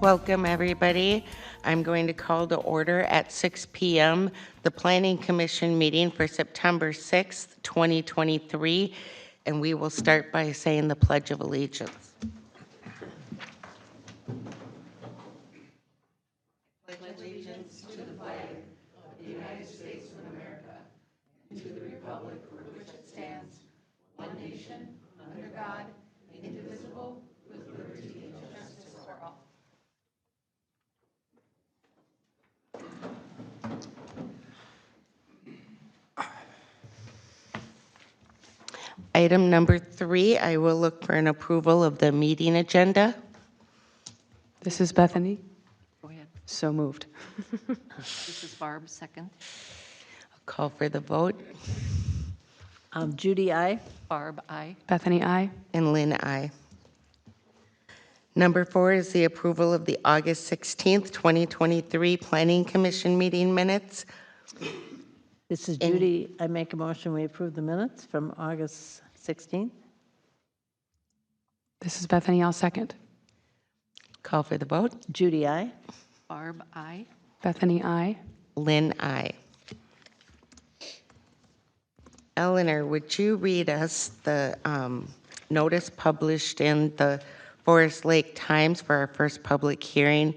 Welcome, everybody. I'm going to call to order at 6 p.m. the Planning Commission meeting for September 6th, 2023, and we will start by saying the Pledge of Allegiance. Item number 3, I will look for an approval of the meeting agenda. This is Bethany. Go ahead. So moved. This is Barb, second. Call for the vote. Judy, aye. Barb, aye. Bethany, aye. And Lynn, aye. Number 4 is the approval of the August 16th, 2023 Planning Commission meeting minutes. This is And- Judy. I make a motion, we approve the minutes from August 16th. This is Bethany. I'll second. Call for the vote. Judy, aye. Barb, aye. Bethany, aye. Lynn, aye. Eleanor, would you read us the notice published in the Forest Lake Times for our first public hearing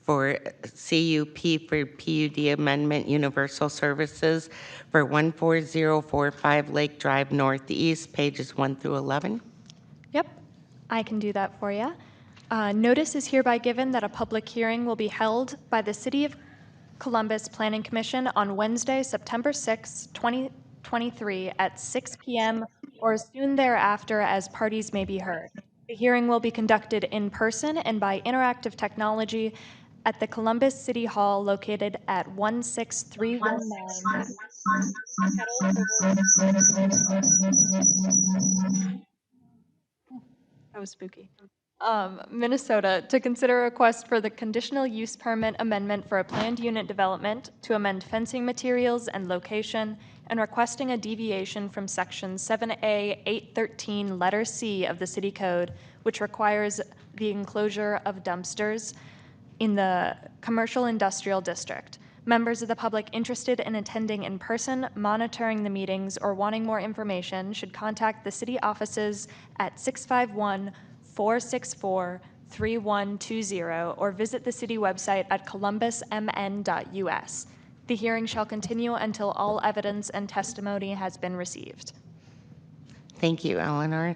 for CUP for PUD Amendment Universal Services for 14045 Lake Drive Northeast, pages 1 through 11? Yep, I can do that for you. Notice is hereby given that a public hearing will be held by the City of Columbus Planning Commission on Wednesday, September 6, 2023 at 6 p.m. or as soon thereafter as parties may be heard. The hearing will be conducted in person and by interactive technology at the Columbus City Hall located at 16319 That was spooky. Minnesota, to consider a request for the conditional use permit amendment for a planned unit development to amend fencing materials and location, and requesting a deviation from Section 7A 813, letter C of the City Code, which requires the enclosure of dumpsters in the commercial industrial district. Members of the public interested in attending in person, monitoring the meetings, or wanting more information should contact the city offices at 651-464-3120 or visit the city website at columbusmn.us. The hearing shall continue until all evidence and testimony has been received. Thank you, Eleanor.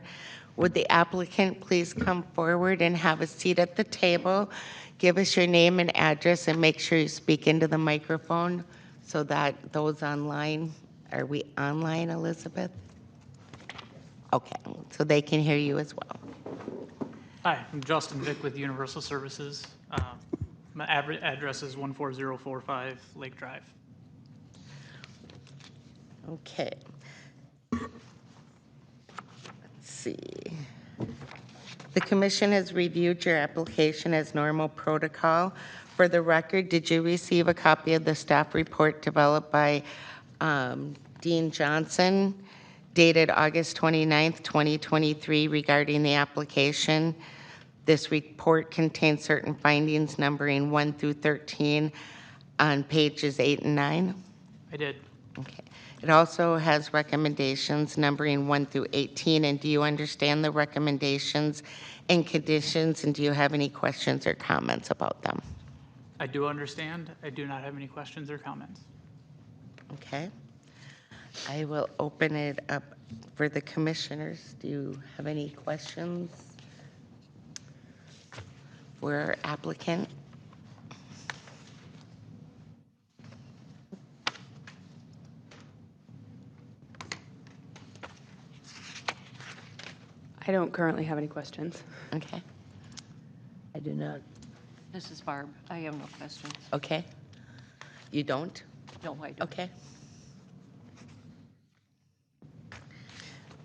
Would the applicant please come forward and have a seat at the table? Give us your name and address and make sure you speak into the microphone so that those online, are we online, Elizabeth? Okay, so they can hear you as well. Hi, I'm Justin Vick with Universal Services. My address is 14045 Lake Drive. Okay. Let's see. The commission has reviewed your application as normal protocol. For the record, did you receive a copy of the staff report developed by Dean Johnson dated August 29th, 2023 regarding the application? This report contains certain findings numbering 1 through 13 on pages 8 and 9. I did. Okay. It also has recommendations numbering 1 through 18, and do you understand the recommendations and conditions, and do you have any questions or comments about them? I do understand. I do not have any questions or comments. Okay. I will open it up for the commissioners. Do you have any questions for our applicant? I don't currently have any questions. Okay. I do not. This is Barb. I have no questions. Okay. You don't? No, I don't. Okay.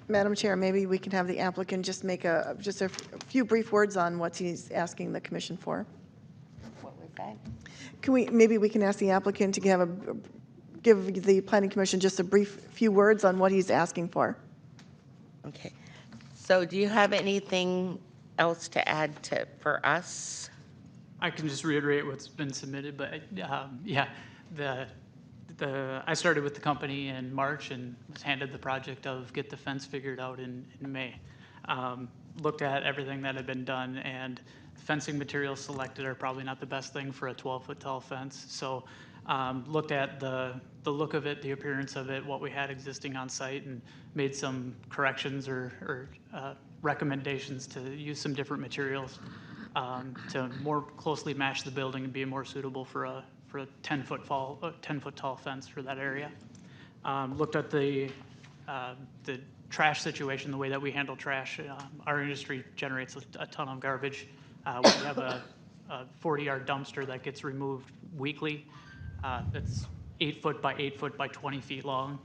Madam Chair, maybe we can have the applicant just make just a few brief words on what he's asking the commission for. What was that? Maybe we can ask the applicant to give the planning commission just a brief few words on what he's asking for. Okay. So do you have anything else to add for us? I can just reiterate what's been submitted, but yeah, I started with the company in March and was handed the project of get the fence figured out in May. Looked at everything that had been done, and fencing materials selected are probably not the best thing for a 12-foot tall fence. So looked at the look of it, the appearance of it, what we had existing on site, and made some corrections or recommendations to use some different materials to more closely match the building and be more suitable for a 10-foot tall fence for that area. Looked at the trash situation, the way that we handle trash. Our industry generates a ton of garbage. We have a 40-yard dumpster that gets removed weekly. That's 8 foot by 8 foot by 20 feet long.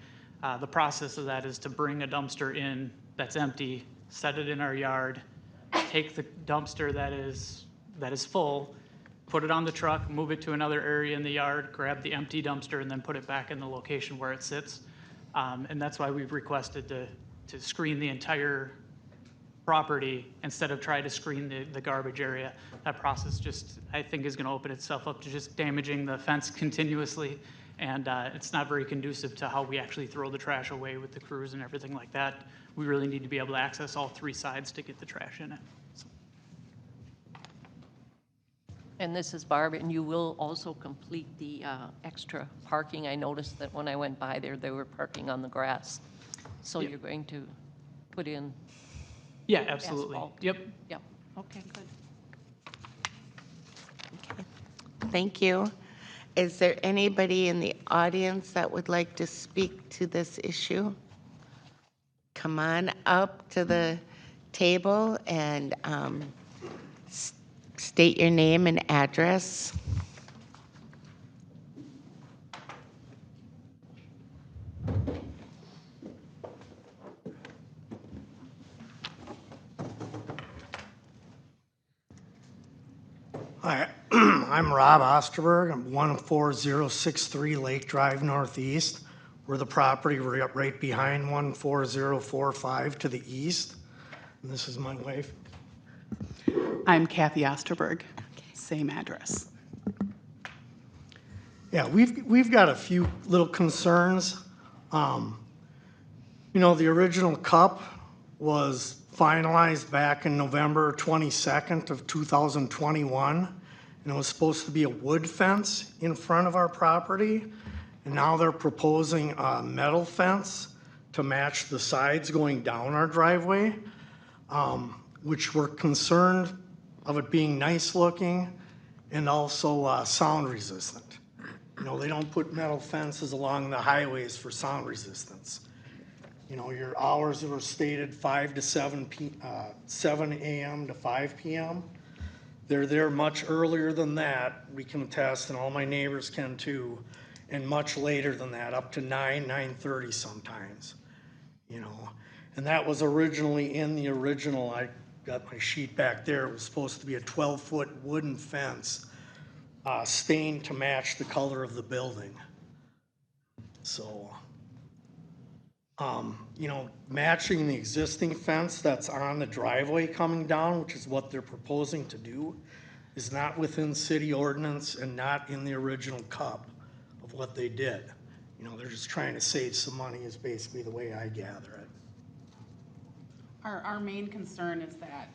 The process of that is to bring a dumpster in that's empty, set it in our yard, take the dumpster that is full, put it on the truck, move it to another area in the yard, grab the empty dumpster, and then put it back in the location where it sits. And that's why we've requested to screen the entire property instead of try to screen the garbage area. That process just, I think, is going to open itself up to just damaging the fence continuously, and it's not very conducive to how we actually throw the trash away with the crews and everything like that. We really need to be able to access all 3 sides to get the trash in it. So. And this is Barb, and you will also complete the extra parking. I noticed that when I went by there, they were parking on the grass. So Yeah. you're going to put in Yeah, absolutely. asphalt? Yep. Yep, okay, good. Thank you. Is there anybody in the audience that would like to speak to this issue? Come on up to the table and state your name and address. Hi, I'm Rob Osterberg. I'm 14063 Lake Drive Northeast. We're the property right behind 14045 to the east. And this is my wife. I'm Kathy Osterberg, same address. Yeah, we've got a few little concerns. You know, the original cup was finalized back in November 22nd of 2021, and it was supposed to be a wood fence in front of our property, and now they're proposing a metal fence to match the sides going down our driveway, which we're concerned of it being nice looking and also sound resistant. You know, they don't put metal fences along the highways for sound resistance. You know, your hours were stated 5 to 7 a.m. to 5 p.m. They're there much earlier than that, we can attest, and all my neighbors can too, and much later than that, up to 9:30 sometimes, you know. And that was originally in the original, I got my sheet back there, it was supposed to be a 12-foot wooden fence, stained to match the color of the building. So, you know, matching the existing fence that's on the driveway coming down, which is what they're proposing to do, is not within city ordinance and not in the original cup of what they did. You know, they're just trying to save some money is basically the way I gather it. Our main concern is that,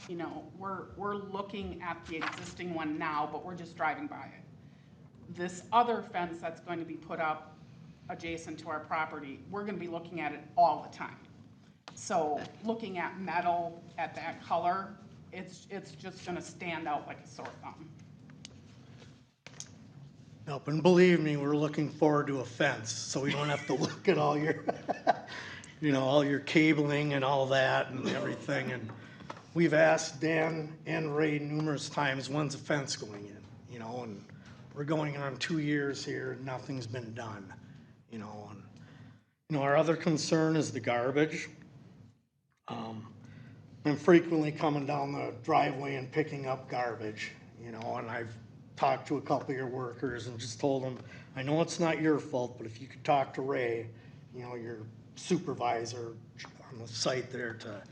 you know, we're looking at the existing one now, but we're just driving by it. This other fence that's going to be put up adjacent to our property, we're gonna be looking at it all the time. So looking at metal at that color, it's just gonna stand out like a sore thumb. Nope, and believe me, we're looking forward to a fence, so we don't have to look at all your, you know, all your cabling and all that and everything. And we've asked Dan and Ray numerous times, when's the fence going in? You know, and we're going on 2 years here, nothing's been done. You know, and, you know, our other concern is the garbage. I'm frequently coming down the driveway and picking up garbage, you know, and I've talked to a couple of your workers and just told them, I know it's not your fault, but if you could talk to Ray, you know, your supervisor on the site there to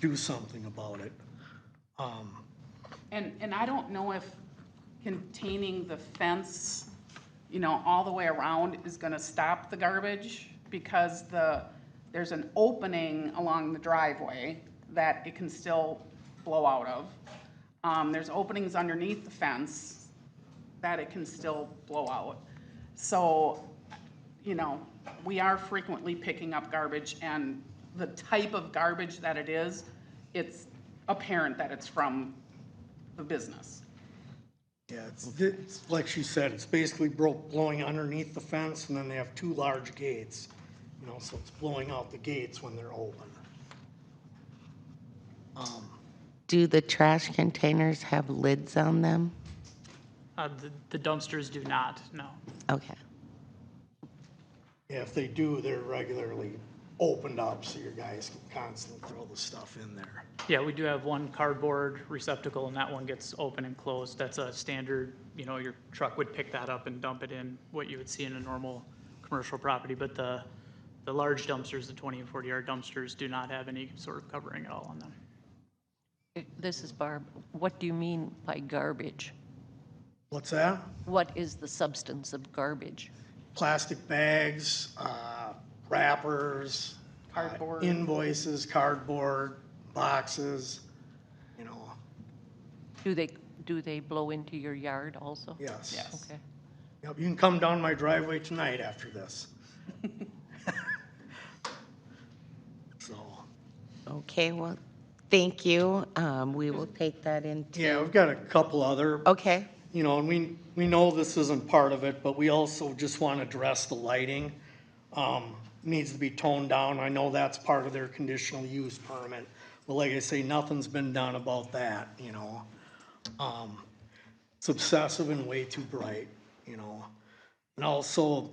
do something about it. And I don't know if containing the fence, you know, all the way around is gonna stop the garbage because there's an opening along the driveway that it can still blow out of. There's openings underneath the fence that it can still blow out. So, you know, we are frequently picking up garbage, and the type of garbage that it is, it's apparent that it's from the business. Yeah, it's like she said, it's basically blowing underneath the fence, and then they have two large gates, you know, so it's blowing out the gates when they're open. Do the trash containers have lids on them? The dumpsters do not, no. Okay. Yeah, if they do, they're regularly opened up, so your guys can constantly throw the stuff in there. Yeah, we do have one cardboard receptacle, and that one gets open and closed. That's a standard, you know, your truck would pick that up and dump it in, what you would see in a normal commercial property. But the large dumpsters, the 20 and 40-yard dumpsters, do not have any sort of covering at all on them. This is Barb. What do you mean by garbage? What's that? What is the substance of garbage? Plastic bags, wrappers, Cardboard. invoices, cardboard, boxes, you know, Do they blow into your yard also? yes. Yes. Okay. Yep, you can come down my driveway tonight after this. So, Okay, well, thank you. We will take that into. yeah, we've got a couple other, Okay, you know, and we know this isn't part of it, but we also just want to address the lighting. Needs to be toned down. I know that's part of their conditional use permit. But like I say, nothing's been done about that, you know. It's obsessive and way too bright, you know. And also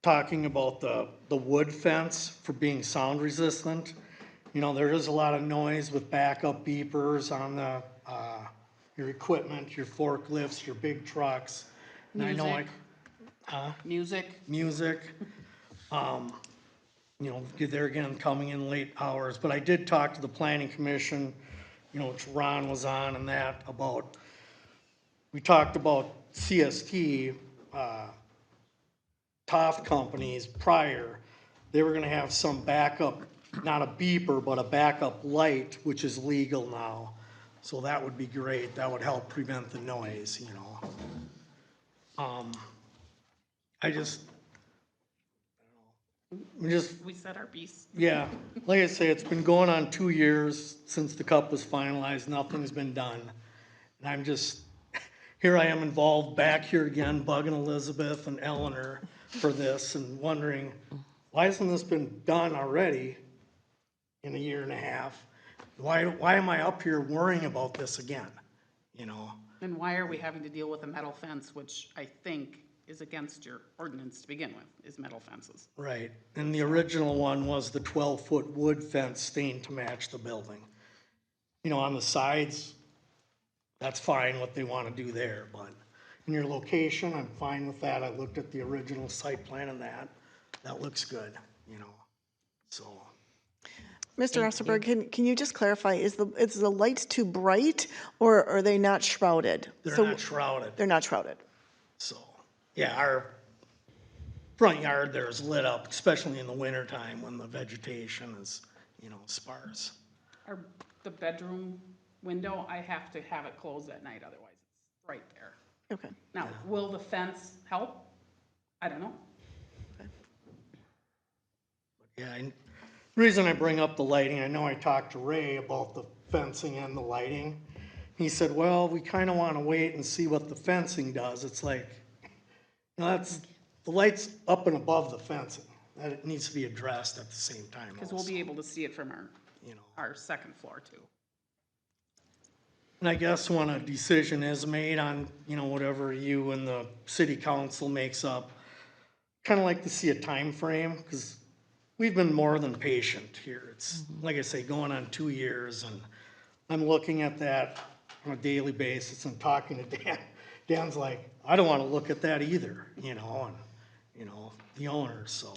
talking about the wood fence for being sound resistant. You know, there is a lot of noise with backup beepers on the, your equipment, your forklifts, your big trucks. And I know Music. music. You know, there again, coming in late hours, but I did talk to the planning commission, you know, which Ron was on and that about, we talked about CST, Toth companies prior, they were gonna have some backup, not a beeper, but a backup light, which is legal now. So that would be great, that would help prevent the noise, you know. I just, We said our piece. yeah, like I say, it's been going on 2 years since the cup was finalized, nothing's been done. And I'm just, here I am involved back here again, bugging Elizabeth and Eleanor for this and wondering, why hasn't this been done already in a year and a half? Why am I up here worrying about this again, you know? And why are we having to deal with a metal fence, which I think is against your ordinance to begin with, is metal fences? Right, and the original one was the 12-foot wood fence stained to match the building. You know, on the sides, that's fine what they want to do there, but in your location, I'm fine with that. I looked at the original site plan and that looks good, you know, so. Mr. Osterberg, can you just clarify, is the lights too bright, or are they not shrouded? They're So- not shrouded, They're not shrouded. so, yeah, our front yard there is lit up, especially in the wintertime when the vegetation is, you know, sparse. The bedroom window, I have to have it closed at night, otherwise it's right there. Okay. Now, will the fence help? I don't know. Yeah, and the reason I bring up the lighting, I know I talked to Ray about the fencing and the lighting. He said, well, we kind of want to wait and see what the fencing does. It's like, you know, the light's up and above the fencing. That it needs to be addressed at the same time Because we'll also, be able to see it from you know. our second floor too. And I guess when a decision is made on, you know, whatever you and the city council makes up, kind of like to see a time frame because we've been more than patient here. It's, like I say, going on 2 years, and I'm looking at that on a daily basis and talking to Dan. Dan's like, I don't want to look at that either, you know, and, you know, the owners, so.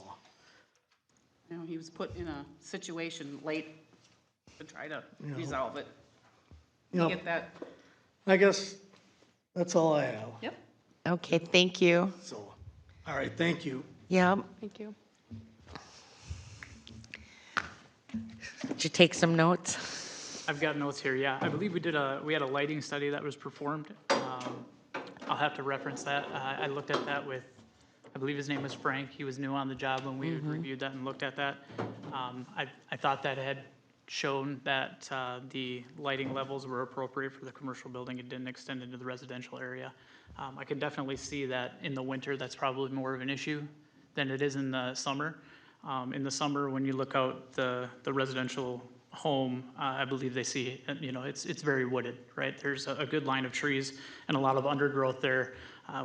You know, he was put in a situation late to try to You know. resolve it. You You know, get that? I guess That's all I have. Yep. Okay, thank you. So, all right, thank you. Yep. Thank you. Did you take some notes? I've got notes here, yeah. I believe we had a lighting study that was performed. I'll have to reference that. I looked at that with, I believe his name was Frank. He was new on the job when we reviewed that and looked at that. I thought that had shown that the lighting levels were appropriate for the commercial building. It didn't extend into the residential area. I can definitely see that in the winter, that's probably more of an issue than it is in the summer. In the summer, when you look out the residential home, I believe they see, you know, it's very wooded, right? There's a good line of trees and a lot of undergrowth there.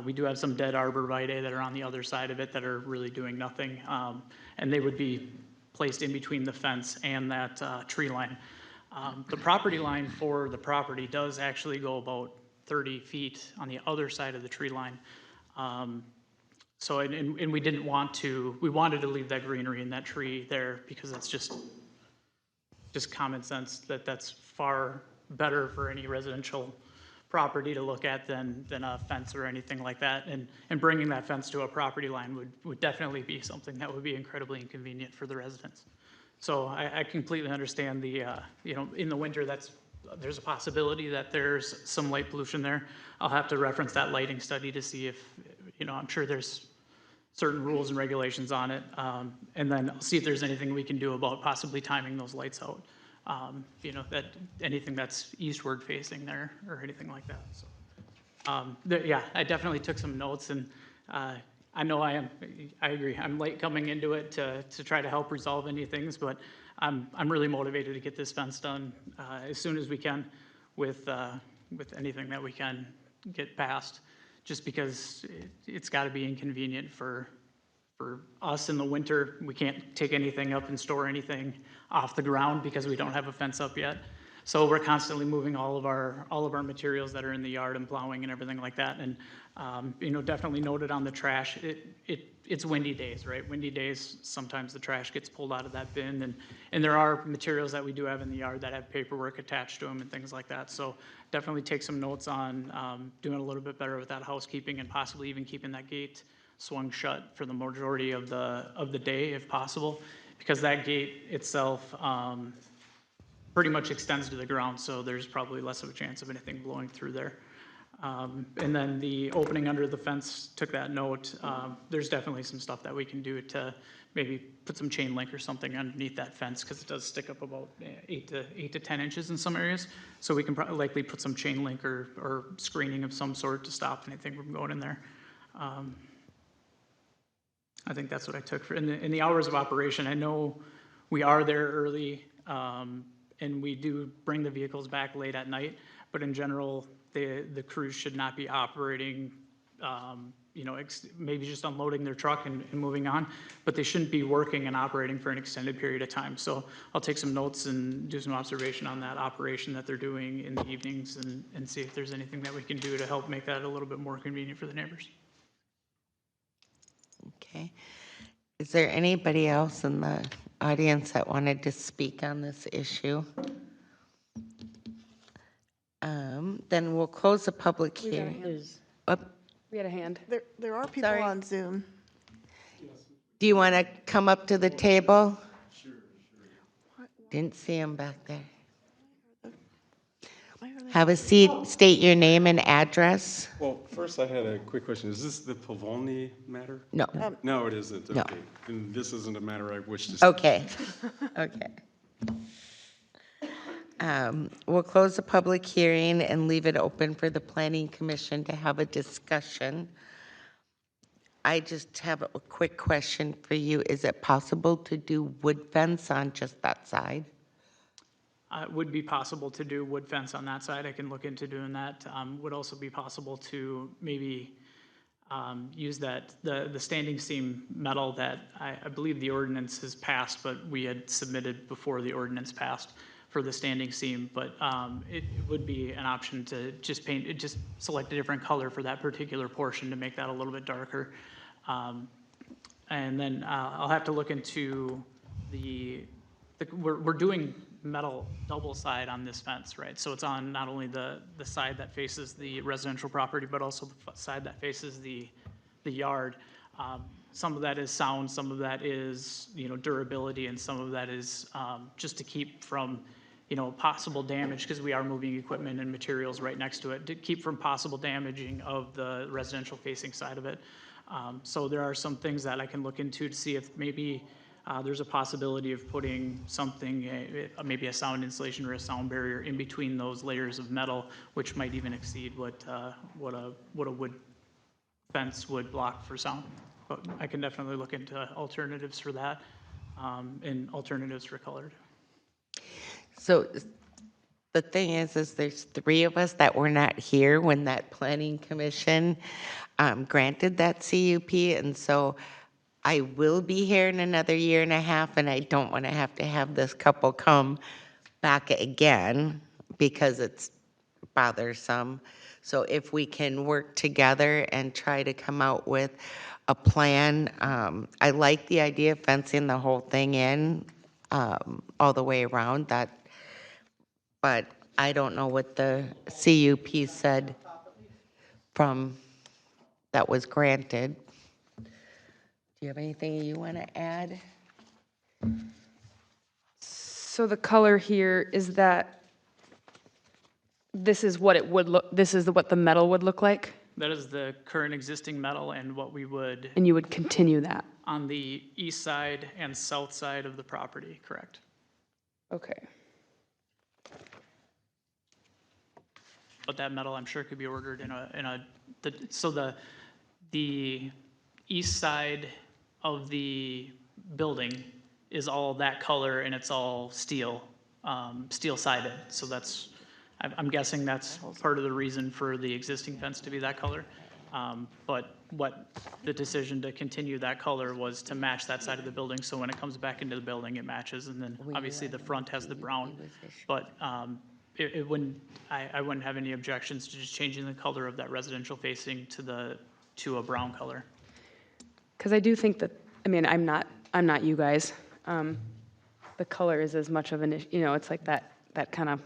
We do have some dead arborvitae that are on the other side of it that are really doing nothing. And they would be placed in between the fence and that tree line. The property line for the property does actually go about 30 feet on the other side of the tree line. So, and we didn't want to, we wanted to leave that greenery and that tree there because that's just common sense that that's far better for any residential property to look at than a fence or anything like that. And bringing that fence to a property line would definitely be something that would be incredibly inconvenient for the residents. So I completely understand the, you know, in the winter, there's a possibility that there's some light pollution there. I'll have to reference that lighting study to see if, you know, I'm sure there's certain rules and regulations on it. And then I'll see if there's anything we can do about possibly timing those lights out. You know, that anything that's eastward facing there or anything like that. So, yeah, I definitely took some notes, and I know I agree. I'm late coming into it to try to help resolve any things, but I'm really motivated to get this fence done as soon as we can with anything that we can get passed, just because it's got to be inconvenient for us in the winter. We can't take anything up and store anything off the ground because we don't have a fence up yet. So we're constantly moving all of our materials that are in the yard and plowing and everything like that. And you know, definitely noted on the trash. It's windy days, right? Windy days, sometimes the trash gets pulled out of that bin, and there are materials that we do have in the yard that have paperwork attached to them and things like that. So definitely take some notes on doing a little bit better with that housekeeping and possibly even keeping that gate swung shut for the majority of the day if possible, because that gate itself pretty much extends to the ground, so there's probably less of a chance of anything blowing through there. And then the opening under the fence, took that note. There's definitely some stuff that we can do to maybe put some chain link or something underneath that fence, because it does stick up about 8 to 10 inches in some areas. So we can likely put some chain link or screening of some sort to stop anything from going in there. I think that's what I took for in the hours of operation. I know we are there early, and we do bring the vehicles back late at night, but in general, the crews should not be operating, you know, maybe just unloading their truck and moving on, but they shouldn't be working and operating for an extended period of time. So I'll take some notes and do some observation on that operation that they're doing in the evenings and see if there's anything that we can do to help make that a little bit more convenient for the neighbors. Okay. Is there anybody else in the audience that wanted to speak on this issue? Then we'll close the public We got a hearing. hand. Oh, We had a hand. There are people Sorry. on Zoom. do you want to come up to the table? Sure. Didn't see him back there. Have a seat, state your name and address. Well, first I had a quick question. Is this the Pavoni matter? No. No, it isn't. No. Okay. And this isn't a matter I wish to. Okay. Okay. We'll close the public hearing and leave it open for the Planning Commission to have a discussion. I just have a quick question for you. Is it possible to do wood fence on just that side? It would be possible to do wood fence on that side. I can look into doing that. Would also be possible to maybe use that, the standing seam metal that I believe the ordinance has passed, but we had submitted before the ordinance passed for the standing seam. But it would be an option to just select a different color for that particular portion to make that a little bit darker. And then I'll have to look into we're doing metal double side on this fence, right? So it's on not only the side that faces the residential property, but also the side that faces the yard. Some of that is sound, some of that is, durability, and some of that is just to keep from, possible damage, because we are moving equipment and materials right next to it, to keep from possible damaging of the residential facing side of it. So there are some things that I can look into to see if maybe there's a possibility of putting something, maybe a sound insulation or a sound barrier in between those layers of metal, which might even exceed what a wood fence would block for sound. But I can definitely look into alternatives for that, and alternatives for colored. So the thing is there's 3 of us that were not here when that planning commission granted that CUP, and so I will be here in another year and a half, and I don't want to have this couple come back again because it's bothersome. So if we can work together and try to come out with a plan, I like the idea of fencing the whole thing in all the way around that, but I don't know what the CUP said from that was granted. Do you have anything you want to add? So the color here is that this is what it would look, this is what the metal would look like? That is the current existing metal and what we would, And you would continue that? on the east side and south side of the property, correct? Okay. But that metal, I'm sure, could be ordered so the east side of the building is all that color, and it's all steel, steel sided. So I'm guessing that's part of the reason for the existing fence to be that color. But what the decision to continue that color was to match that side of the building, so when it comes back into the building, it matches, and then obviously the front has the brown. But it wouldn't, I wouldn't have any objections to just changing the color of that residential facing to a brown color. Because I do think that, I mean, I'm not you guys. The color is as much of an issue, it's like that kind of,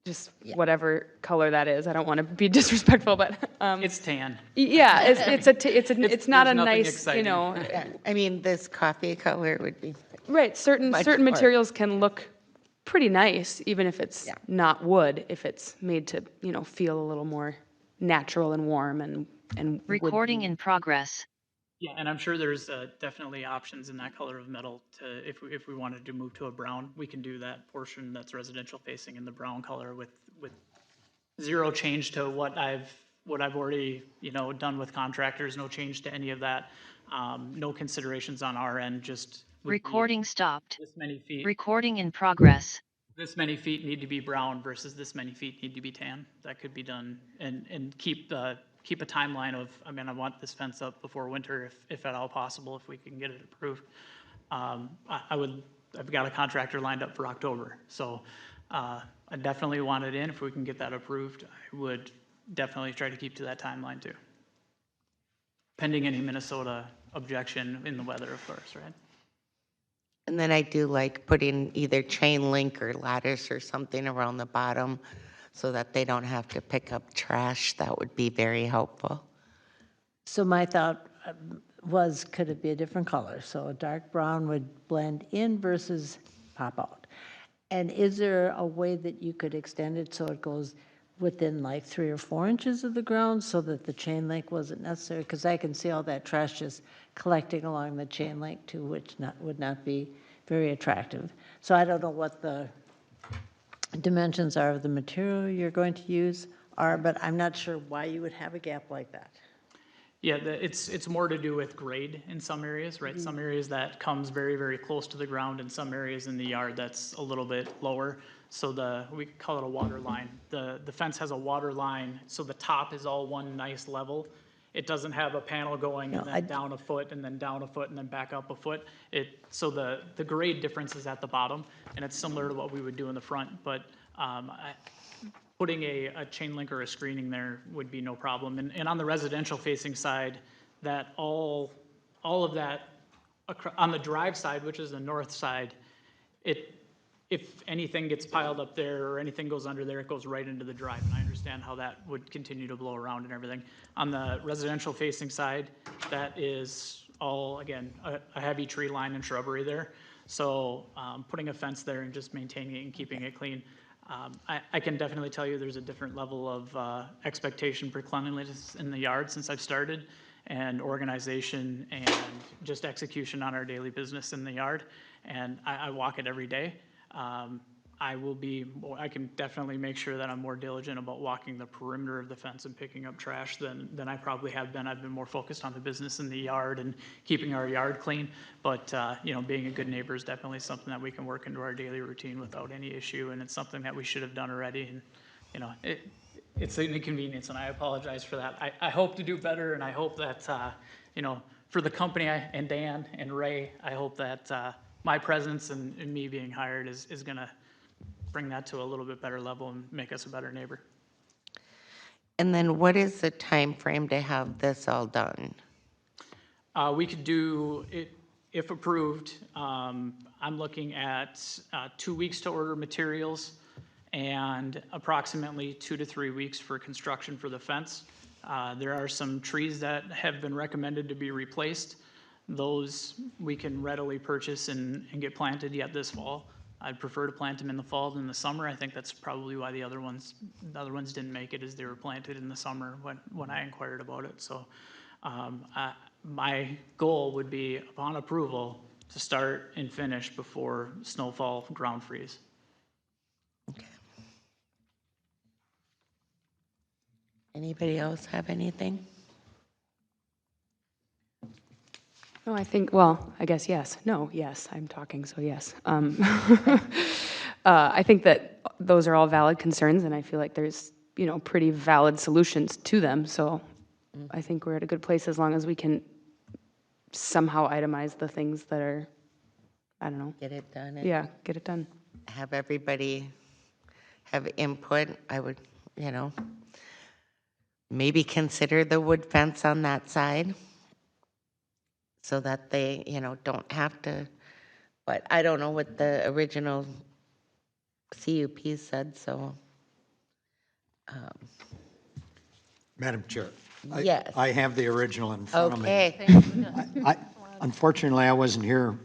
just whatever color that is. I don't want to be disrespectful, but It's tan. yeah, it's not a there's nothing nice, exciting. Yeah, I mean, this coffee color would be, right. Certain Much more. materials can look pretty nice, even if it's Yeah. not wood. If it's made to feel a little more natural and warm and wood- Recording in progress. Yeah, and I'm sure there's definitely options in that color of metal to, if we wanted to move to a brown, we can do that portion that's residential facing in the brown color with zero change to what I've already, done with contractors, no change to any of that. No considerations on our end, just. would be Recording stopped. This many feet. Recording in progress. This many feet need to be brown versus this many feet need to be tan. That could be done, and keep a timeline of, I want this fence up before winter if at all possible, if we can get it approved. I've got a contractor lined up for October, so I definitely want it in. If we can get that approved, I would definitely try to keep to that timeline too. Pending any Minnesota objection in the weather, of course, right? and then I do like putting either chain link or lattice or something around the bottom so that they don't have to pick up trash. That would be very helpful. So my thought was, could it be a different color? So a dark brown would blend in versus pop out. And is there a way that you could extend it so it goes within like 3 or 4 inches of the ground so that the chain link wasn't necessary? Because I can see all that trash just collecting along the chain link too, which would not be very attractive. So I don't know what the dimensions are of the material you're going to use are, but I'm not sure why you would have a gap like that. Yeah, it's more to do with grade in some areas, right? Some areas that comes very, very close to the ground, and some areas in the yard that's a little bit lower. So we call it a water line. The fence has a water line, so the top is all one nice level. It doesn't have a panel going and then down a foot and then down a foot and then back up a foot. So the grade difference is at the bottom, and it's similar to what we would do in the front, but putting a chain link or a screening there would be no problem. And on the residential facing side, that all of that on the drive side, which is the north side, it if anything gets piled up there or anything goes under there, it goes right into the drive. And I understand how that would continue to blow around and everything. On the residential facing side, that is all, again, a heavy tree line and shrubbery there. So putting a fence there and just maintaining it and keeping it clean. I can definitely tell you there's a different level of expectation for cleanliness in the yard since I've started, and organization and just execution on our daily business in the yard. And I walk it every day. I can definitely make sure that I'm more diligent about walking the perimeter of the fence and picking up trash than I probably have been. I've been more focused on the business in the yard and keeping our yard clean. But, you know, being a good neighbor is definitely something that we can work into our daily routine without any issue. And it's something that we should have done already. And, you know, it's an inconvenience, and I apologize for that. I hope to do better, and I hope that, you know, for the company and Dan and Ray, I hope that my presence and me being hired is going to bring that to a little bit better level and make us a better neighbor. And then what is the time frame to have this all done? We could do it, if approved, I'm looking at 2 weeks to order materials and approximately 2 to 3 weeks for construction for the fence. There are some trees that have been recommended to be replaced. Those we can readily purchase and get planted yet this fall. I'd prefer to plant them in the fall than the summer. I think that's probably why the other ones didn't make it, is they were planted in the summer when I inquired about it. So my goal would be, upon approval, to start and finish before snowfall, ground freeze. Okay. Anybody else have anything? No, I think, well, I guess yes. No, yes, I'm talking, so yes. I think that those are all valid concerns, and I feel like there's, you know, pretty valid solutions to them. So I think we're at a good place as long as we can somehow itemize the things that are, I don't know. Get it done. And Yeah, get it done. have everybody have input. I would, you know, maybe consider the wood fence on that side so that they, you know, don't have to, but I don't know what the original CUP said, so. Madam Chair. Yes. I have the original in front of me. Okay. Unfortunately, I wasn't here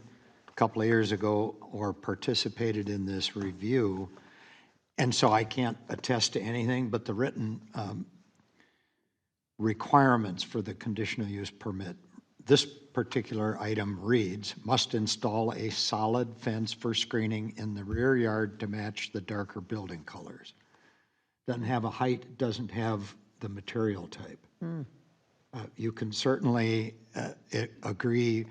a couple of years ago or participated in this review, and so I can't attest to anything, but the written requirements for the conditional use permit. This particular item reads, must install a solid fence for screening in the rear yard to match the darker building colors. Doesn't have a height, doesn't have the material type. You can certainly agree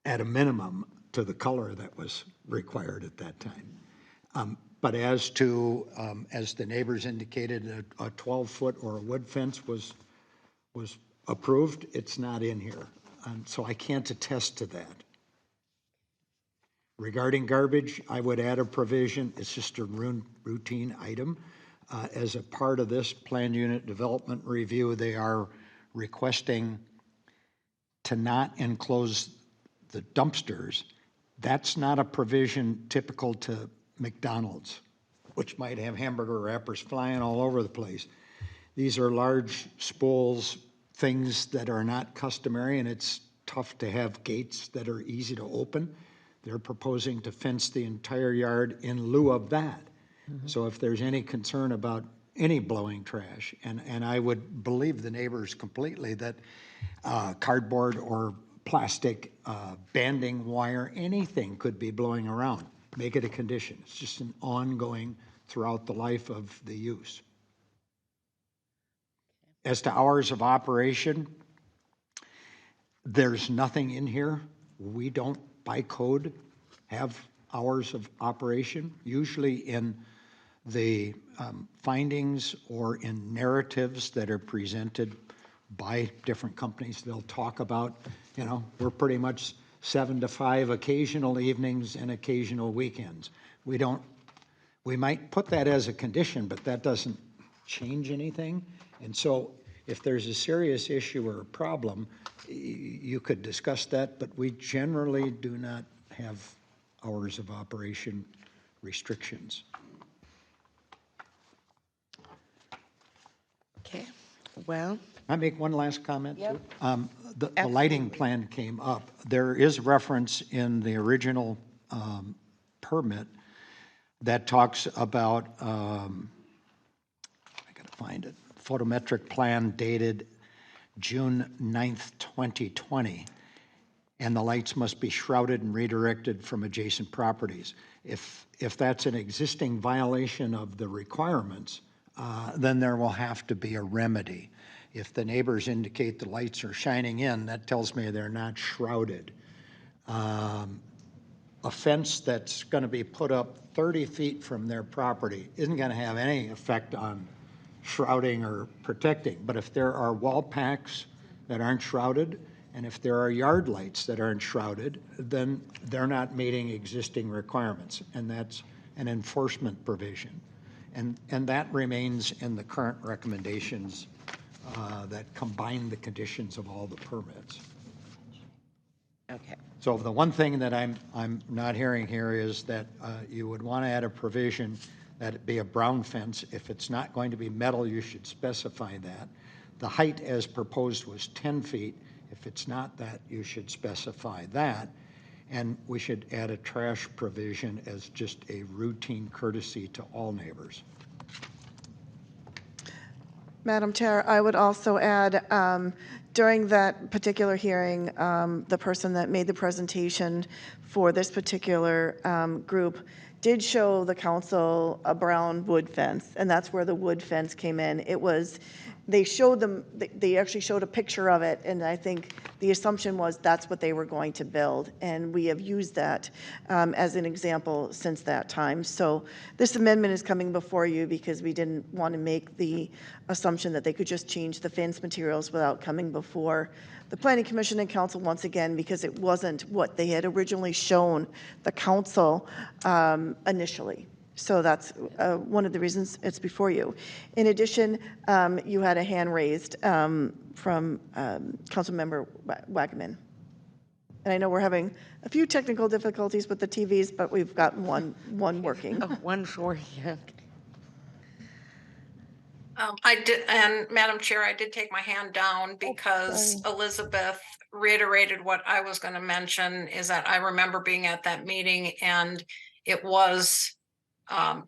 at a minimum to the color that was required at that time. But as to, as the neighbors indicated, a 12-foot or a wood fence was approved, it's not in here. So I can't attest to that. Regarding garbage, I would add a provision, it's just a routine item. As a part of this planned unit development review, they are requesting to not enclose the dumpsters. That's not a provision typical to McDonald's, which might have hamburger wrappers flying all over the place. These are large spools, things that are not customary, and it's tough to have gates that are easy to open. They're proposing to fence the entire yard in lieu of that. So if there's any concern about any blowing trash, and I would believe the neighbors completely that cardboard or plastic banding wire, anything could be blowing around. Make it a condition. It's just an ongoing throughout the life of the use. As to hours of operation, there's nothing in here. We don't, by code, have hours of operation. Usually in the findings or in narratives that are presented by different companies, they'll talk about, you know, we're pretty much 7 to 5 occasional evenings and occasional weekends. We might put that as a condition, but that doesn't change anything. And so if there's a serious issue or a problem, you could discuss that, but we generally do not have hours of operation restrictions. Okay, well, Can I make one last comment? Yep. The lighting plan came up. There is reference in the original permit that talks about, I gotta find it, photometric plan dated June 9th, 2020, and the lights must be shrouded and redirected from adjacent properties. If that's an existing violation of the requirements, then there will have to be a remedy. If the neighbors indicate the lights are shining in, that tells me they're not shrouded. A fence that's going to be put up 30 feet from their property isn't going to have any effect on shrouding or protecting. But if there are wall packs that aren't shrouded, and if there are yard lights that aren't shrouded, then they're not meeting existing requirements, and that's an enforcement provision. And that remains in the current recommendations that combine the conditions of all the permits. okay. So the one thing that I'm not hearing here is that you would want to add a provision that it be a brown fence. If it's not going to be metal, you should specify that. The height as proposed was 10 feet. If it's not that, you should specify that. And we should add a trash provision as just a routine courtesy to all neighbors. Madam Chair, I would also add, during that particular hearing, the person that made the presentation for this particular group did show the council a brown wood fence, and that's where the wood fence came in. It was, they showed them, they actually showed a picture of it, and I think the assumption was that's what they were going to build, and we have used that as an example since that time. So this amendment is coming before you because we didn't want to make the assumption that they could just change the fence materials without coming before the Planning Commission and Council once again, because it wasn't what they had originally shown the council initially. So that's one of the reasons it's before you. In addition, you had a hand raised from Councilmember Wagaman. And I know we're having a few technical difficulties with the TVs, but we've got one working. Oh, one for you. I did, and Madam Chair, I did take my hand down because Elizabeth reiterated what I was going to mention, is that I remember being at that meeting and it was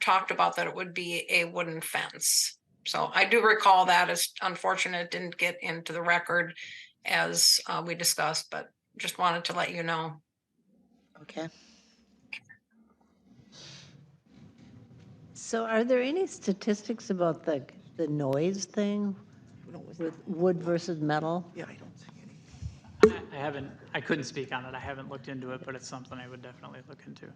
talked about that it would be a wooden fence. So I do recall that. It's unfortunate it didn't get into the record as we discussed, but just wanted to let you know. Okay. So are there any statistics about the noise thing with wood versus metal? Yeah, I don't see any. I couldn't speak on it. I haven't looked into it, but it's something I would definitely look into.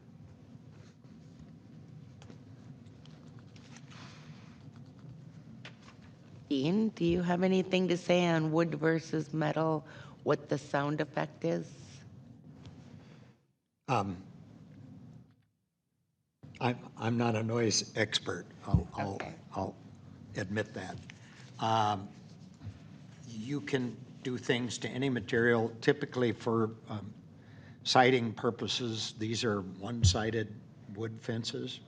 Dean, do you have anything to say on wood versus metal, what the sound effect is? I'm not a noise expert. I'll admit that. You can do things to any material. Typically for siding purposes, these are one-sided wood fences.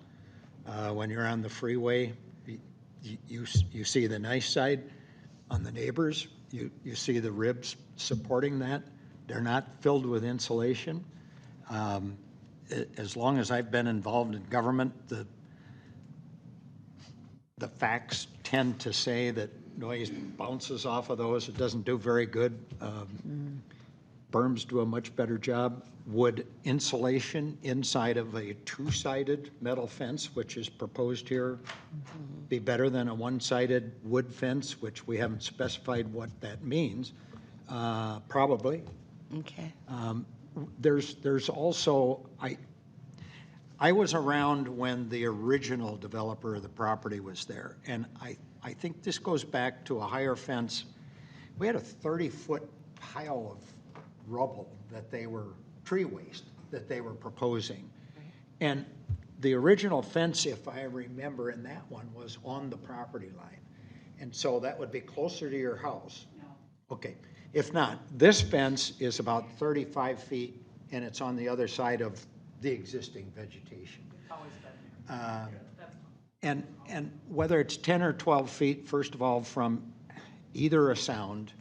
When you're on the freeway, you see the nice side on the neighbors. You see the ribs supporting that. They're not filled with insulation. As long as I've been involved in government, the facts tend to say that noise bounces off of those. It doesn't do very good. Berms do a much better job. Would insulation inside of a two-sided metal fence, which is proposed here, be better than a one-sided wood fence, which we haven't specified what that means? Probably. Okay. There's also, I was around when the original developer of the property was there, and I think this goes back to a higher fence. We had a 30-foot pile of rubble that they were, tree waste, that they were proposing. And the original fence, if I remember, in that one was on the property line. And so that would be closer to your house. No. Okay. If not, this fence is about 35 feet and it's on the other side of the existing vegetation. It's always been And whether it's 10 or 12 feet, first of all, from either a sound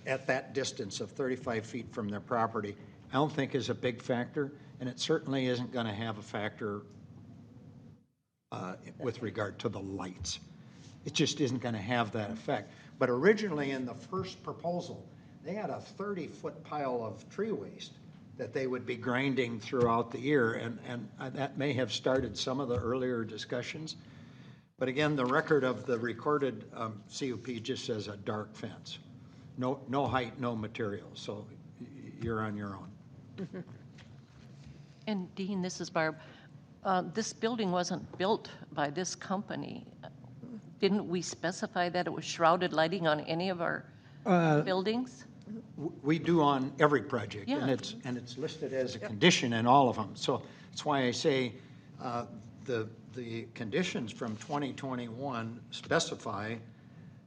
at that distance of 35 feet from their property, I don't think is a big factor, and it certainly isn't going to have a factor with regard to the lights. It just isn't going to have that effect. But originally in the first proposal, they had a 30-foot pile of tree waste that they would be grinding throughout the year, and that may have started some of the earlier discussions. But again, the record of the recorded CUP just says a dark fence. No height, no material, so you're on your own. And Dean, this is Barb. This building wasn't built by this company. Didn't we specify that it was shrouded lighting on any of our buildings? We do on every project, Yeah. and it's listed as a condition in all of them. So that's why I say the conditions from 2021 specify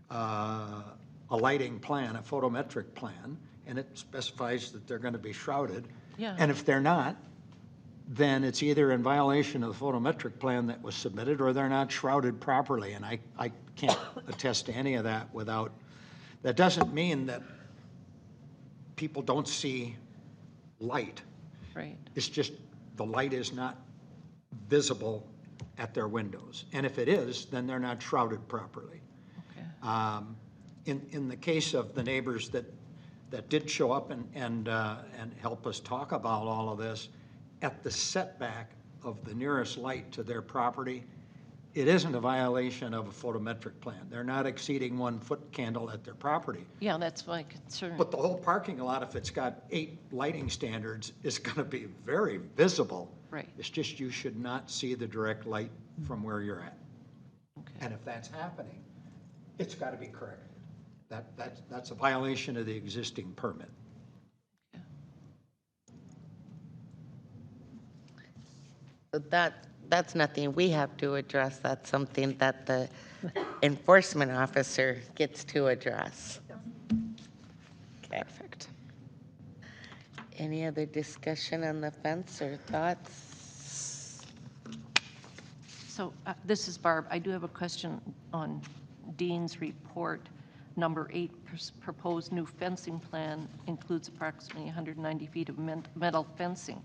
a lighting plan, a photometric plan, and it specifies that they're going to be shrouded. Yeah. And if they're not, then it's either in violation of the photometric plan that was submitted, or they're not shrouded properly, and I can't attest to any of that without, that doesn't mean that people don't see light. Right. It's just the light is not visible at their windows. And if it is, then they're not shrouded properly. Okay. In the case of the neighbors that did show up and help us talk about all of this, at the setback of the nearest light to their property, it isn't a violation of a photometric plan. They're not exceeding 1 foot candle at their property. Yeah, that's my concern. But the whole parking lot, if it's got 8 lighting standards, is going to be very visible. Right. It's just you should not see the direct light from where you're at. Okay. And if that's happening, it's got to be corrected. That's a violation of the existing permit. That's nothing we have to address. That's something that the enforcement officer gets to address. Okay. Perfect. Any other discussion on the fence or thoughts? So this is Barb. I do have a question on Dean's report. Number 8, proposed new fencing plan includes approximately 190 feet of metal fencing.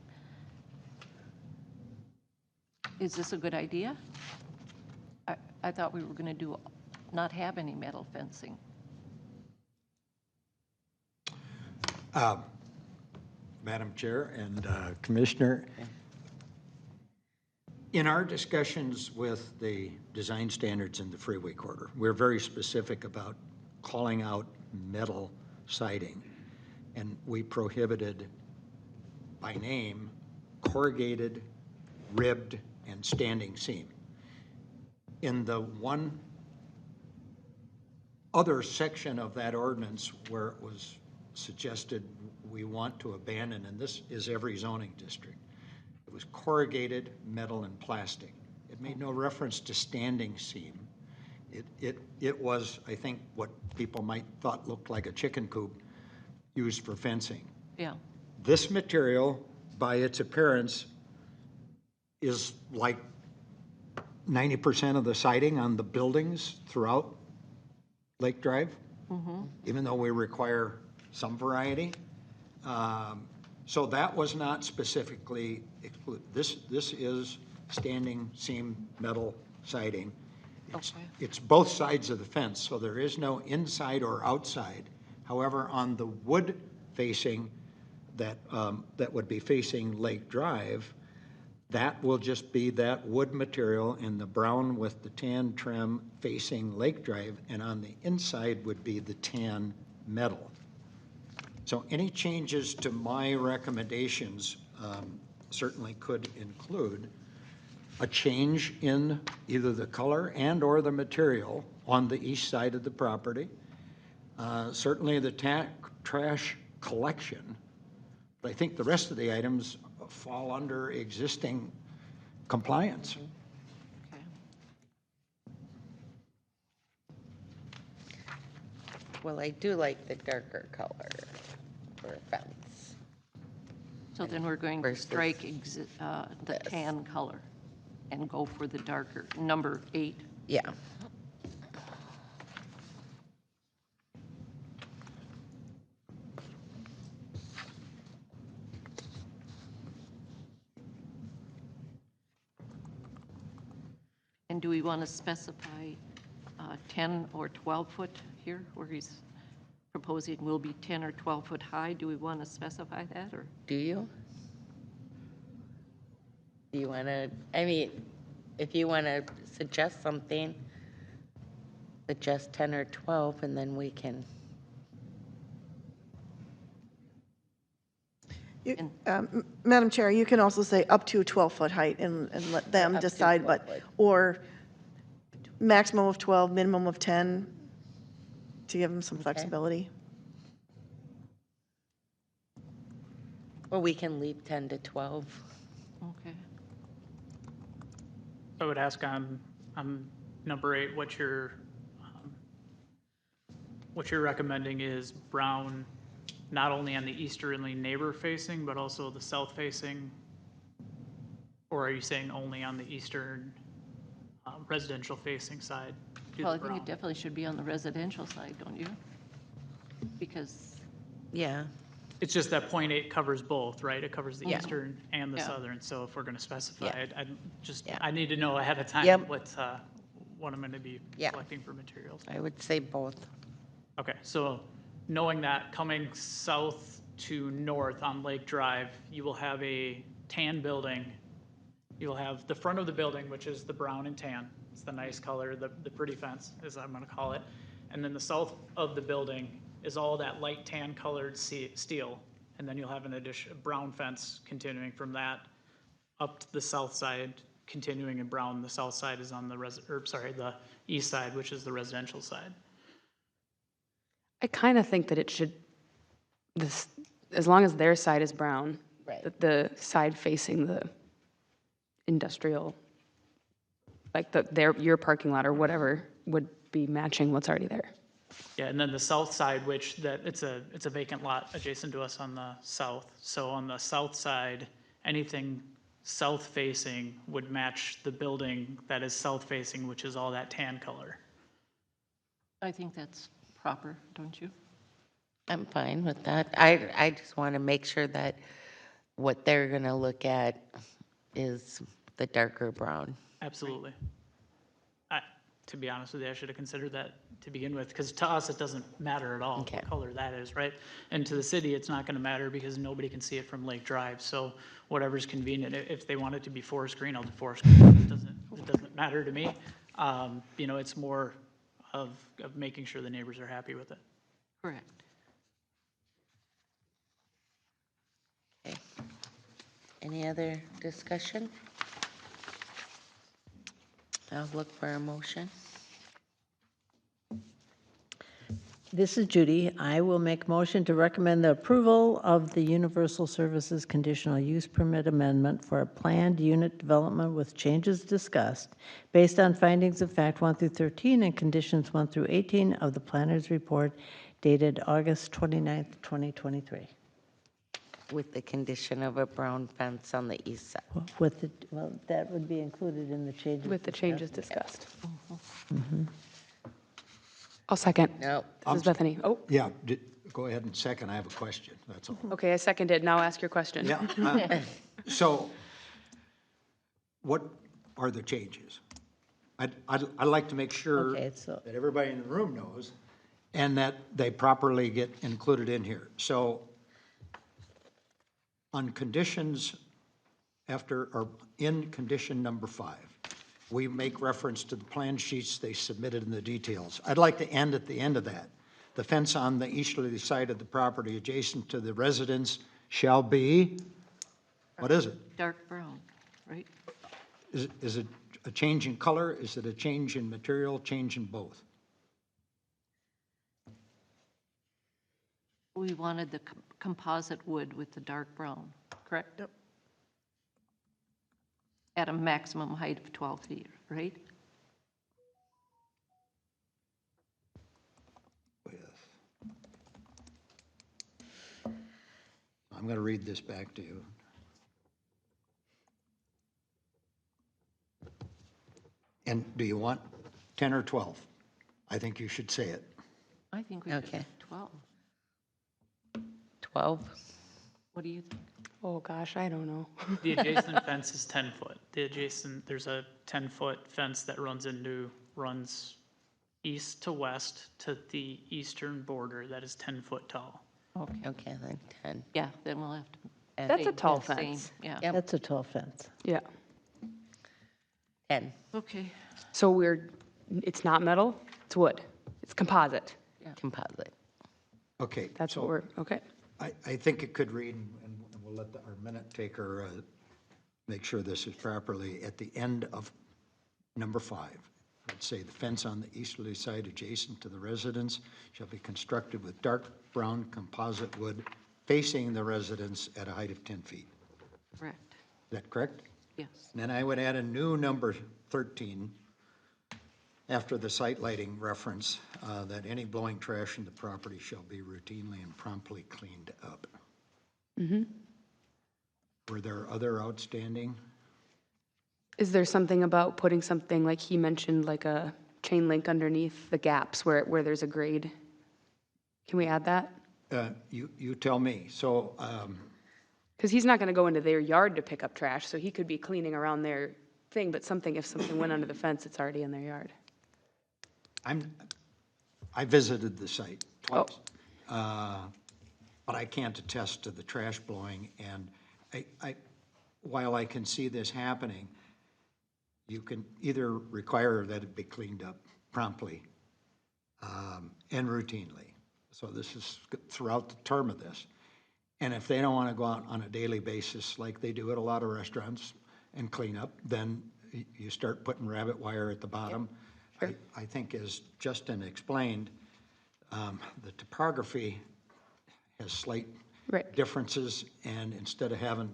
Is this a good idea? I thought we were going to not have any metal fencing. Madam Chair and Commissioner, in our discussions with the design standards in the freeway corridor, we're very specific about calling out metal siding, and we prohibited by name corrugated, ribbed, and standing seam. In the one other section of that ordinance where it was suggested we want to abandon, and this is every zoning district, it was corrugated metal and plastic. It made no reference to standing seam. It was, I think, what people might thought looked like a chicken coop used for fencing. Yeah. This material, by its appearance, is like 90% of the siding on the buildings throughout Lake Drive, even though we require some variety. So that was not specifically excluded. This is standing seam metal siding. It's both sides of the fence, so there is no inside or outside. However, on the wood facing that would be facing Lake Drive, that will just be that wood material in the brown with the tan trim facing Lake Drive, and on the inside would be the tan metal. So any changes to my recommendations certainly could include a change in either the color and or the material on the east side of the property. Certainly the trash collection, but I think the rest of the items fall under existing compliance. Okay. Well, I do like the darker color for a fence. So then we're going to Versus strike the tan color. and go for the darker, number 8. Yeah. And do we want to specify 10 or 12 foot here, where he's proposing will be 10 or 12 foot high? Do we want to specify that, or? Do you? Do you want to, I mean, if you want to suggest something, suggest 10 or 12, and then we can, Madam Chair, you can also say up to 12-foot height and let them Up to decide, 12 but, foot. or maximum of 12, minimum of 10, to give them some flexibility. or we can leave 10 to 12. Okay. I would ask on number 8, what you're recommending is brown, not only on the easterly neighbor facing, but also the south facing? Or are you saying only on the eastern residential facing side? do Well, the I think brown? it definitely should be on the residential side, don't you? Because, Yeah. It's just that point 8 covers both, right? It covers the Yeah. eastern and the Yeah. southern. So if we're going to specify Yeah. it, Yeah. I need to know ahead of time Yep. what I'm going to be Yeah. selecting for materials. I would say both. Okay, so knowing that, coming south to north on Lake Drive, you will have a tan building. You'll have the front of the building, which is the brown and tan. It's the nice color, the pretty fence, as I'm gonna call it. And then the south of the building is all that light tan colored steel. And then you'll have an addition, brown fence continuing from that up to the south side, continuing in brown. The south side is on the the east side, which is the residential side. I kind of think that it should, as long as their side is brown, Right. that the side facing the industrial, like your parking lot or whatever, would be matching what's already there. Yeah, and then the south side, which it's a vacant lot adjacent to us on the south. So on the south side, anything south facing would match the building that is south facing, which is all that tan color. I think that's proper, don't you? I'm fine with that. I just want to make sure that what they're going to look at is the darker brown. Absolutely. To be honest with you, I should have considered that to begin with, because to us, it doesn't matter at all Okay. what color that is, right? And to the city, it's not gonna matter because nobody can see it from Lake Drive, so whatever's convenient. If they want it to be forest green, I'll do forest green. It doesn't matter to me. It's more of making sure the neighbors are happy with it. Correct. Okay. Any other discussion? I'll look for a motion. This is Judy. I will make motion to recommend the approval of the Universal Services Conditional Use Permit Amendment for a planned unit development with changes discussed based on findings of fact 1 through 13 and conditions 1 through 18 of the planner's report dated August 29th, 2023. With the condition of a brown fence on the east side. Well, that would be included in the changes. With the changes discussed. I'll second. No, This is Bethany. Oh, Yeah, go ahead and second, I have a question, that's all. okay, I seconded. Now ask your question. Yeah, so what are the changes? I'd like to make sure Okay, so- that everybody in the room knows and that they properly get included in here. So on conditions or in condition number 5, we make reference to the plan sheets they submitted in the details. I'd like to end at the end of that. The fence on the easterly side of the property adjacent to the residence shall be, what is it? Dark brown, right? Is it a change in color? Is it a change in material, change in both? We wanted the composite wood with the dark brown, correct? Yep. At a maximum height of 12 feet, right? I'm going to read this back to you. And do you want 10 or 12? I think you should say it. I think we Okay. could 12. 12? What do you think? Oh, gosh, I don't know. The adjacent fence is 10 foot. There's a 10-foot fence that runs east to west to the eastern border that is 10 foot tall. Okay, then 10. Yeah, then we'll have to. That's a same- tall same, fence. Yeah, Yep. That's a tall fence. Yeah. 10, okay. So it's not metal, it's wood. It's composite. composite. Okay. That's so what we're, okay. I think it could read, and we'll let our minute taker make sure this is properly, at the end of number 5. Let's say the fence on the easterly side adjacent to the residence shall be constructed with dark brown composite wood facing the residence at a height of 10 feet. Correct, Is that correct? yes. And then I would add a new number 13 after the site lighting reference, that any blowing trash in the property shall be routinely and promptly cleaned up. Were there other outstanding? Is there something about putting something, like he mentioned, like a chain link underneath the gaps where there's a grade? Can we add that? You tell me. So, Because he's not going to go into their yard to pick up trash, so he could be cleaning around their thing, but if something went under the fence, it's already in their yard. I visited the site twice. But I can't attest to the trash blowing, and while I can see this happening, you can either require that it be cleaned up promptly and routinely. So this is throughout the term of this. And if they don't want to go out on a daily basis like they do at a lot of restaurants and clean up, then you start putting rabbit wire at the bottom. I think, as Justin explained, the topography has slight differences, and instead of having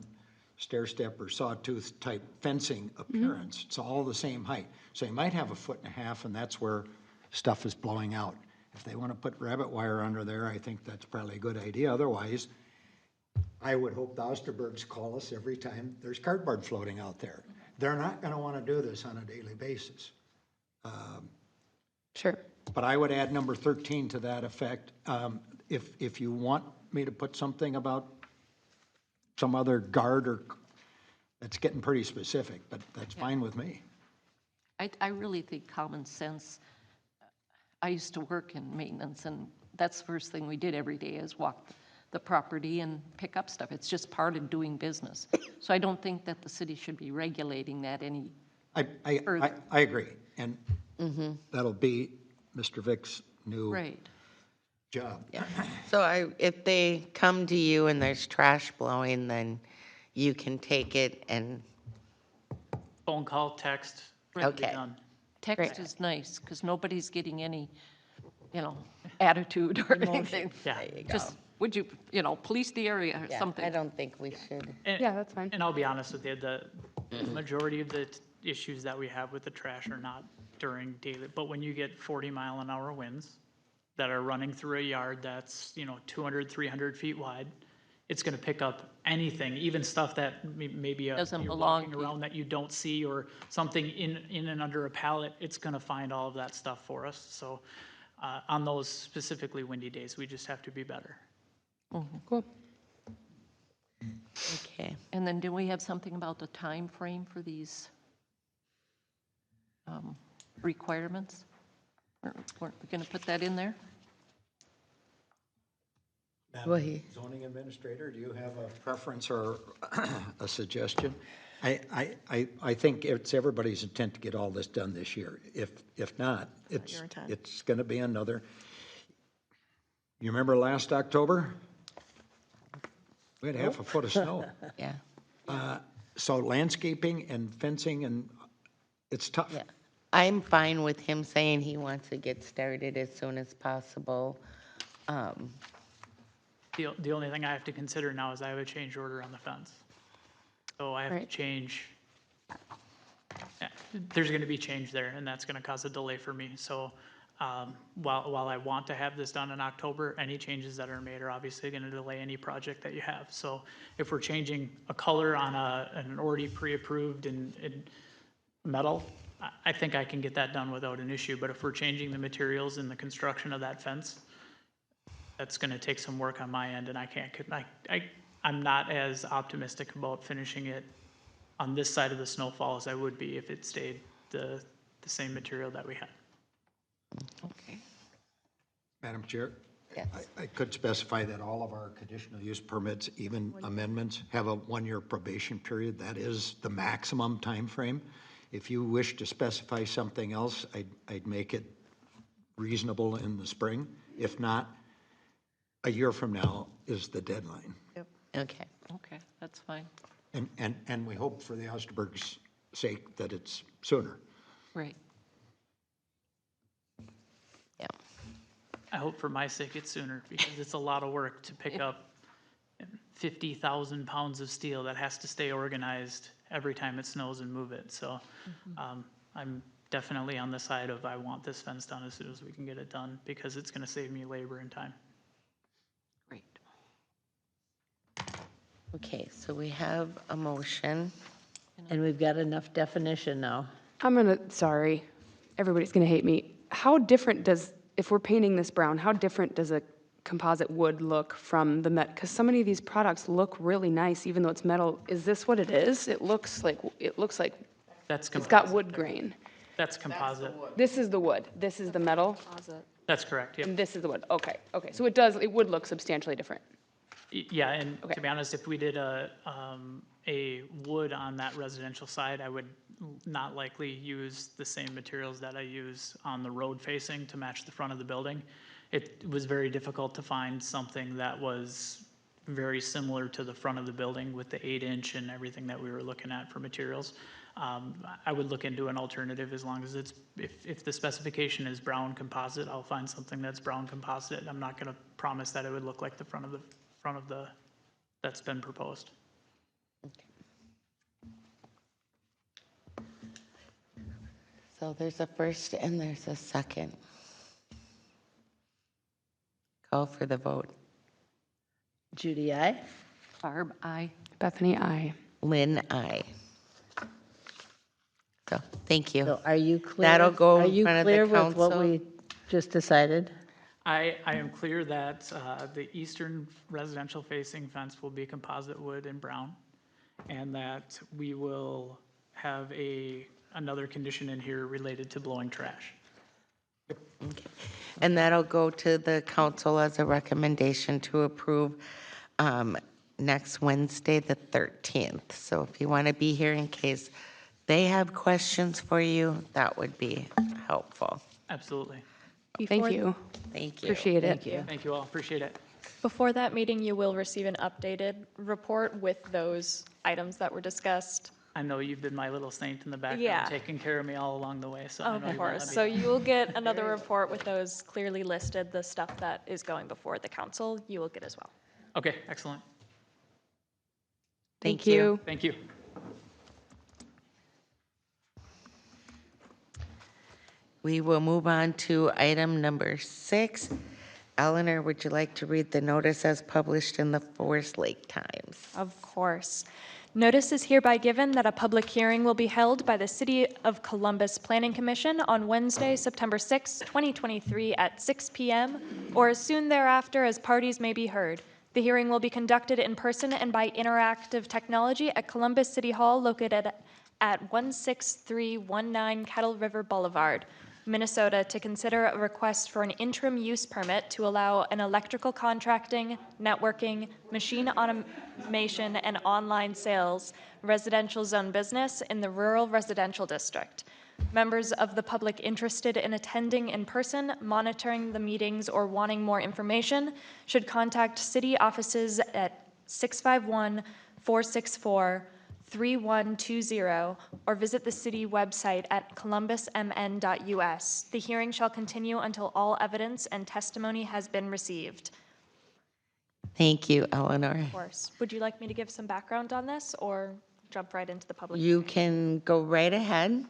stair step or sawtooth type fencing appearance, it's all the same height. So you might have 1.5 feet, and that's where stuff is blowing out. If they want to put rabbit wire under there, I think that's probably a good idea. Otherwise, I would hope the Osterbergs call us every time there's cardboard floating out there. They're not going to want to do this on a daily basis. Sure. But I would add number 13 to that effect. If you want me to put something about some other guard, or that's getting pretty specific, but that's fine with me. I really think common sense. I used to work in maintenance, and that's the first thing we did every day is walk the property and pick up stuff. It's just part of doing business. So I don't think that the city should be regulating that any further. I agree, and that'll be Mr. Vick's new Right. job. So if they come to you and there's trash blowing, then you can take it and, Phone call, text, ready to be Okay. done. Text is nice, because nobody's getting any, attitude or anything. Yeah. there you go. Just, would you, police the area or Yeah, something? I don't think we should. Yeah, that's fine. And I'll be honest with you, the majority of the issues that we have with the trash are not during daily, but when you get 40-mile-an-hour winds that are running through a yard that's, 200, 300 feet wide, it's going to pick up anything, even stuff that maybe Doesn't you're belong walking to you. around that you don't see, or something in and under a pallet. It's going to find all of that stuff for us. So on those specifically windy days, we just have to be better. Cool. Okay. And then do we have something about the time frame for these requirements? Weren't we going to put that in there? Well, he- Zoning administrator, do you have a preference or a suggestion? I think it's everybody's intent to get all this done this year. If not, it's going to be another. You remember last October? We had 1/2 foot of snow. Yeah, So landscaping and fencing, and it's tough. yeah. I'm fine with him saying he wants to get started as soon as possible. The only thing I have to consider now is I have a change order on the fence. So I have to Right. change, there's going to be change there, and that's going to cause a delay for me. So while I want to have this done in October, any changes that are made are obviously going to delay any project that you have. So if we're changing a color on an already pre-approved in metal, I think I can get that done without an issue, but if we're changing the materials in the construction of that fence, that's gonna take some work on my end, and I can't, I'm not as optimistic about finishing it on this side of the snowfall as I would be if it stayed the same material that we had. Okay. Madam Chair? Yes. I could specify that all of our conditional use permits, even amendments, have a one-year probation period. That is the maximum time frame. If you wish to specify something else, I'd make it reasonable in the spring. If not, a year from now is the deadline. Okay. Okay, that's fine. And we hope for the Osterberg's sake that it's sooner. Right. Yeah. I hope for my sake it's sooner, because it's a lot of work to pick up 50,000 pounds of steel that has to stay organized every time it snows and move it. So I'm definitely on the side of I want this fence done as soon as we can get it done, because it's gonna save me labor and time. Great. Okay, so we have a motion. And we've got enough definition now. Sorry, everybody's gonna hate me. How different does, if we're painting this brown, how different does a composite wood look from the because so many of these products look really nice, even though it's metal. Is this what it is? It looks like That's it's composite. got wood grain. That's composite. This is the wood, this is the metal, That's correct, yep. and this is the wood. Okay, so it would look substantially different. Yeah, and to be honest, if we did a wood on that residential side, I would not likely use the same materials that I use on the road facing to match the front of the building. It was very difficult to find something that was very similar to the front of the building with the 8-inch and everything that we were looking at for materials. I would look into an alternative as long as it's, if the specification is brown composite, I'll find something that's brown composite. I'm not gonna promise that it would look like the front of the that's been proposed. So there's a first and there's a second. Call for the vote. Judy, aye? Barb, aye. Bethany, aye. Lynn, aye. So, thank you. So are you clear? That'll go Are in you front of the clear with what council. we just decided? I am clear that the eastern residential facing fence will be composite wood and brown, and that we will have another condition in here related to blowing trash. Okay. And that'll go to the council as a recommendation to approve next Wednesday, the 13th. So if you want to be here in case they have questions for you, that would be helpful. Absolutely. Thank you. Thank you. Appreciate it. Thank you. Thank you all, appreciate it. Before that meeting, you will receive an updated report with those items that were discussed. I know you've been my little saint in the background, Yeah. taking care of me all along the way, so I know Of you won't course. let me So down. you will get another report with those clearly listed, the stuff that is going before the council, you will get as well. Okay, excellent. Thank you. Thank you. We will move on to item number 6. Eleanor, would you like to read the notice as published in the Forest Lake Times? Of course. Notice is hereby given that a public hearing will be held by the City of Columbus Planning Commission on Wednesday, September 6, 2023 at 6 p.m. or as soon thereafter as parties may be heard. The hearing will be conducted in person and by interactive technology at Columbus City Hall located at 16319 Kettle River Boulevard, Minnesota, to consider a request for an interim use permit to allow an electrical contracting, networking, machine automation, and online sales residential zone business in the rural residential district. Members of the public interested in attending in person, monitoring the meetings, or wanting more information should contact city offices at 651-464-3120 or visit the city website at columbusmn.us. The hearing shall continue until all evidence and testimony has been received. Thank you, Eleanor. Of course. Would you like me to give some background on this or jump right into the public? You can go right ahead.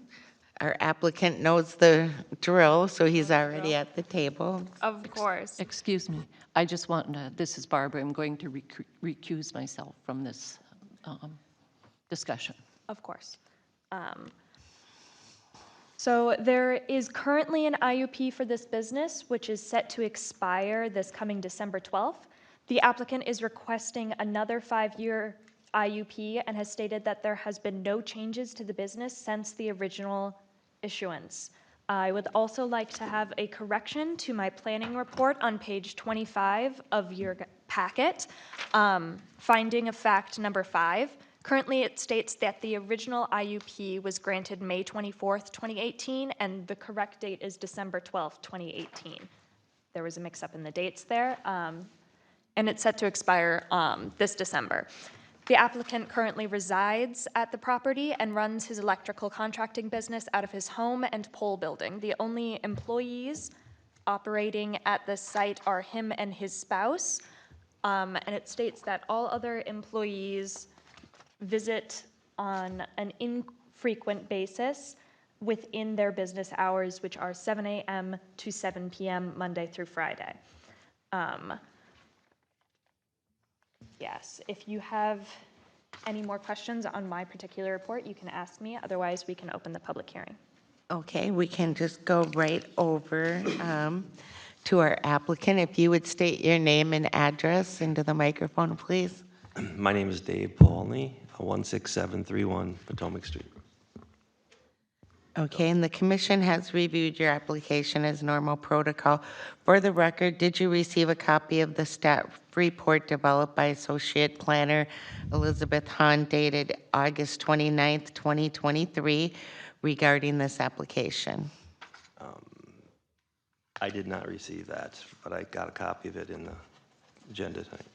Our applicant knows the drill, so he's already at the table. Of course. Excuse me, I just want to, this is Barbara, I'm going to recuse myself from this discussion. Of course. So there is currently an IUP for this business, which is set to expire this coming December 12th. The applicant is requesting another 5-year IUP and has stated that there has been no changes to the business since the original issuance. I would also like to have a correction to my planning report on page 25 of your packet. Finding of fact number 5. Currently, it states that the original IUP was granted May 24th, 2018, and the correct date is December 12th, 2018. There was a mix-up in the dates there, and it's set to expire this December. The applicant currently resides at the property and runs his electrical contracting business out of his home and pole building. The only employees operating at the site are him and his spouse, and it states that all other employees visit on an infrequent basis within their business hours, which are 7 a.m. to 7 p.m. Monday through Friday. Yes, if you have any more questions on my particular report, you can ask me. Otherwise, we can open the public hearing. Okay, we can just go right over to our applicant. If you would state your name and address into the microphone, please. My name is Dave Paulney, 16731 Potomac Street. Okay, and the commission has reviewed your application as normal protocol. For the record, did you receive a copy of the staff report developed by Associate Planner Elizabeth Hahn dated August 29th, 2023 regarding this application? I did not receive that, but I got a copy of it in the agenda tonight.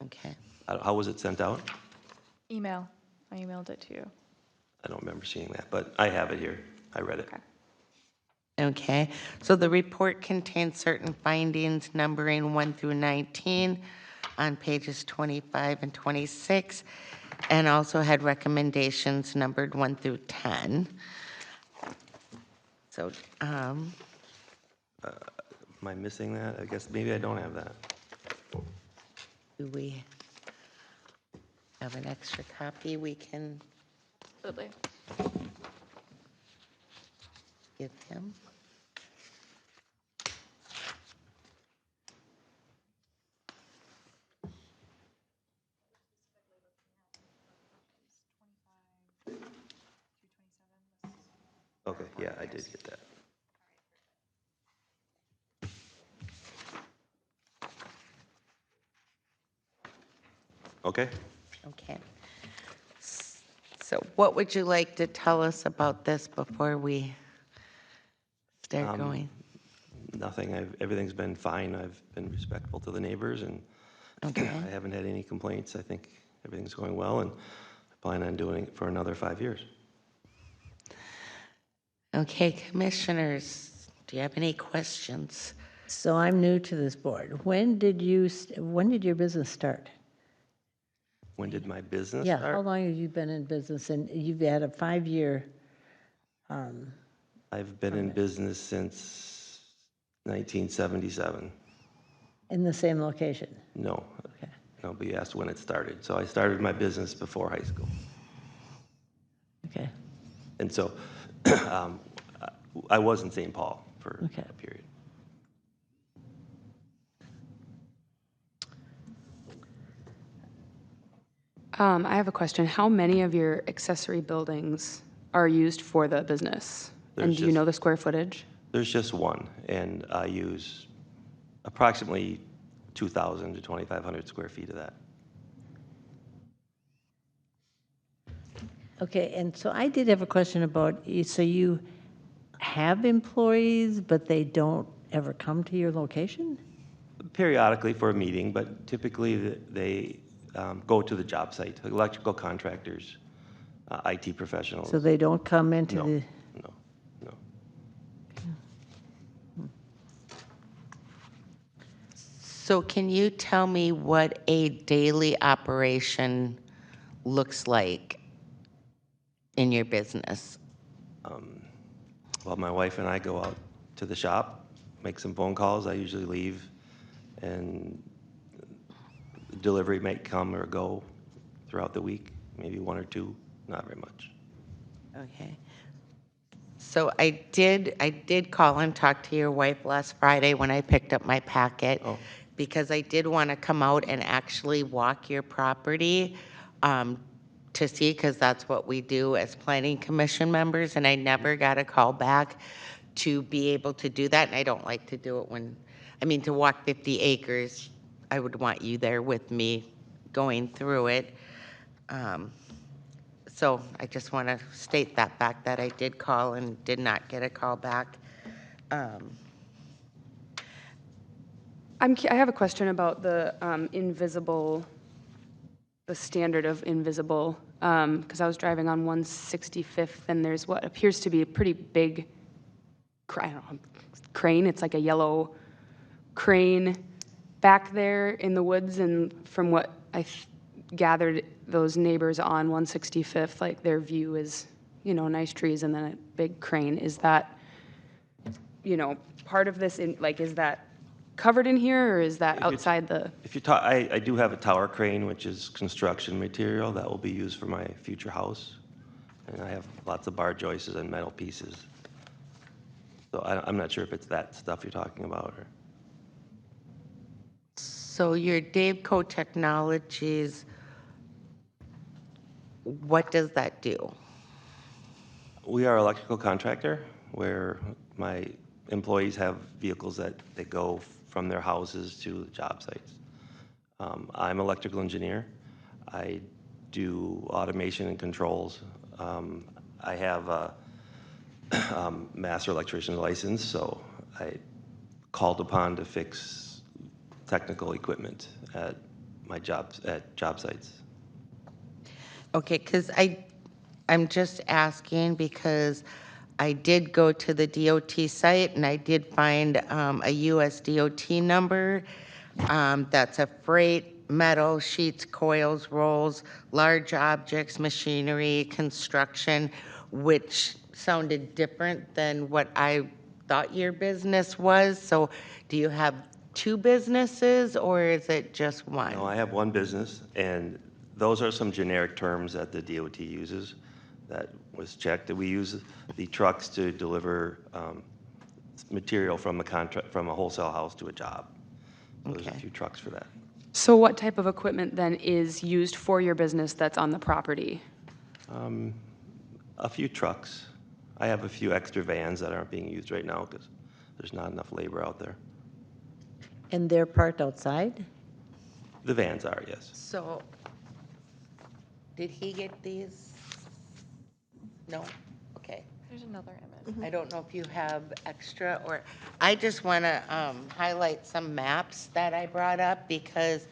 Okay. How was it sent out? Email. I emailed it to you. I don't remember seeing that, but I have it here. I read it. Okay, so the report contains certain findings numbering 1 through 19 on pages 25 and 26, and also had recommendations numbered 1 through 10. So, Am I missing that? I guess maybe I don't have that. do we have an extra copy we can Absolutely. give him? Okay, yeah, I did get that. Okay. Okay. So what would you like to tell us about this before we start going? Nothing. Everything's been fine. I've been respectful to the neighbors, and Okay. I haven't had any complaints. I think everything's going well, and I plan on doing it for another 5 years. Okay, commissioners, do you have any questions? So I'm new to this board. When did your business start? When did my business Yeah, start? how long have you been in business? And you've had a 5-year, I've been in business since 1977. in the same location? No. Okay. No, but you asked when it started. So I started my business before high school. Okay. And so I was in St. Paul for Okay. a period. I have a question. How many of your accessory buildings are used for the business? And There's do you know the square footage? There's just one, and I use approximately 2,000 to 2,500 square feet of that. Okay, and so I did have a question about, so you have employees, but they don't ever come to your location? Periodically for a meeting, but typically they go to the job site, electrical contractors, IT professionals. So they don't come into No, the, no, no. So can you tell me what a daily operation looks like in your business? Well, my wife and I go out to the shop, make some phone calls. I usually leave, and delivery might come or go throughout the week, maybe 1 or 2, not very much. Okay. So I did call and talk to your wife last Friday when I picked up my packet, because I did want to come out and actually walk your property to see, because that's what we do as planning commission members, and I never got a call back to be able to do that, and I don't like to do it when, I mean, to walk 50 acres, I would want you there with me going through it. So I just want to state that fact that I did call and did not get a call back. I have a question about the invisible, the standard of invisible, because I was driving on 165th and there's what appears to be a pretty big I don't know, crane. It's like a yellow crane back there in the woods, and from what I gathered, those neighbors on 165th, like their view is, you know, nice trees and then a big crane. Is that, you know, part of this, is that covered in here, or is that outside the? If you talk, I do have a tower crane, which is construction material that will be used for my future house. And I have lots of bar joists and metal pieces. So I'm not sure if it's that stuff you're talking about. Or. So your Daveco Technologies, what does that do? We are an electrical contractor where my employees have vehicles that they go from their houses to the job sites. I'm an electrical engineer. I do automation and controls. I have a master electrician's license, so I called upon to fix technical equipment at my job sites. Okay, because I'm just asking because I did go to the DOT site and I did find a US DOT number that's a freight, metal, sheets, coils, rolls, large objects, machinery, construction, which sounded different than what I thought your business was. So do you have two businesses or is it just one? No, I have one business, and those are some generic terms that the DOT uses that was checked. We use the trucks to deliver material from a wholesale house to a job. So there's a few trucks for that. So what type of equipment then is used for your business that's on the property? A few trucks. I have a few extra vans that aren't being used right now because there's not enough labor out there. And they're parked outside? The vans are, yes. So did he get these? No? Okay. There's another image. I don't know if you have extra, or I just want to highlight some maps that I brought up because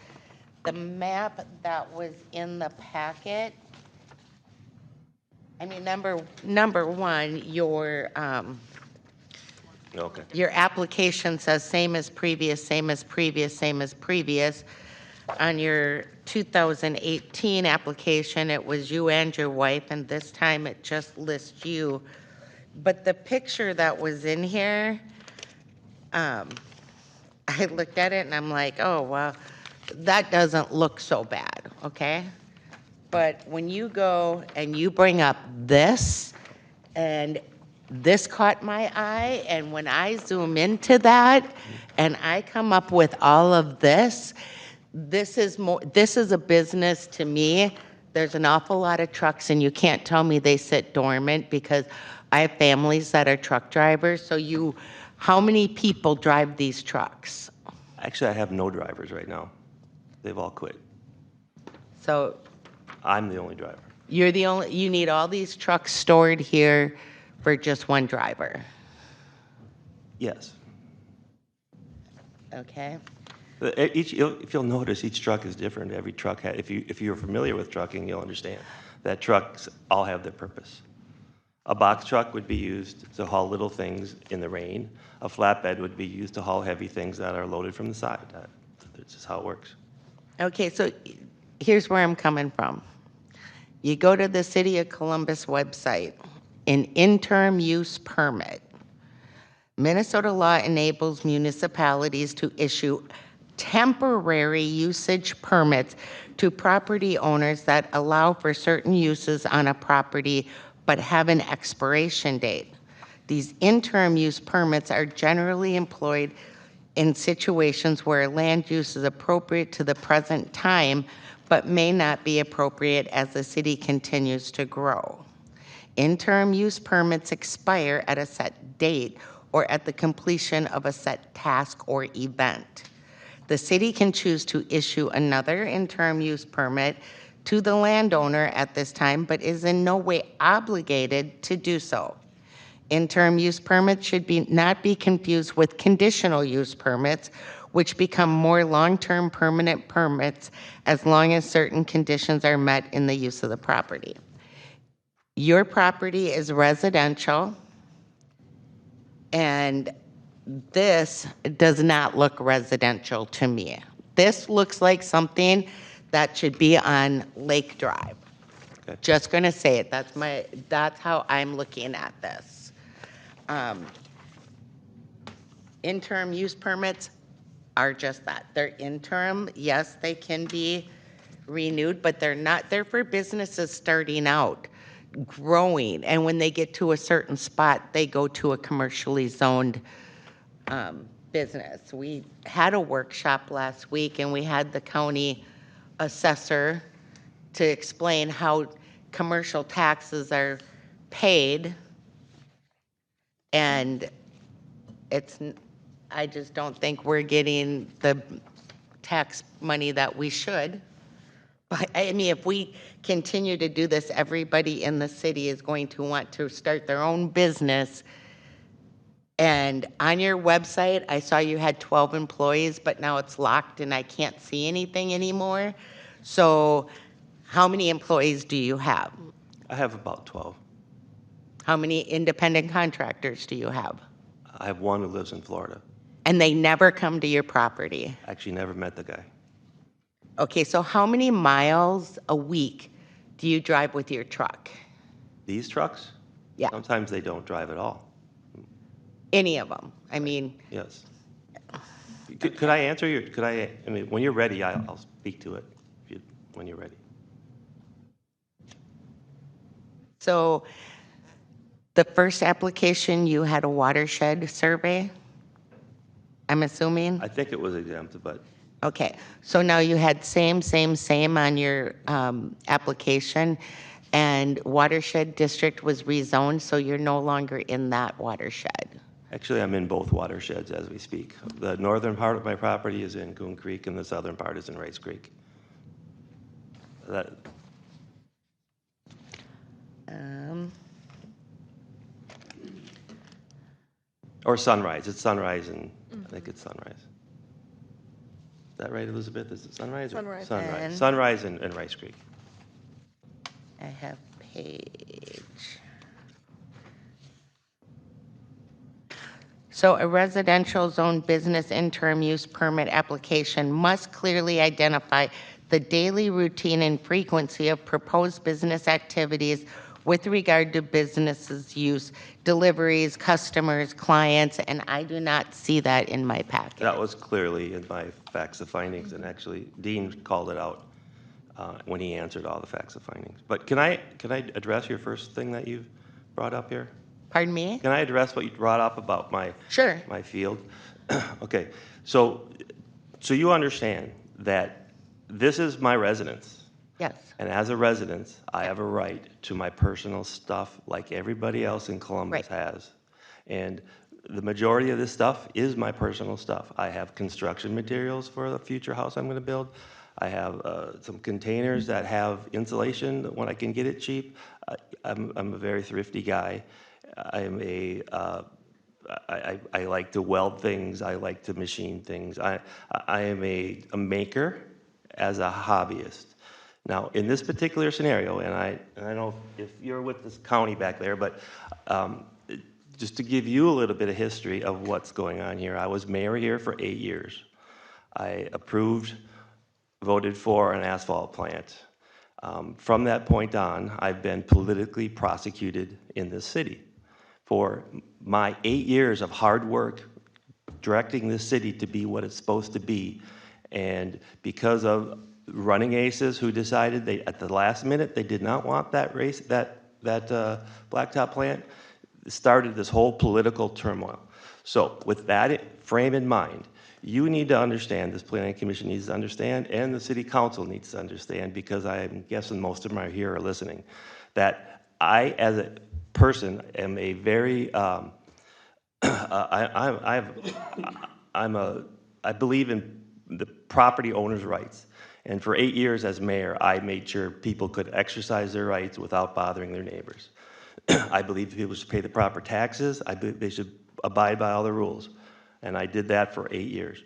the map that was in the packet, I mean, number one, your Okay. your application says same as previous, same as previous, same as previous. On your 2018 application, it was you and your wife, and this time it just lists you. But the picture that was in here, I looked at it and I'm like, oh, well, that doesn't look so bad, okay? But when you go and you bring up this, and this caught my eye, and when I zoom into that and I come up with all of this, this is a business to me. There's an awful lot of trucks and you can't tell me they sit dormant because I have families that are truck drivers. So how many people drive these trucks? Actually, I have no drivers right now. They've all quit. So I'm the only driver. you need all these trucks stored here for just one driver, Yes. okay? If you'll notice, each truck is different. Every truck, if you're familiar with trucking, you'll understand that trucks all have their purpose. A box truck would be used to haul little things in the rain. A flatbed would be used to haul heavy things that are loaded from the side. That's just how it works. Okay, so here's where I'm coming from. You go to the City of Columbus website, an interim use permit. Minnesota law enables municipalities to issue temporary usage permits to property owners that allow for certain uses on a property but have an expiration date. These interim use permits are generally employed in situations where land use is appropriate to the present time, but may not be appropriate as the city continues to grow. Interim use permits expire at a set date or at the completion of a set task or event. The city can choose to issue another interim use permit to the landowner at this time, but is in no way obligated to do so. Interim use permits should not be confused with conditional use permits, which become more long-term permanent permits as long as certain conditions are met in the use of the property. Your property is residential, and this does not look residential to me. This looks like something that should be on Lake Drive. Okay. Just gonna say it, that's how I'm looking at this. Interim use permits are just that. They're interim. Yes, they can be renewed, but they're for businesses starting out, growing, and when they get to a certain spot, they go to a commercially zoned business. We had a workshop last week, and we had the county assessor to explain how commercial taxes are paid, and I just don't think we're getting the tax money that we should. But I mean, if we continue to do this, everybody in the city is going to want to start their own business. And on your website, I saw you had 12 employees, but now it's locked and I can't see anything anymore. So how many employees do you have? I have about 12. How many independent contractors do you have? I have one who lives in Florida. And they never come to your property? Actually, never met the guy. Okay, so how many miles a week do you drive with your truck? These trucks? Yeah. Sometimes they don't drive at all. Any of them? I mean, Yes. Could I answer your, I mean, when you're ready, I'll speak to it when you're ready. so the first application, you had a watershed survey, I'm assuming? I think it was exempt, but Okay, so now you had same on your application, and watershed district was rezoned, so you're no longer in that watershed. actually I'm in both watersheds as we speak. The northern part of my property is in Coon Creek and the southern part is in Rice Creek. That, or Sunrise. It's Sunrise and I think it's Sunrise. Is that right, Elizabeth? Is it Sunrise? Sunrise. Sunrise. Sunrise and Rice Creek. I have page. So a residential zone business interim use permit application must clearly identify the daily routine and frequency of proposed business activities with regard to businesses' use, deliveries, customers, clients, and I do not see that in my packet. That was clearly in my facts of findings, and actually Dean called it out when he answered all the facts of findings. But can I address your first thing that you brought up here? Pardon me? Can I address what you brought up about my Sure. my field? Okay, so you understand that this is my residence. Yes. And as a resident, I have a right to my personal stuff like everybody else in Columbus has. And the majority of this stuff is my personal stuff. I have construction materials for the future house I'm going to build. I have some containers that have insulation when I can get it cheap. I'm a very thrifty guy. I like to weld things. I like to machine things. I am a maker as a hobbyist. Now, in this particular scenario, and I don't know if you're with this county back there, but just to give you a little bit of history of what's going on here, I was mayor here for 8 years. I voted for an asphalt plant. From that point on, I've been politically prosecuted in this city for my 8 years of hard work directing this city to be what it's supposed to be. And because of running aces who decided at the last minute they did not want that blacktop plant, started this whole political turmoil. So with that frame in mind, you need to understand, this planning commission needs to understand, and the city council needs to understand, because I'm guessing most of them are here or listening, that I, as a person, am a very, I believe in the property owner's rights. And for 8 years as mayor, I made sure people could exercise their rights without bothering their neighbors. I believe people should pay the proper taxes. I believe they should abide by all the rules. And I did that for 8 years.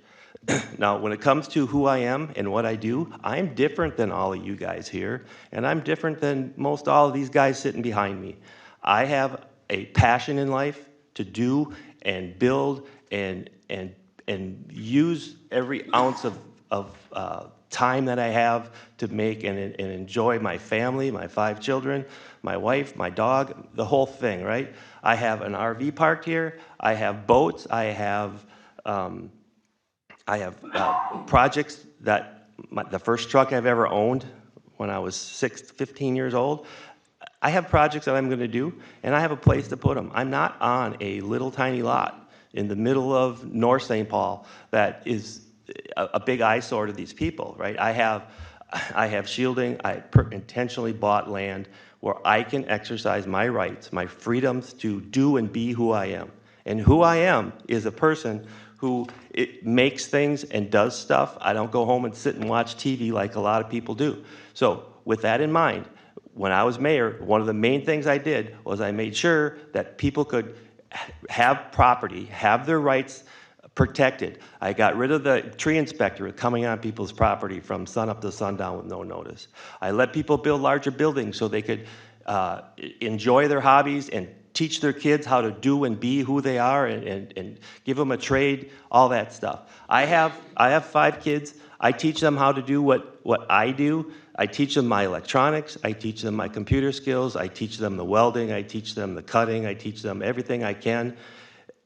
Now, when it comes to who I am and what I do, I'm different than all of you guys here, and I'm different than most all of these guys sitting behind me. I have a passion in life to do and build and use every ounce of time that I have to make and enjoy my family, my 5 children, my wife, my dog, the whole thing, right? I have an RV parked here. I have boats. I have projects that the first truck I've ever owned when I was 15 years old. I have projects that I'm going to do, and I have a place to put them. I'm not on a little tiny lot in the middle of North St. Paul that is a big eyesore to these people, right? I have shielding. I intentionally bought land where I can exercise my rights, my freedoms to do and be who I am. And who I am is a person who makes things and does stuff. I don't go home and sit and watch TV like a lot of people do. So with that in mind, when I was mayor, one of the main things I did was I made sure that people could have property, have their rights protected. I got rid of the tree inspector coming on people's property from sunup to sundown with no notice. I let people build larger buildings so they could enjoy their hobbies and teach their kids how to do and be who they are and give them a trade, all that stuff. I have 5 kids. I teach them how to do what I do. I teach them my electronics. I teach them my computer skills. I teach them the welding. I teach them the cutting. I teach them everything I can.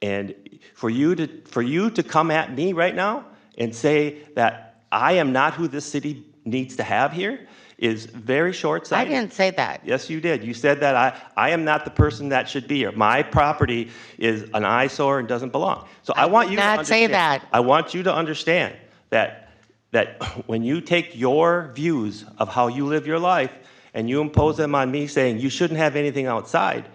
And for you to come at me right now and say that I am not who this city needs to have here is very short-sighted. I didn't say that. Yes, you did. You said that I am not the person that should be here. My property is an eyesore and doesn't belong. So I want you to not say understand. that. I want you to understand that when you take your views of how you live your life and you impose them on me saying you shouldn't have anything outside,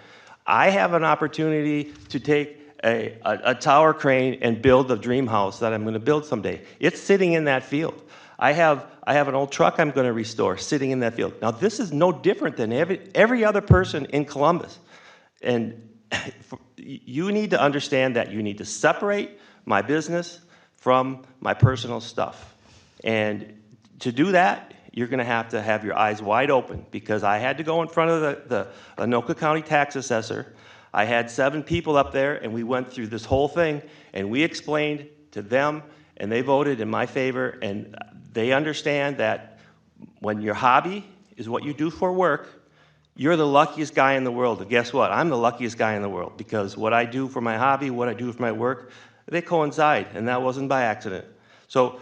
I have an opportunity to take a tower crane and build a dream house that I'm going to build someday. It's sitting in that field. I have an old truck I'm going to restore sitting in that field. Now, this is no different than every other person in Columbus. And you need to understand that you need to separate my business from my personal stuff. And to do that, you're going to have your eyes wide open, because I had to go in front of the Anoka County tax assessor. I had 7 people up there, and we went through this whole thing, and we explained to them, and they voted in my favor, and they understand that when your hobby is what you do for work, you're the luckiest guy in the world. And guess what? I'm the luckiest guy in the world, because what I do for my hobby, what I do for my work, they coincide, and that wasn't by accident. So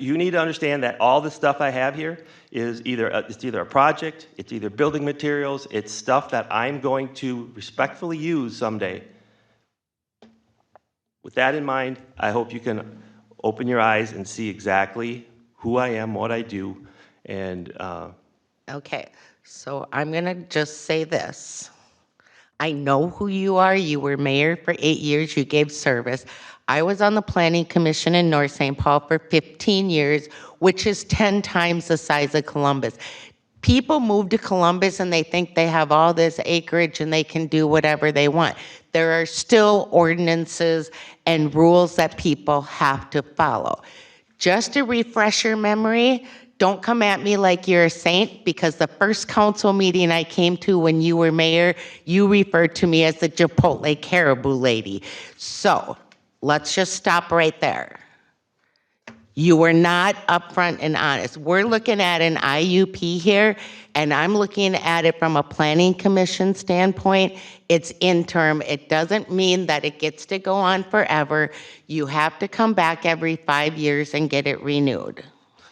you need to understand that all the stuff I have here is either a project, it's either building materials, it's stuff that I'm going to respectfully use someday. With that in mind, I hope you can open your eyes and see exactly who I am, what I do, and Okay, so I'm going to just say this. I know who you are. You were mayor for 8 years. You gave service. I was on the Planning Commission in North St. Paul for 15 years, which is 10 times the size of Columbus. People move to Columbus and they think they have all this acreage and they can do whatever they want. There are still ordinances and rules that people have to follow. Just to refresh your memory, don't come at me like you're a saint, because the first council meeting I came to when you were mayor, you referred to me as the Chipotle Caribou Lady. So let's just stop right there. You were not upfront and honest. We're looking at an IUP here, and I'm looking at it from a planning commission standpoint. It's interim. It doesn't mean that it gets to go on forever. You have to come back every 5 years and get it renewed.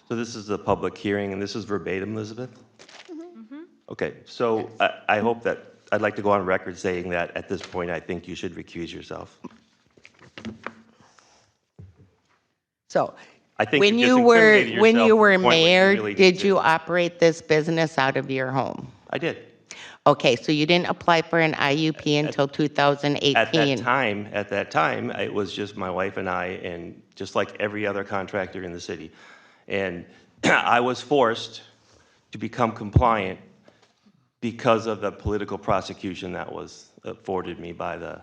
so this is a public hearing, and this is verbatim, Elizabeth? Okay, so I hope that I'd like to go on record saying that at this point, I think you should recuse yourself. So, I think when you you just were, incriminated when yourself you to the were point where you mayor, really did you didn't. operate this business out of your home? I did. Okay, so you didn't apply for an IUP until At 2018? at that time, it was just my wife and I, and just like every other contractor in the city. And I was forced to become compliant because of the political prosecution that was afforded me by the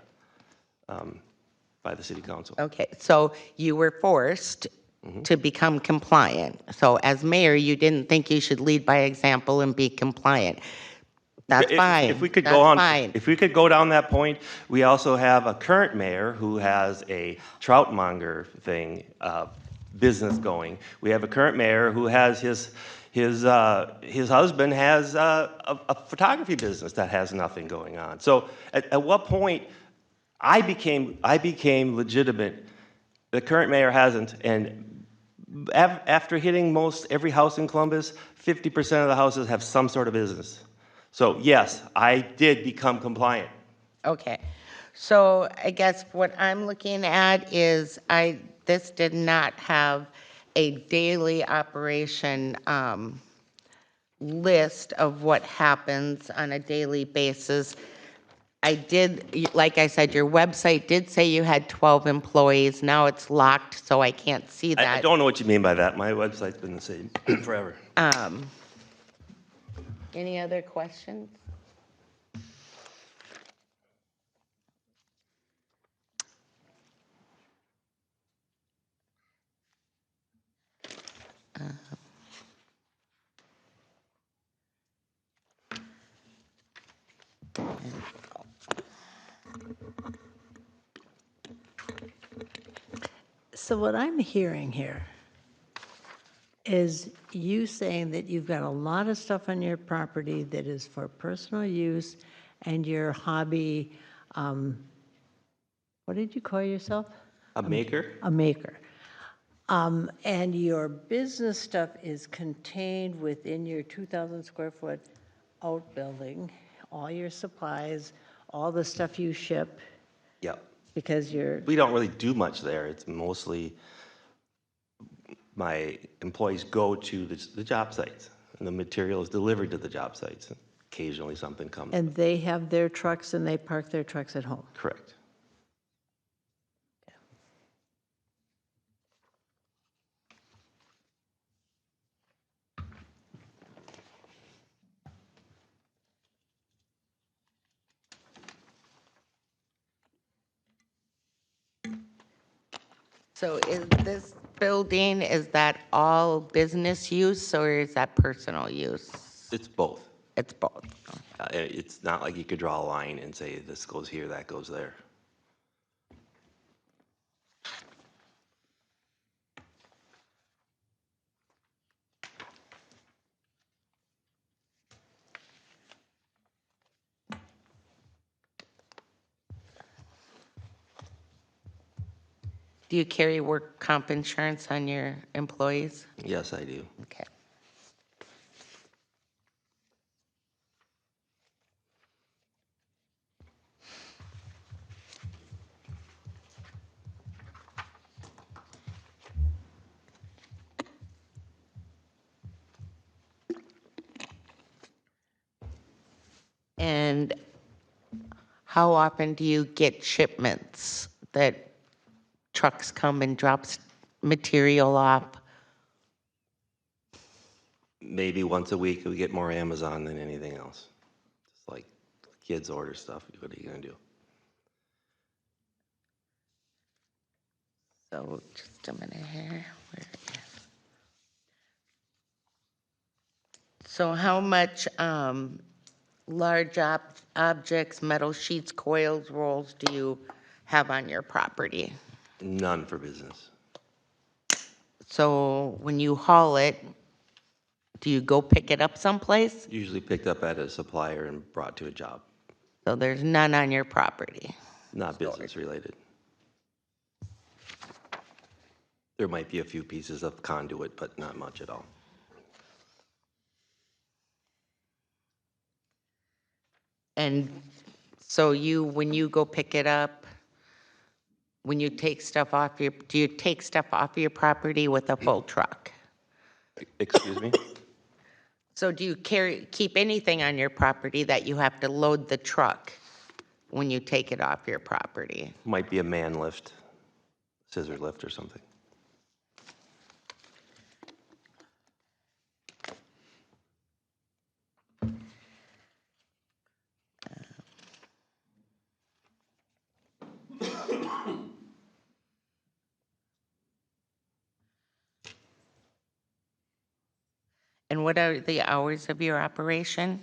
city council. Okay, so you were forced to become compliant. So as mayor, you didn't think you should lead by example and be compliant. That's fine. If we could That's go on, fine. if we could go down that point, we also have a current mayor who has a troutmonger thing, business going. We have a current mayor who has his husband has a photography business that has nothing going on. So at what point I became legitimate? The current mayor hasn't, and after hitting most every house in Columbus, 50% of the houses have some sort of business. So yes, I did become compliant. Okay, so I guess what I'm looking at is this did not have a daily operation list of what happens on a daily basis. Like I said, your website did say you had 12 employees. Now it's locked, so I can't see that. I don't know what you mean by that. My website's been the same forever. Any other questions? So what I'm hearing here is you saying that you've got a lot of stuff on your property that is for personal use and your hobby, what did you call yourself? A maker? A maker. And your business stuff is contained within your 2,000 square foot outbuilding, all your supplies, all the stuff you ship, Yep. because you're, We don't really do much there. It's mostly my employees go to the job sites, and the material is delivered to the job sites. Occasionally something comes. and they have their trucks and they park their trucks at home. Correct. So is this building, is that all business use or is that personal use? It's both. It's both. It's not like you could draw a line and say this goes here, that goes there. Do you carry work comp insurance on your employees? Yes, I do. Okay. And how often do you get shipments that trucks come and drops material off? Maybe once a week we get more Amazon than anything else. It's like kids order stuff. What are you gonna do? So just a minute here. So how much large objects, metal sheets, coils, rolls do you have on your property? None for business. So when you haul it, do you go pick it up someplace? Usually picked up at a supplier and brought to a job. So there's none on your property? Not business related. There might be a few pieces of conduit, but not much at all. And so when you go pick it up, when you take stuff off do you take stuff off your property with a full truck? Excuse me? So do you keep anything on your property that you have to load the truck when you take it off your property? Might be a man lift, scissor lift or something. And what are the hours of your operation?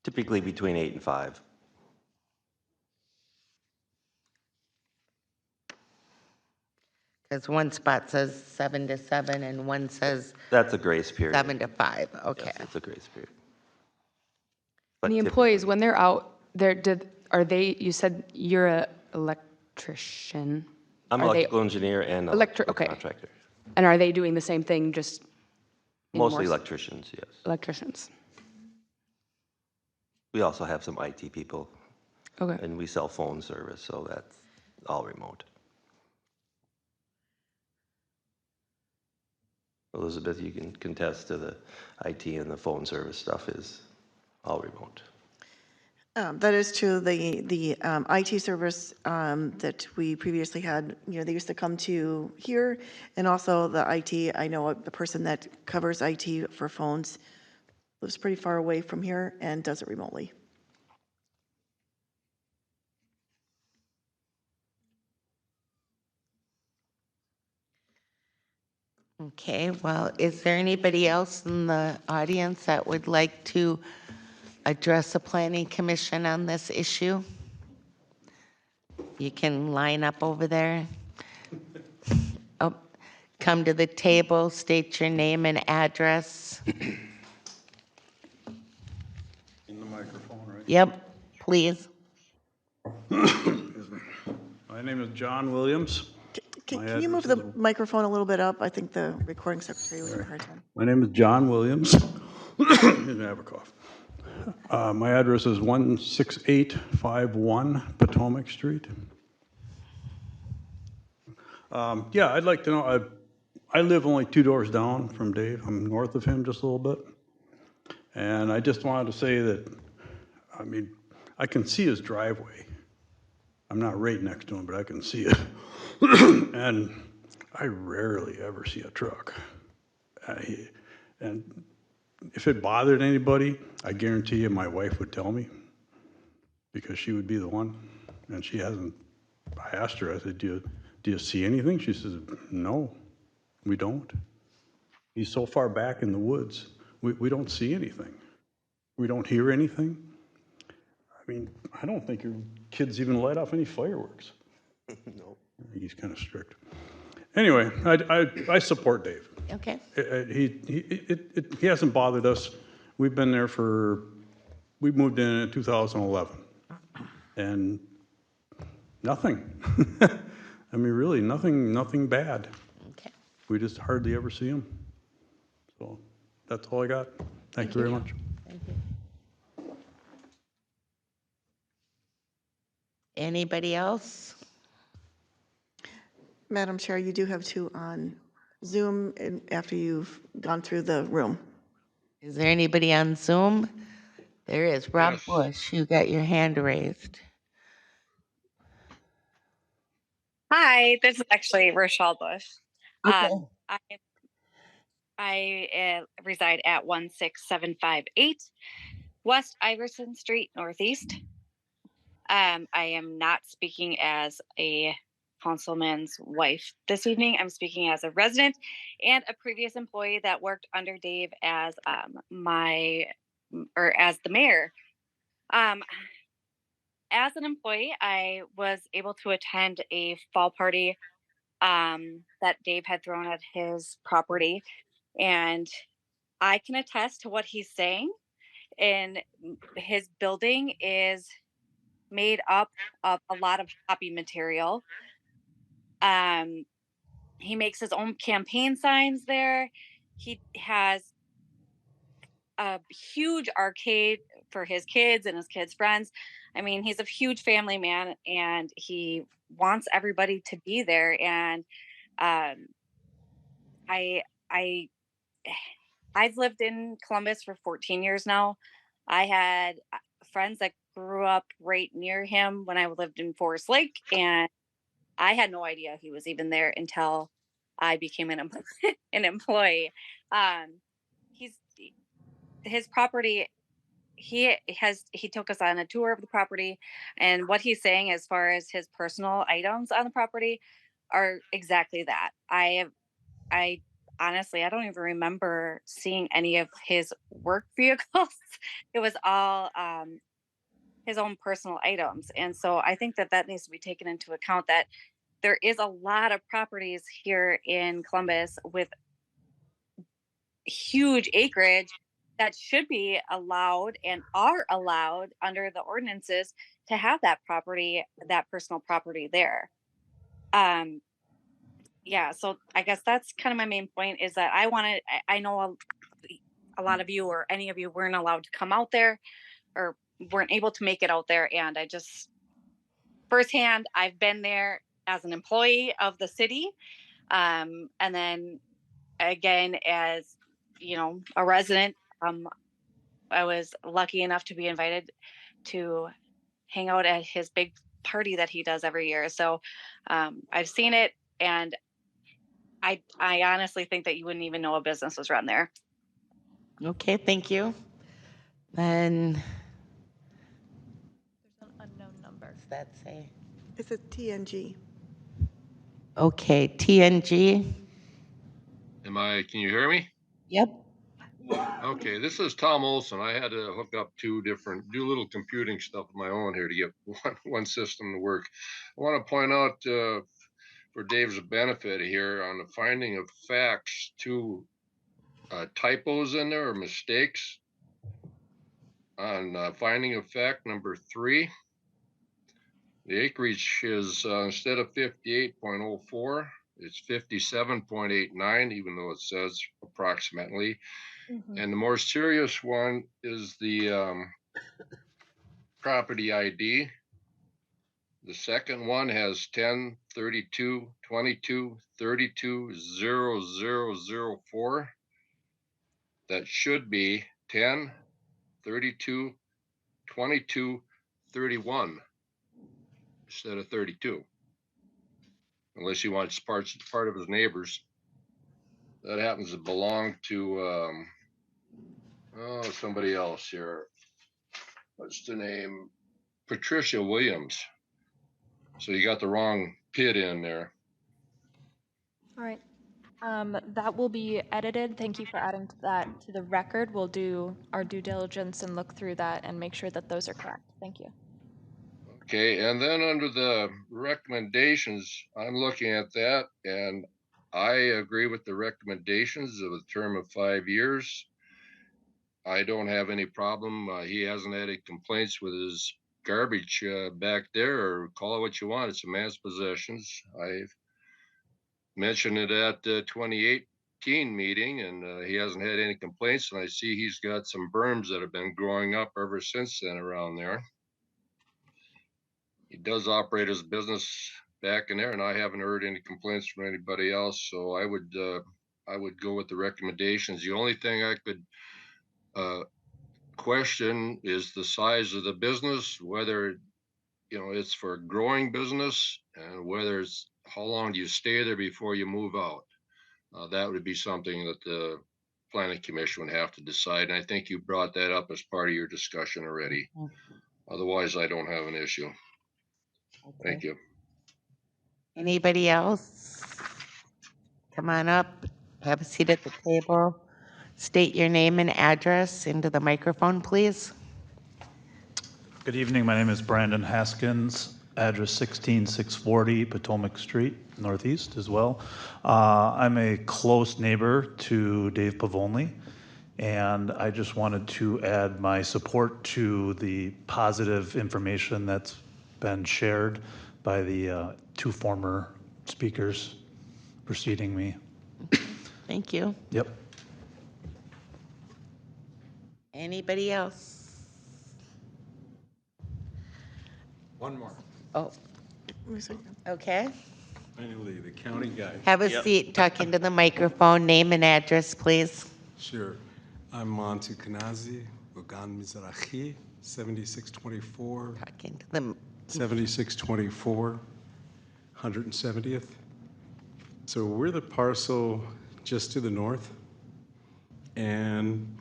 Typically between 8 and 5. Because one spot says 7 to 7 and one says That's a grace period. 7 to 5. Okay. Yes, it's a grace period. And the But employees, when they're out, you said you're a electrician. I'm Are an they- electrical engineer and electrical okay. contractor. And are they doing the same thing, just in Mostly more electricians, yes. electricians? We also have some IT people. Okay. And we sell phone service, so that's all remote. Elizabeth, you can contest to the IT and the phone service stuff is all remote. That is true. The IT service that we previously had, they used to come to here, and also the IT, I know the person that covers IT for phones lives pretty far away from here and does it remotely. Okay, well, is there anybody else in the audience that would like to address the Planning Commission on this issue? You can line up over there. Oh, come to the table, state your name and address. In the microphone, right? Yep, please. Excuse me. My name is John Williams. Can you move the microphone a little bit up? I think the recording secretary was having a hard time. My name is John Williams. Didn't have a cough. My address is 16851 Potomac Street. Yeah, I'd like to know, I live only 2 doors down from Dave. I'm north of him just a little bit. And I just wanted to say that, I mean, I can see his driveway. I'm not right next to him, but I can see it. And I rarely ever see a truck. And if it bothered anybody, I guarantee you my wife would tell me, because she would be the one. And she hasn't. I asked her, I said, do you see anything? She says, no, we don't. He's so far back in the woods, we don't see anything. We don't hear anything. I mean, I don't think your kids even light off any fireworks. No. He's kind of strict. Anyway, I support Dave. Okay. He hasn't bothered us. We've been there we moved in 2011. And nothing. I mean, really, nothing bad. Okay. We just hardly ever see him. So that's all I got. Thank you very much. Thank you. Anybody else? Madam Chair, you do have 2 on Zoom after you've gone through the room. Is there anybody on Zoom? There is. Rob Bush, you got your hand raised. Hi, this is actually Rochelle Bush. Okay. I reside at 16758 West Iverson Street Northeast. I am not speaking as a councilman's wife this evening. I'm speaking as a resident and a previous employee that worked under Dave as as the mayor. As an employee, I was able to attend a fall party that Dave had thrown at his property, and I can attest to what he's saying. And his building is made up of a lot of copy material. He makes his own campaign signs there. He has a huge arcade for his kids and his kids' friends. I mean, he's a huge family man, and he wants everybody to be there. And um, I I I've lived in Columbus for 14 years now. I had friends that grew up right near him when I lived in Forest Lake, and I had no idea he was even there until I became an employee. Um, he's his property. He took us on a tour of the property, and what he's saying as far as his personal items on the property are exactly that. I honestly, I don't even remember seeing any of his work vehicles. It was all his own personal items. And so I think that that needs to be taken into account, that there is a lot of properties here in Columbus with huge acreage that should be allowed and are allowed under the ordinances to have that property, that personal property there. Um, yeah, so I guess that's kind of my main point, is that I know a lot of you, or any of you, weren't allowed to come out there, or weren't able to make it out there. And I just, firsthand, I've been there as an employee of the city. And then again, as, a resident, I was lucky enough to be invited to hang out at his big party that he does every year. So I've seen it, and I honestly think that you wouldn't even know a business was run there. Okay, thank you. Then, There's an unknown number. what's that say? It's a TNG. Okay, TNG. Can you hear me? Yep. Okay, this is Tom Olson. I had to hook up do a little computing stuff of my own here to get one system to work. I want to point out for Dave's benefit here on the finding of facts, two typos in there, or mistakes. On finding of fact number 3, the acreage is instead of 58.04, it's 57.89, even though it says approximately. And the more serious one is the property ID. The second one has 10 32 22 32 0004. That should be 10 32 22 31 instead of 32, unless he wants part of his neighbors. That happens to belong to somebody else here. What's the name? Patricia Williams. So you got the wrong PID in there. All right. That will be edited. Thank you for adding that to the record. We'll do our due diligence and look through that and make sure that those are correct. Thank you. Okay, and then under the recommendations, I'm looking at that, and I agree with the recommendations of a term of 5 years. I don't have any problem. He hasn't had any complaints with his garbage back there, or call it what you want. It's a man's possessions. I've mentioned it at the 2018 meeting, and he hasn't had any complaints. And I see he's got some berms that have been growing up ever since then around there. He does operate his business back in there, and I haven't heard any complaints from anybody else. So I would go with the recommendations. The only thing I could question is the size of the business, whether it's for a growing business, and whether it's how long do you stay there before you move out. That would be something that the planning commission would have to decide. And I think you brought that up as part of your discussion already. Otherwise, I don't have an issue. Thank you. Anybody else? Come on up, have a seat at the table. State your name and address into the microphone, please. Good evening. My name is Brandon Haskins, address 16640 Potomac Street, Northeast as well. I'm a close neighbor to Dave Pavoni, and I just wanted to add my support to the positive information that's been shared by the 2 former speakers preceding me. Thank you. Yep. Anybody else? One more. Oh, okay. Finally, the county guy. Have a seat, talk into the microphone, name and address, please. Sure. I'm Monty Kanazi, Wagan Mizrahi, 7624. Talk into the 7624, 170th. So we're the parcel just to the north, and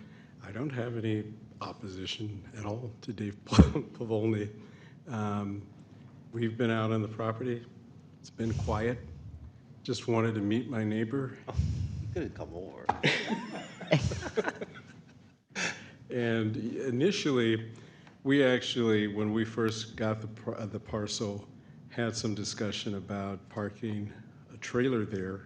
I don't have any opposition at all to Dave Pavolny. We've been out on the property. It's been quiet. Just wanted to meet my neighbor. You could have come over. And initially, we actually, when we first got the parcel, had some discussion about parking a trailer there,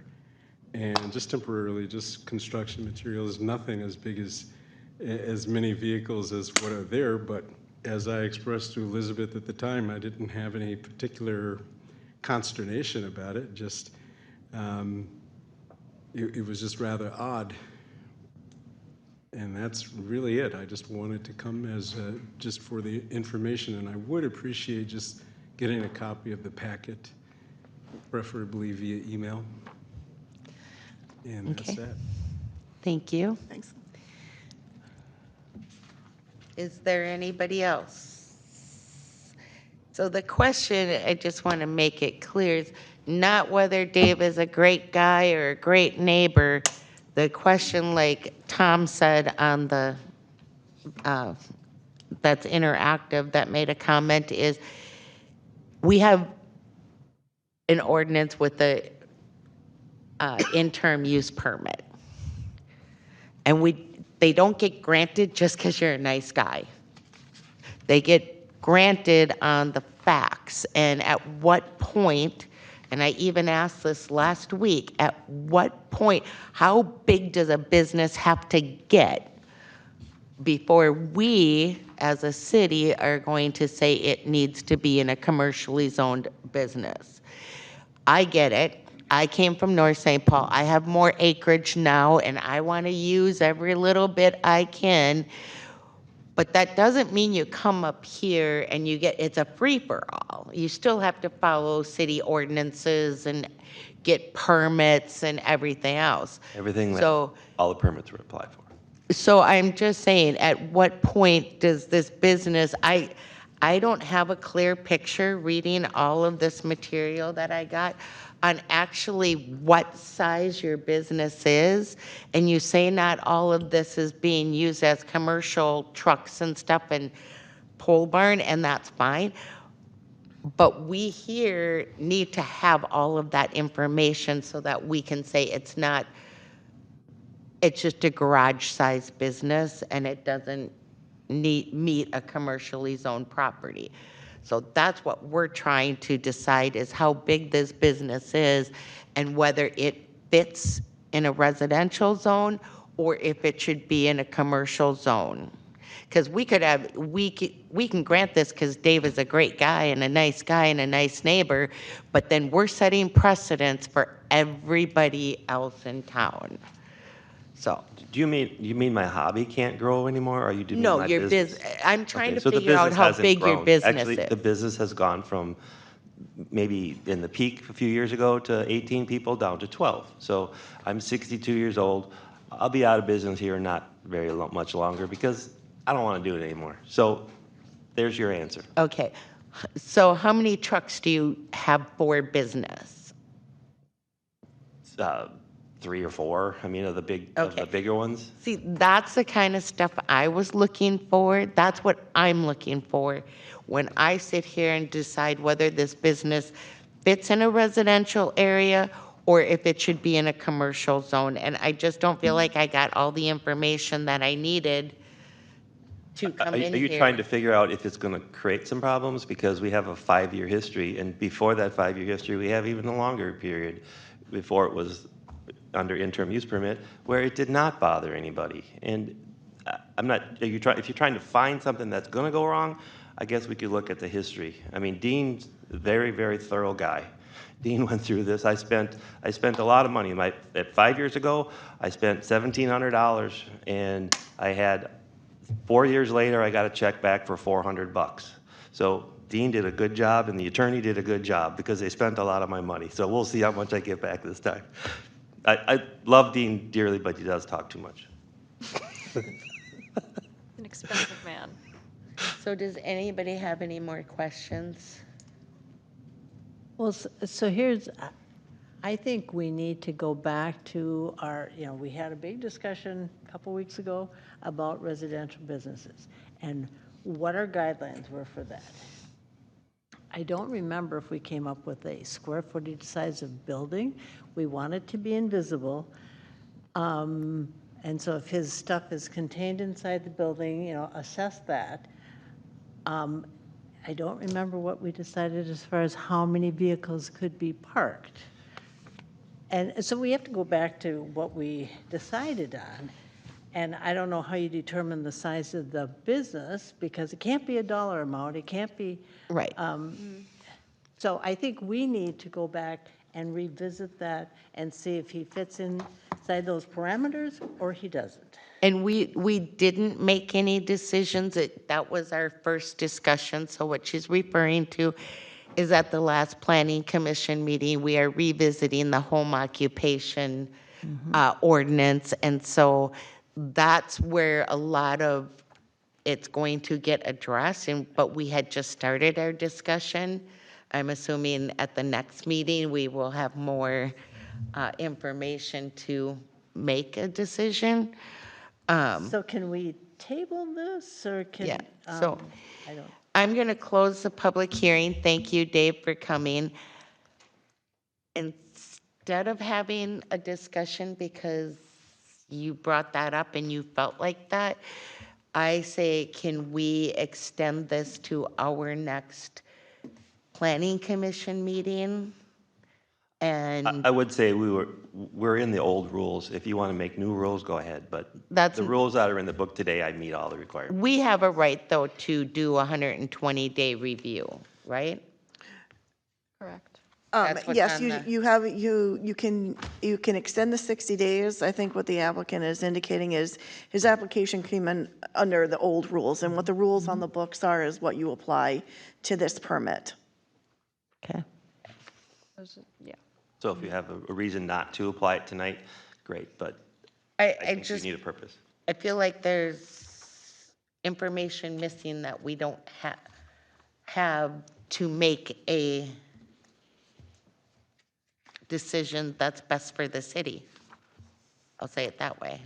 and just temporarily, just construction materials, nothing as big as many vehicles as what are there. But as I expressed to Elizabeth at the time, I didn't have any particular consternation about it. Just it was just rather odd. And that's really it. I just wanted to come as just for the information, and I would appreciate just getting a copy of the packet, preferably via email. And that's that. Thank you. Thanks. Is there anybody else? So the question, I just want to make it clear, is not whether Dave is a great guy or a great neighbor. The question, like Tom said on the, that's interactive, that made a comment, is we have an ordinance with the interim use permit. And they don't get granted just because you're a nice guy. They get granted on the facts. And at what point, and I even asked this last week, at what point, how big does a business have to get before we, as a city, are going to say it needs to be in a commercially zoned business? I get it. I came from North St. Paul. I have more acreage now, and I want to use every little bit I can. But that doesn't mean you come up here and it's a free-for-all. You still have to follow city ordinances and get permits and everything else. Everything that So, all the permits were applied for. so I'm just saying, at what point does this business, I don't have a clear picture reading all of this material that I got on actually what size your business is. And you say not all of this is being used as commercial trucks and stuff and pole barn, and that's fine. But we here need to have all of that information so that we can say it's just a garage-sized business and it doesn't meet a commercially zoned property. So that's what we're trying to decide, is how big this business is and whether it fits in a residential zone or if it should be in a commercial zone. Because we can grant this because Dave is a great guy and a nice neighbor, but then we're setting precedents for everybody else in town. So. Do you mean my hobby can't grow anymore, or you do mean No, my your business? I'm trying Okay, to so the figure out business how hasn't big your grown. business Actually, is. the business has gone from maybe in the peak a few years ago to 18 people down to 12. So I'm 62 years old. I'll be out of business here not very much longer because I don't want to do it anymore. So there's your answer. Okay. So how many trucks do you have for business? 3 or 4, I mean, of the bigger ones. See, that's the kind of stuff I was looking for. That's what I'm looking for when I sit here and decide whether this business fits in a residential area or if it should be in a commercial zone. And I just don't feel like I got all the information that I needed to come in here. Are you trying to figure out if it's going to create some problems? Because we have a 5-year history, and before that 5-year history, we have even a longer period before it was under interim use permit where it did not bother anybody. And I'm not, if you're trying to find something that's going to go wrong, I guess we could look at the history. I mean, Dean's a very, very thorough guy. Dean went through this. I spent a lot of money. At 5 years ago, I spent $1,700, and I had 4 years later, I got a check back for $400. So Dean did a good job and the attorney did a good job because they spent a lot of my money. So we'll see how much I get back this time. I love Dean dearly, but he does talk too much. An expensive man. So does anybody have any more questions? Well, so here's, I think we need to go back to our, we had a big discussion a couple weeks ago about residential businesses and what our guidelines were for that. I don't remember if we came up with a square footage size of building. We want it to be invisible. And so if his stuff is contained inside the building, assess that. I don't remember what we decided as far as how many vehicles could be parked. And so we have to go back to what we decided on. And I don't know how you determine the size of the business because it can't be a dollar amount. It can't be. Right. So I think we need to go back and revisit that and see if he fits inside those parameters or he doesn't. And we didn't make any decisions. That was our first discussion. So what she's referring to is at the last Planning Commission meeting, we are revisiting the home occupation ordinance. And so that's where a lot of it's going to get addressed. But we had just started our discussion. I'm assuming at the next meeting, we will have more information to make a decision. So can we table this or can? Yeah, so I don't. I'm going to close the public hearing. Thank you, Dave, for coming. Instead of having a discussion because you brought that up and you felt like that, I say, can we extend this to our next Planning Commission meeting? And I would say we're in the old rules. If you want to make new rules, go ahead. But That's- the rules that are in the book today, I meet all the requirements. we have a right, though, to do a 120-day review, right? Correct. That's what's Yes, on you, the- you have, you can extend the 60 days. I think what the applicant is indicating is his application came in under the old rules, and what the rules on the books are is what you apply to this permit. Okay. Yeah. So if you have a reason not to apply it tonight, great, but I think just, you need a purpose. I feel like there's information missing that we don't have to make a decision that's best for the city. I'll say it that way.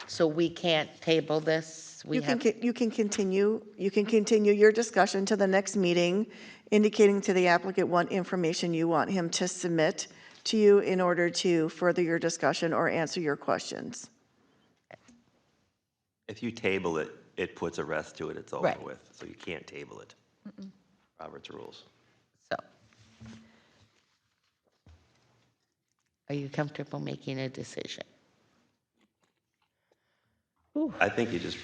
So we can't table this? We have, You can continue your discussion to the next meeting, indicating to the applicant what information you want him to submit to you in order to further your discussion or answer your questions. If you table it, it puts a rest to it, it's over Right. with. So you can't table it. Robert's rules. so. Are you comfortable making a decision? I think you just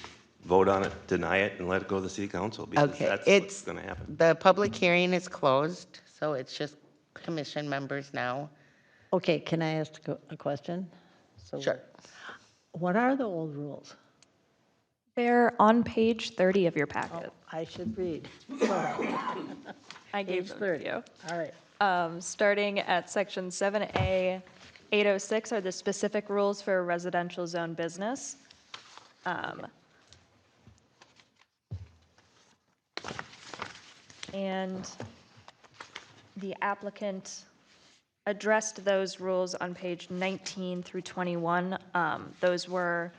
vote on it, deny it, and let it go to the city council, because Okay, that's it's, what's going to happen. the public hearing is closed, so it's just commission members now. Okay, can I ask a question? So Sure. what are the old rules? They're on page 30 of your packet. I should read. I gave Page them 30. to you. All right. Starting at section 7A, 806 are the specific rules for a residential zone business. And the applicant addressed those rules on page 19 through 21. Those were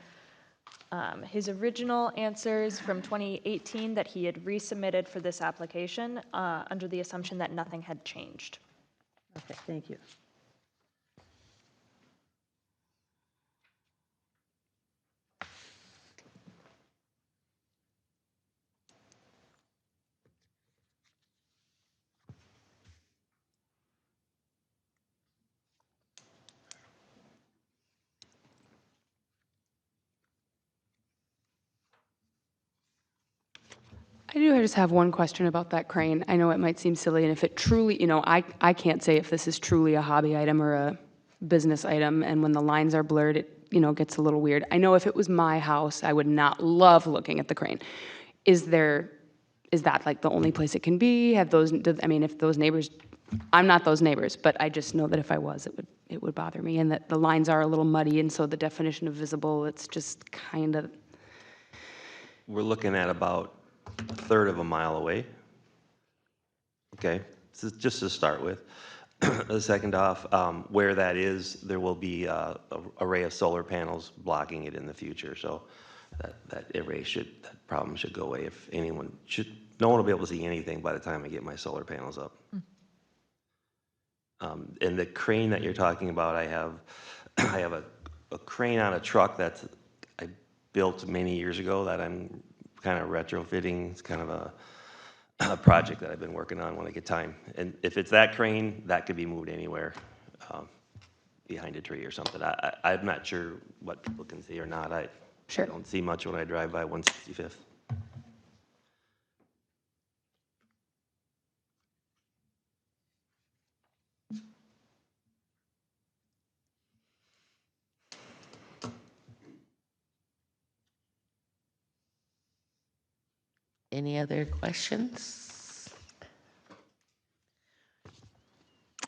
his original answers from 2018 that he had resubmitted for this application under the assumption that nothing had changed. Okay, thank you. I just have one question about that crane. I know it might seem silly, and if it truly, I can't say if this is truly a hobby item or a business item, and when the lines are blurred, it, gets a little weird. I know if it was my house, I would not love looking at the crane. is that like the only place it can be? Have those, I mean, if those neighbors, I'm not those neighbors, but I just know that if I was, it would bother me, and that the lines are a little muddy, and so the definition of visible, it's just kind of. We're looking at about a third of a mile away. Okay, so just to start with. Second off, where that is, there will be a array of solar panels blocking it in the future. So that problem should go away. If no one will be able to see anything by the time I get my solar panels up. And the crane that you're talking about, I have a crane on a truck that I built many years ago that I'm kind of retrofitting. It's kind of a project that I've been working on when I get time. And if it's that crane, that could be moved anywhere behind a tree or something. I'm not sure what people can see or not. I don't see much when I drive by 165th. Any other questions?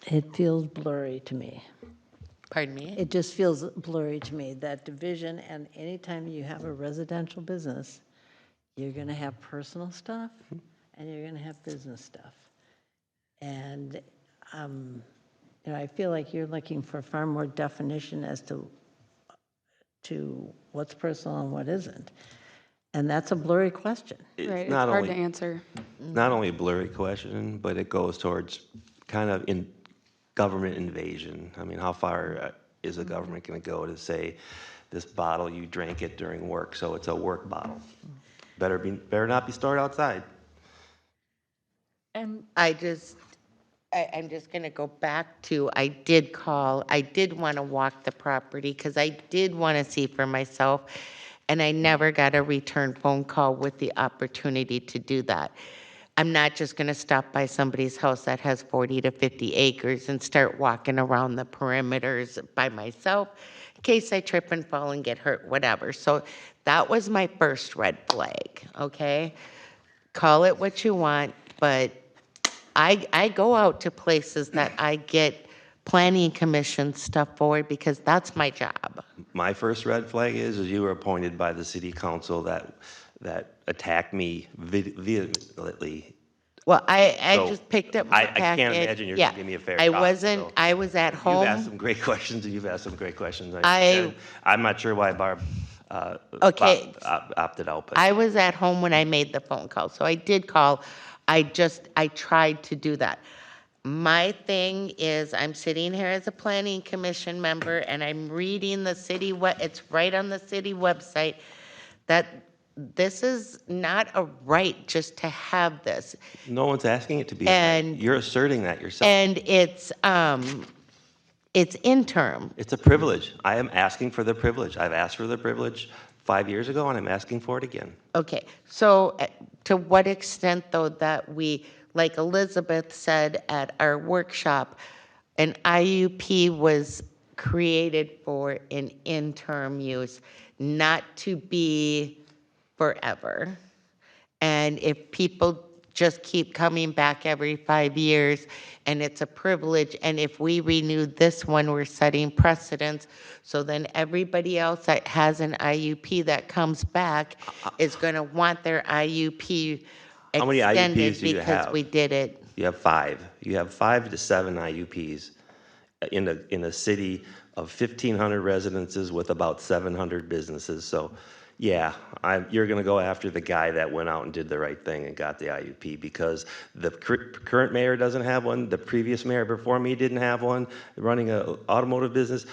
It feels blurry to me. Pardon me? It just feels blurry to me, that division, and anytime you have a residential business, you're gonna have personal stuff and you're gonna have business stuff. And, I feel like you're looking for far more definition as to what's personal and what isn't. And that's a blurry question. Right, it's hard to answer. Not only a blurry question, but it goes towards kind of in government invasion. I mean, how far is the government going to go to say, this bottle, you drank it during work, so it's a work bottle? Better not be stored outside. And I'm just going to go back to, I did want to walk the property because I did want to see for myself, and I never got a return phone call with the opportunity to do that. I'm not just going to stop by somebody's house that has 40 to 50 acres and start walking around the perimeters by myself in case I trip and fall and get hurt, whatever. So that was my first red flag, okay? Call it what you want, but I go out to places that I get planning commission stuff for because that's my job. My first red flag is you were appointed by the city council that attacked me vehemently. Well, I So, just picked up my packet. I can't imagine you're Yeah. gonna give me a fair I shot, wasn't, so. I was at home. You've asked some great questions, and you've asked some great questions. I- I'm not sure why Barb Okay. opted out, but I was at home when I made the phone call, so I did call. I tried to do that. My thing is, I'm sitting here as a planning commission member, and I'm reading the city, it's right on the city website, that this is not a right just to have this. no one's asking it to be. a right. And- You're asserting that yourself. And it's interim. It's a privilege. I am asking for the privilege. I've asked for the privilege 5 years ago, and I'm asking for it again. Okay, so to what extent, though, that we, like Elizabeth said at our workshop, an IUP was created for an interim use, not to be forever. And if people just keep coming back every 5 years, and it's a privilege, and if we renew this one, we're setting precedents, so then everybody else that has an IUP that comes back is gonna want their IUP How many extended IUPs do you because have? we did it. You have 5. You have 5 to 7 IUPs in a city of 1,500 residences with about 700 businesses. So, yeah, you're going to go after the guy that went out and did the right thing and got the IUP because the current mayor doesn't have one. The previous mayor before me didn't have one. Running an automotive business.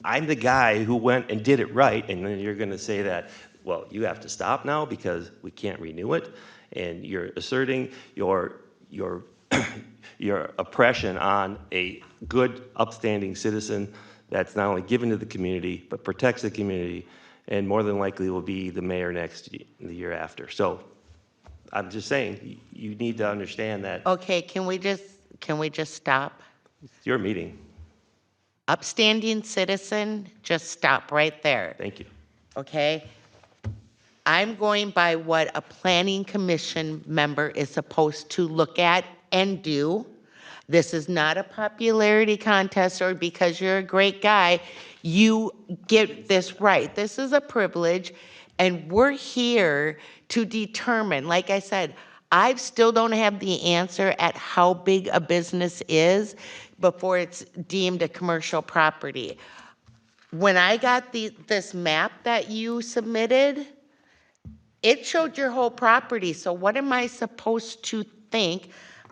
I'm the guy who went and did it right, and then you're going to say that, well, you have to stop now because we can't renew it, and you're asserting your oppression on a good, upstanding citizen that's not only given to the community, but protects the community, and more than likely will be the mayor the year after. So I'm just saying, you need to understand that Okay, can we just stop? it's your meeting. Upstanding citizen, just stop right there. Thank you. Okay? I'm going by what a planning commission member is supposed to look at and do. This is not a popularity contest or because you're a great guy, you get this right. This is a privilege, and we're here to determine, like I said, I still don't have the answer at how big a business is before it's deemed a commercial property. When I got this map that you submitted, it showed your whole property, so what am I supposed to think?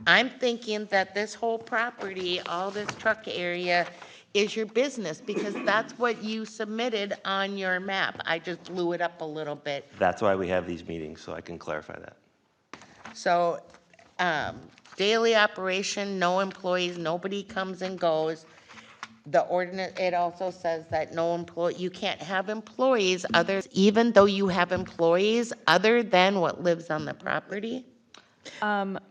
I'm thinking that this whole property, all this truck area is your business because that's what you submitted on your map. I just blew it up a little bit. That's why we have these meetings, so I can clarify that. So, daily operation, no employees, nobody comes and goes. The ordinance, it also says that no employee, you can't have employees other, even though you have employees other than what lives on the property?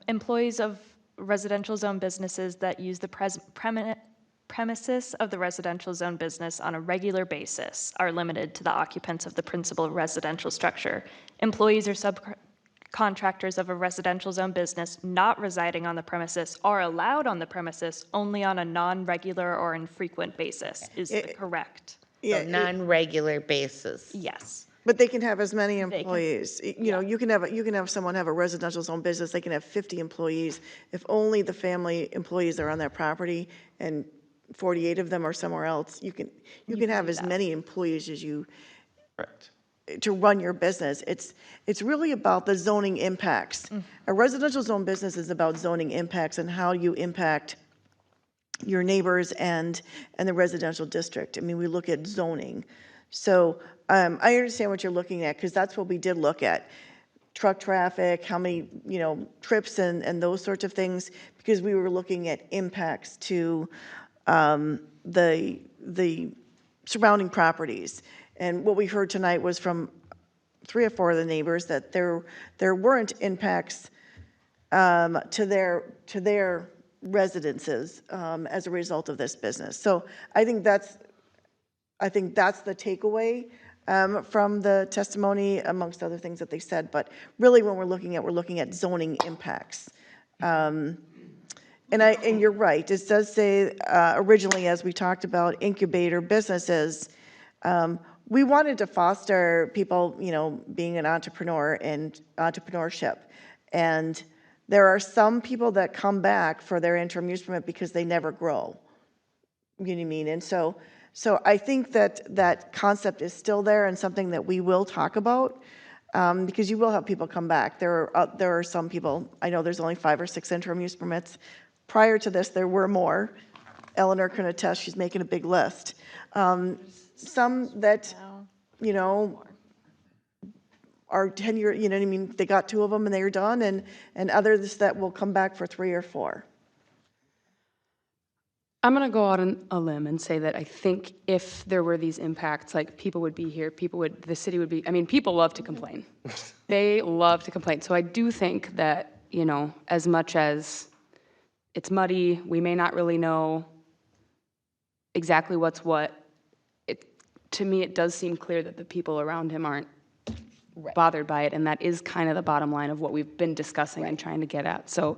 Employees of residential zone businesses that use the premises of the residential zone business on a regular basis are limited to the occupants of the principal residential structure. Employees or subcontractors of a residential zone business not residing on the premises are allowed on the premises only on a non-regular or infrequent basis, is correct. So non-regular basis. Yes. But they can have as many employees. You know, you can have someone have a residential zone business, they can have 50 employees. If only the family employees are on that property and 48 of them are somewhere else, you can have as many employees as you, to run your business. It's really about the zoning impacts. A residential zone business is about zoning impacts and how you impact your neighbors and the residential district. I mean, we look at zoning. So I understand what you're looking at, because that's what we did look at. Truck traffic, how many, trips and those sorts of things, because we were looking at impacts to the surrounding properties. And what we heard tonight was from 3 or 4 of the neighbors that there weren't impacts to their residences as a result of this business. So I think that's the takeaway from the testimony, amongst other things that they said. But really, when we're looking at zoning impacts. And you're right. It does say originally, as we talked about, incubator businesses. We wanted to foster people, being an entrepreneur and entrepreneurship. And there are some people that come back for their interim use permit because they never grow. You know what I mean? And so I think that concept is still there and something that we will talk about, because you will have people come back. There are some people, I know there's only 5 or 6 interim use permits. Prior to this, there were more. Eleanor can attest, she's making a big list. Some that, are tenure, you know what I mean? They got 2 of them and they were done, and others that will come back for 3 or 4. I'm going to go out on a limb and say that I think if there were these impacts, like people would be here, the city would be, people love to complain. They love to complain. So I do think that, as much as it's muddy, we may not really know exactly what's what. To me, it does seem clear that the people around him aren't bothered by it, and that is kind of the bottom line of what we've been discussing and trying to get at. So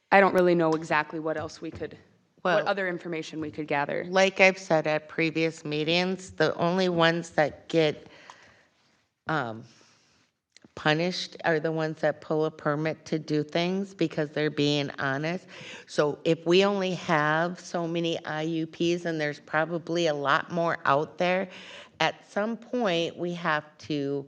I don't really know exactly what else what other information we could gather. Like I've said at previous meetings, the only ones that get punished are the ones that pull a permit to do things because they're being honest. So if we only have so many IUPs, and there's probably a lot more out there, at some point we have to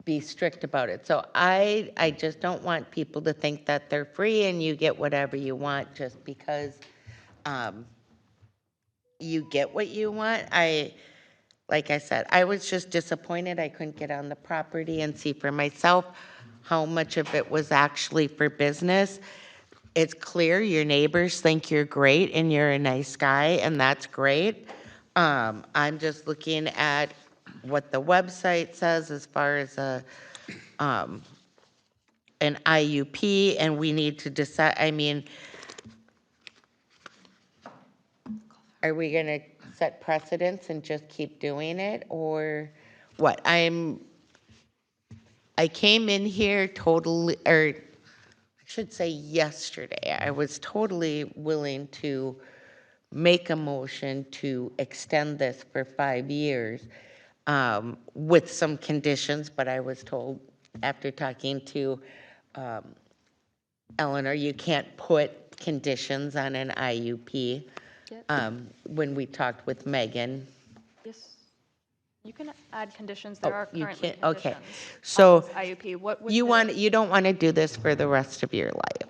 be strict about it. So I just don't want people to think that they're free and you get whatever you want just because you get what you want. Like I said, I was just disappointed I couldn't get on the property and see for myself how much of it was actually for business. It's clear your neighbors think you're great and you're a nice guy, and that's great. I'm just looking at what the website says as far as an IUP, and we need to decide, are we going to set precedents and just keep doing it, or what, I came in here totally, or I should say yesterday, I was totally willing to make a motion to extend this for 5 years with some conditions, but I was told after talking to Eleanor, you can't put conditions on an IUP. When we talked with Megan. Yes. You can add conditions. There are You currently can't, okay. conditions on So this IUP. What would you don't want to do this for the rest of your life.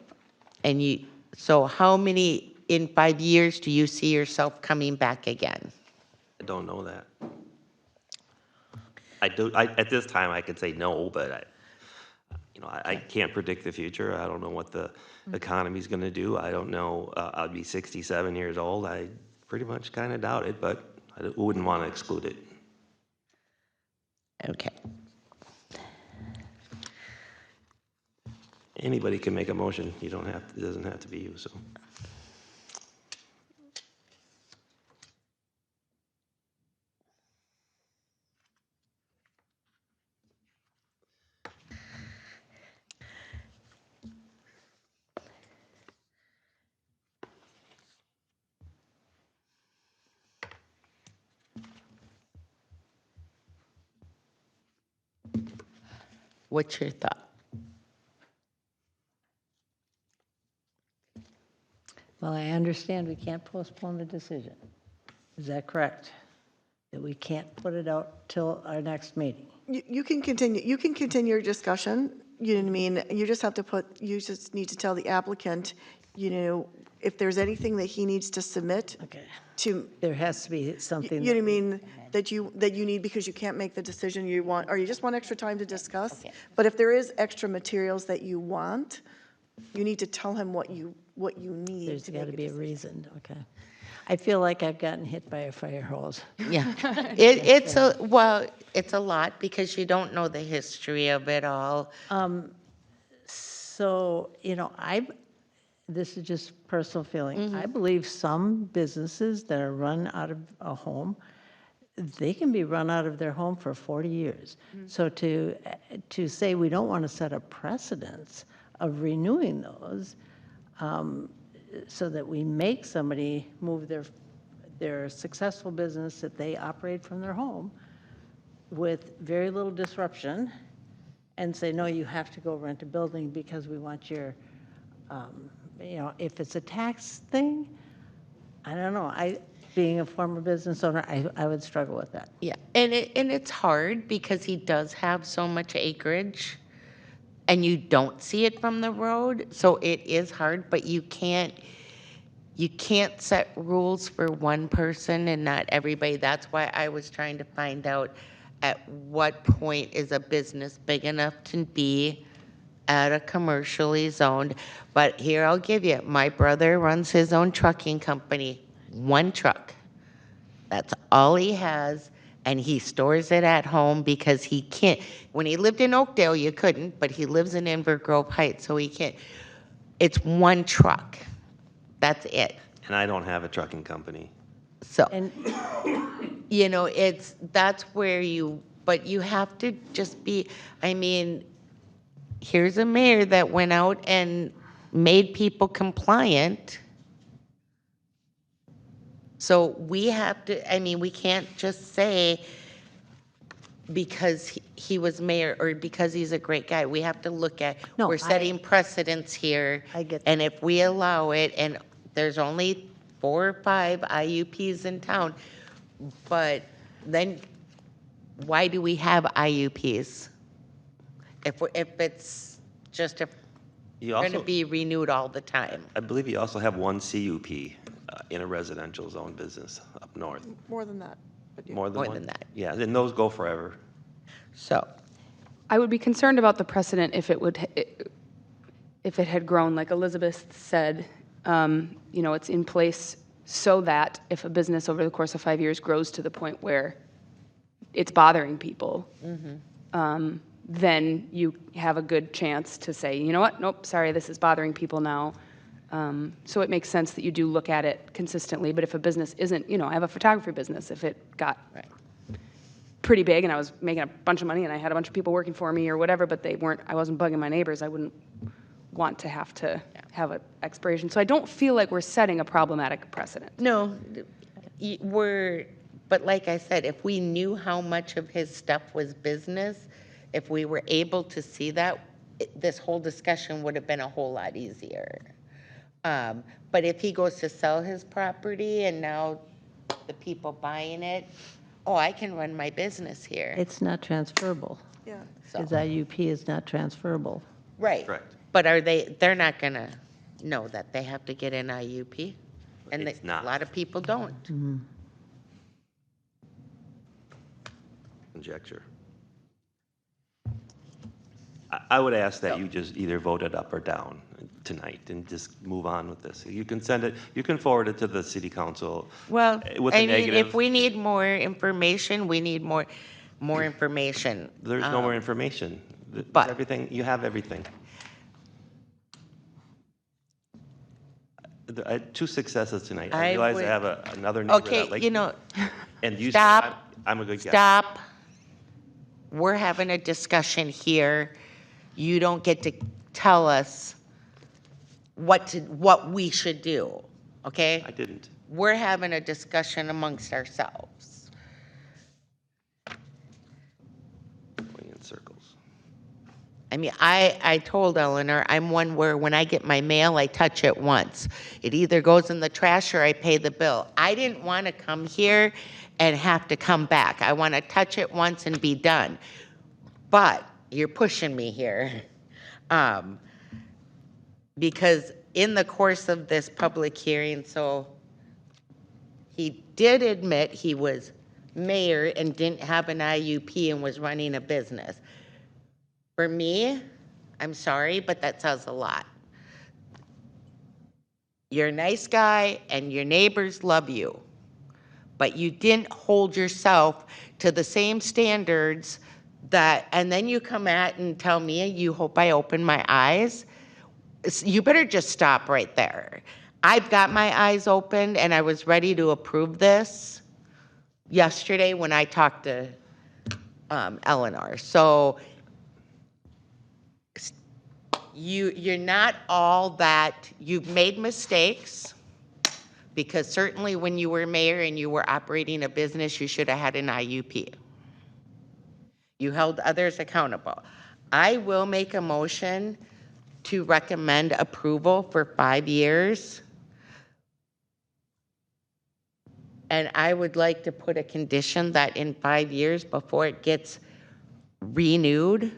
And so how many, in 5 years, do you see yourself coming back again? I don't know that. At this time, I could say no, but I can't predict the future. I don't know what the economy's gonna do. I don't know, I'll be 67 years old. I pretty much kind of doubt it, but I wouldn't want to exclude it. Okay. Anybody can make a motion. You don't have, it doesn't have to be you, so. What's your thought? Well, I understand we can't postpone the decision. Is that correct? That we can't put it out till our next meeting? You can continue your discussion, you know what I mean? You just need to tell the applicant, if there's anything that he needs to submit to. There has to be something. You know what I mean, that you need because you can't make the decision you want, or you just want extra time to discuss. But if there is extra materials that you want, you need to tell him what you need. There's got to be a reason, okay. I feel like I've gotten hit by a fire hose. Yeah, it's a lot because you don't know the history of it all. So, this is just personal feeling. I believe some businesses that are run out of a home, they can be run out of their home for 40 years. So to say we don't want to set a precedence of renewing those, so that we make somebody move their successful business that they operate from their home with very little disruption and say, no, you have to go rent a building because we want your, if it's a tax thing, I don't know. Being a former business owner, I would struggle with that. Yeah, and it's hard because he does have so much acreage and you don't see it from the road, so it is hard, but you can't set rules for one person and not everybody. That's why I was trying to find out at what point is a business big enough to be at a commercially zoned. But here, I'll give you, my brother runs his own trucking company, one truck. That's all he has, and he stores it at home because he can't. When he lived in Oakdale, you couldn't, but he lives in Inver Grove Heights, so he can't. It's one truck. That's it. And I don't have a trucking company. So, that's where but you have to just be, here's a mayor that went out and made people compliant. So we have to, we can't just say because he was mayor or because he's a great guy. We have to look at, we're setting precedents here. I get that. And if we allow it, and there's only 4 or 5 IUPs in town, but then why do we have IUPs? If it's just going to be renewed all the time. I believe you also have one CUP in a residential zone business up north. More than that. But More than More one? than that. Yeah, then those go forever. So, I would be concerned about the precedent if it had grown, like Elizabeth said, it's in place so that if a business over the course of 5 years grows to the point where it's bothering people, then you have a good chance to say, you know what, nope, sorry, this is bothering people now. So it makes sense that you do look at it consistently, but if a business isn't, I have a photography business, if it got pretty big and I was making a bunch of money and I had a bunch of people working for me or whatever, but I wasn't bugging my neighbors, I wouldn't want to have an expiration. So I don't feel like we're setting a problematic precedent. No, but like I said, if we knew how much of his stuff was business, if we were able to see that, this whole discussion would have been a whole lot easier. But if he goes to sell his property and now the people buying it, oh, I can run my business here. It's not transferable. Yeah. His IUP is not transferable. Right. Correct. But they're not gonna know that they have to get an IUP? And It's not. a lot of people don't. Mhm. Conjecture. I would ask that you just either vote it up or down tonight and just move on with this. You can send it, you can forward it to the city council. Well, with a I mean, negative. if we need more information, we need more information. There's no more information. but- Everything, you have everything. I had 2 successes tonight. I I realize would- I have another neighbor Okay, that like. you know, And you. stop. I'm a good guy. Stop. We're having a discussion here. You don't get to tell us what we should do, okay? I didn't. We're having a discussion amongst ourselves. Going in circles. I mean, I told Eleanor, I'm one where when I get my mail, I touch it once. It either goes in the trash or I pay the bill. I didn't want to come here and have to come back. I want to touch it once and be done. But you're pushing me here. Because in the course of this public hearing, so he did admit he was mayor and didn't have an IUP and was running a business. For me, I'm sorry, but that says a lot. You're a nice guy and your neighbors love you, but you didn't hold yourself to the same standards and then you come at and tell me, you hope I open my eyes. You better just stop right there. I've got my eyes opened and I was ready to approve this yesterday when I talked to Eleanor. So you're not all that. You've made mistakes, because certainly when you were mayor and you were operating a business, you should have had an IUP. You held others accountable. I will make a motion to recommend approval for 5 years. And I would like to put a condition that in 5 years, before it gets renewed,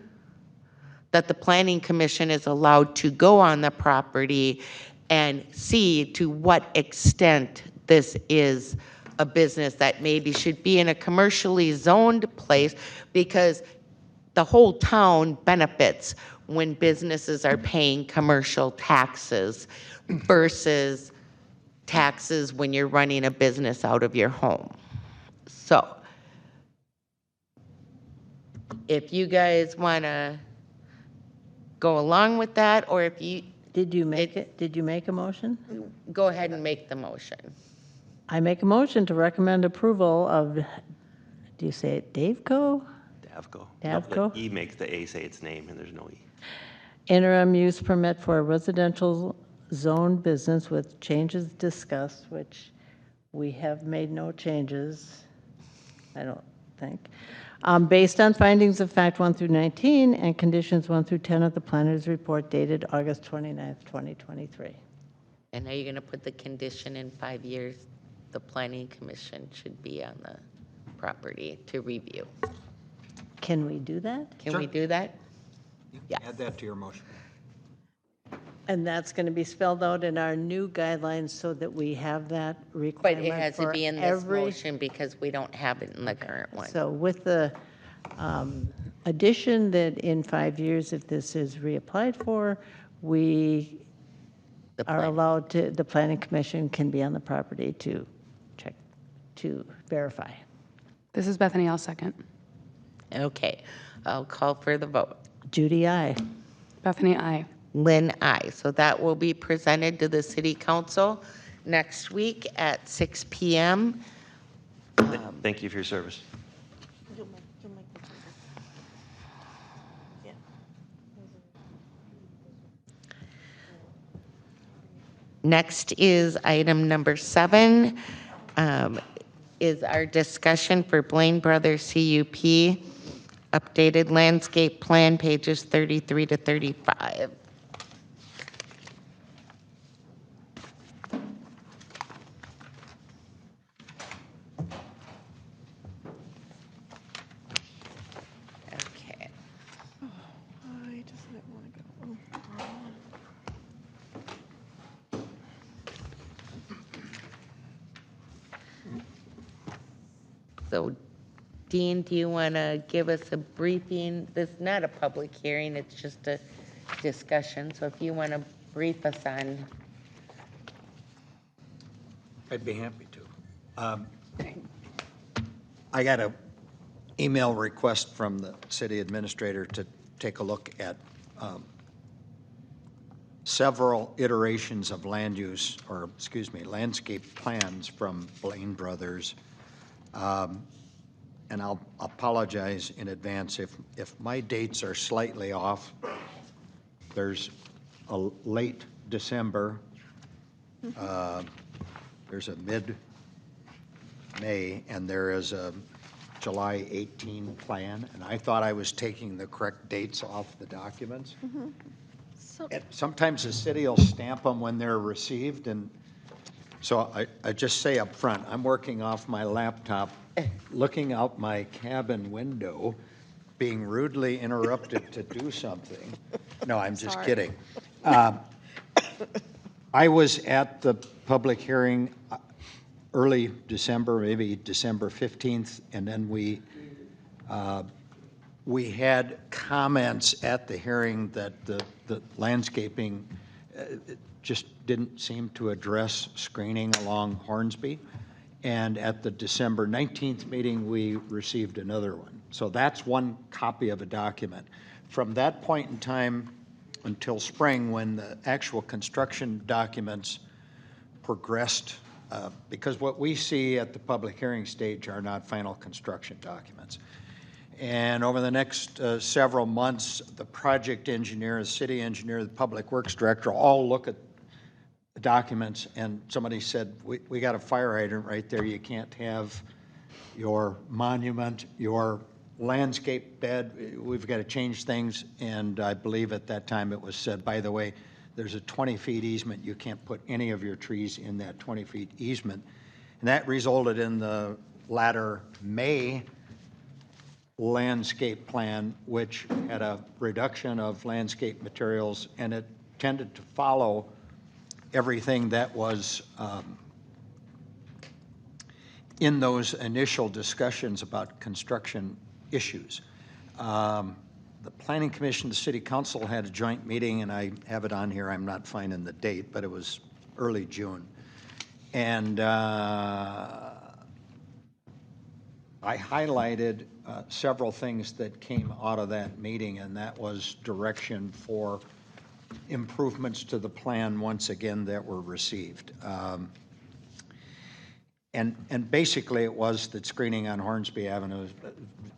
that the Planning Commission is allowed to go on the property and see to what extent this is a business that maybe should be in a commercially zoned place, because the whole town benefits when businesses are paying commercial taxes versus taxes when you're running a business out of your home. So if you guys want to go along with that, or if you... Did you make it? Did you make a motion? Go ahead and make the motion. I make a motion to recommend approval of, do you say it Daveco? Davco. Davco? No, the E makes the A say its name, and there's no E. Interim use permit for a residential zone business with changes discussed, which we have made no changes, I don't think. Based on findings of fact 1 through 19 and conditions 1 through 10 of the planner's report dated August 29th, 2023. And are you going to put the condition in 5 years, the Planning Commission should be on the property to review? Can we do that? Can we do that? Yeah. Add that to your motion. And that's going to be spelled out in our new guidelines so that we have that But requirement it has to for be in this every- motion because we don't have it in the current one. So with the addition that in 5 years, if this is reapplied for, we are allowed to, the Planning Commission can be on the property to check, to verify. This is Bethany, I'll second. Okay, I'll call for the vote. Judy, aye. Bethany, aye. Lynn, aye. So that will be presented to the City Council next week at 6 p.m. Thank you for your service. Next is item number 7, is our discussion for Blaine Brothers CUP, updated landscape plan, pages 33 to 35. Okay. I just didn't want to go. So, Dean, do you want to give us a briefing? This is not a public hearing, it's just a discussion. So if you want to brief us on. I'd be happy to. I got an email request from the city administrator to take a look at several iterations of land use, or excuse me, landscape plans from Blaine Brothers. And I'll apologize in advance if my dates are slightly off. There's a late December, there's a mid-May, and there is a July 18 plan, and I thought I was taking the correct dates off the documents. And sometimes the city will stamp them when they're received, and so I just say up front, I'm working off my laptop, looking out my cabin window, being rudely interrupted to do something. No, I'm just kidding. I was at the public hearing early December, maybe December 15th, and then we had comments at the hearing that the landscaping just didn't seem to address screening along Hornsby. And at the December 19th meeting, we received another one. So that's one copy of a document. From that point in time until spring, when the actual construction documents progressed, because what we see at the public hearing stage are not final construction documents. And over the next several months, the project engineer, the city engineer, the public works director all look at the documents, and somebody said, we got a fire hydrant right there. You can't have your monument, your landscape bed. We've got to change things. And I believe at that time it was said, by the way, there's a 20-feet easement. You can't put any of your trees in that 20-feet easement. And that resulted in the latter May landscape plan, which had a reduction of landscape materials, and it tended to follow everything that was in those initial discussions about construction issues. The Planning Commission, the City Council had a joint meeting, and I have it on here. I'm not finding the date, but it was early June. And I highlighted several things that came out of that meeting, and that was direction for improvements to the plan once again that were received. And basically it was that screening on Hornsby Avenue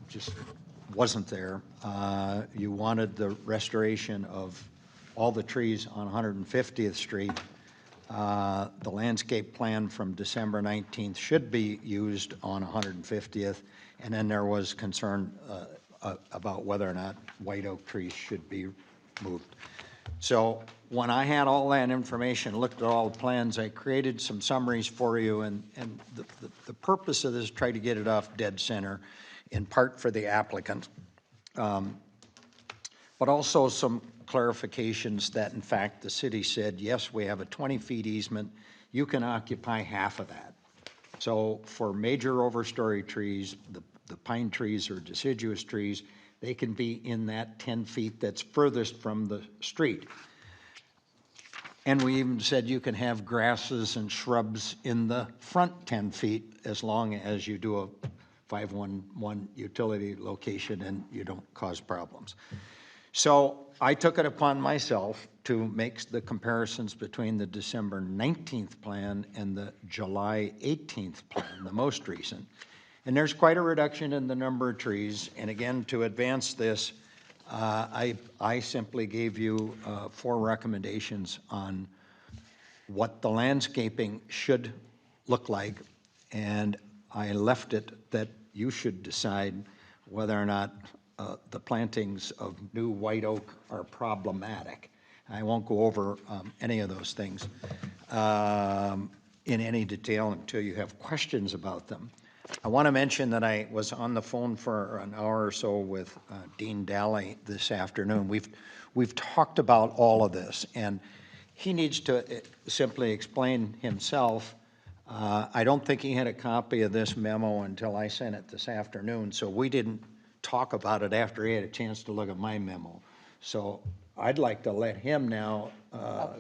just wasn't there. You wanted the restoration of all the trees on 150th Street. The landscape plan from December 19th should be used on 150th, and then there was concern about whether or not white oak trees should be moved. So when I had all that information, looked at all the plans, I created some summaries for you, and the purpose of this is try to get it off dead center, in part for the applicant, but also some clarifications that, in fact, the city said, yes, we have a 20-feet easement. You can occupy half of that. So for major overstory trees, the pine trees or deciduous trees, they can be in that 10 feet that's furthest from the street. And we even said you can have grasses and shrubs in the front 10 feet as long as you do a 511 utility location and you don't cause problems. So I took it upon myself to make the comparisons between the December 19th plan and the July 18th plan, the most recent. And there's quite a reduction in the number of trees. And again, to advance this, I simply gave you 4 recommendations on what the landscaping should look like, and I left it that you should decide whether or not the plantings of new white oak are problematic. I won't go over any of those things in any detail until you have questions about them. I want to mention that I was on the phone for an hour or so with Dean Daly this afternoon. We've talked about all of this, and he needs to simply explain himself. I don't think he had a copy of this memo until I sent it this afternoon, so we didn't talk about it after he had a chance to look at my memo. So I'd like to let him now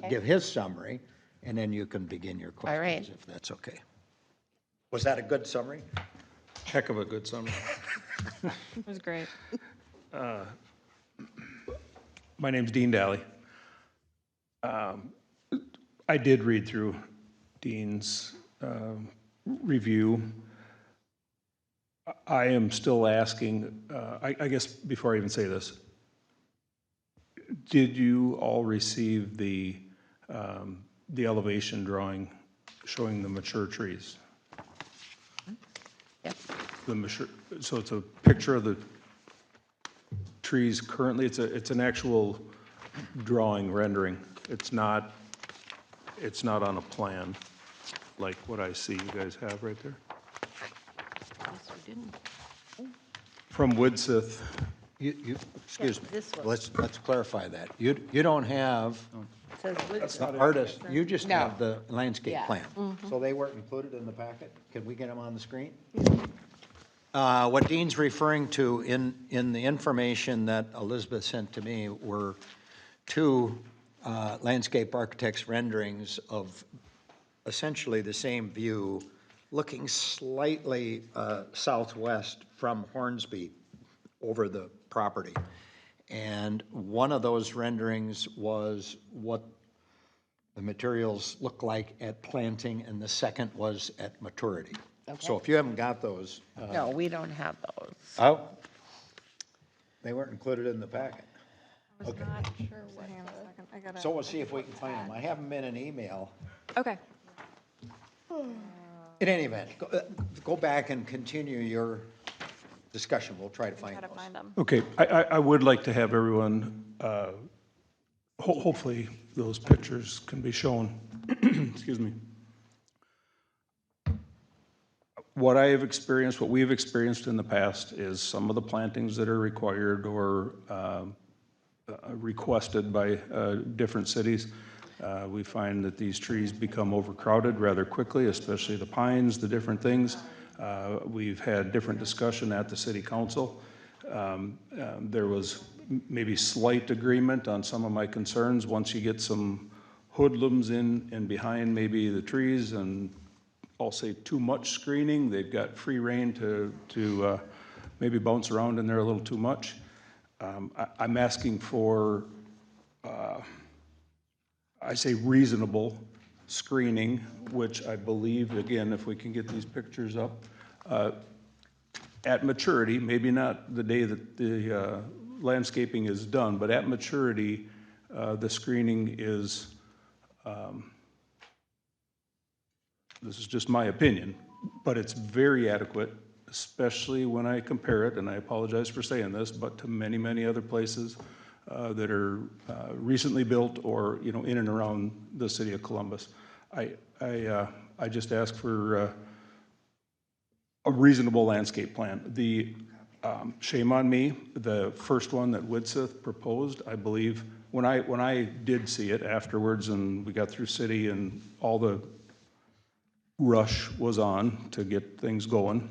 give his summary, and then you can begin your questions, if that's okay. Was that a good summary? Heck of a good summary. It was great. My name's Dean Daly. I did read through Dean's review. I am still asking, I guess before I even say this, did you all receive the elevation drawing showing the mature trees? Yep. The mature, so it's a picture of the trees currently. It's an actual drawing rendering. It's not on a plan like what I see you guys have right there. Yes, we didn't. From Woodsith. Excuse me, let's clarify that. You don't have the artist, you just have the landscape plan. So they weren't included in the packet? Can we get them on the screen? What Dean's referring to in the information that Elizabeth sent to me were 2 landscape architects' renderings of essentially the same view, looking slightly southwest from Hornsby over the property. And one of those renderings was what the materials look like at planting, and the second was at maturity. So if you haven't got those. No, we don't have those. Oh, they weren't included in the packet. Okay. Not sure what. Hang on a second. I gotta. So we'll see if we can find them. I have them in an email. Okay. In any event, go back and continue your discussion. We'll try to find Try to those. find them. Okay, I would like to have everyone, hopefully those pictures can be shown. Excuse me. What I have experienced, what we have experienced in the past is some of the plantings that are required or requested by different cities. We find that these trees become overcrowded rather quickly, especially the pines, the different things. We've had different discussion at the city council. There was maybe slight agreement on some of my concerns. Once you get some hoodlums in and behind maybe the trees and I'll say too much screening, they've got free rein to maybe bounce around in there a little too much. I'm asking for, I say reasonable screening, which I believe, again, if we can get these pictures up, at maturity, maybe not the day that the landscaping is done, but at maturity, the screening is, this is just my opinion, but it's very adequate, especially when I compare it, and I apologize for saying this, but to many, many other places that are recently built or, you know, in and around the city of Columbus. I just ask for a reasonable landscape plan. The shame on me, the first one that Woodsith proposed, I believe, when I did see it afterwards and we got through city and all the rush was on to get things going,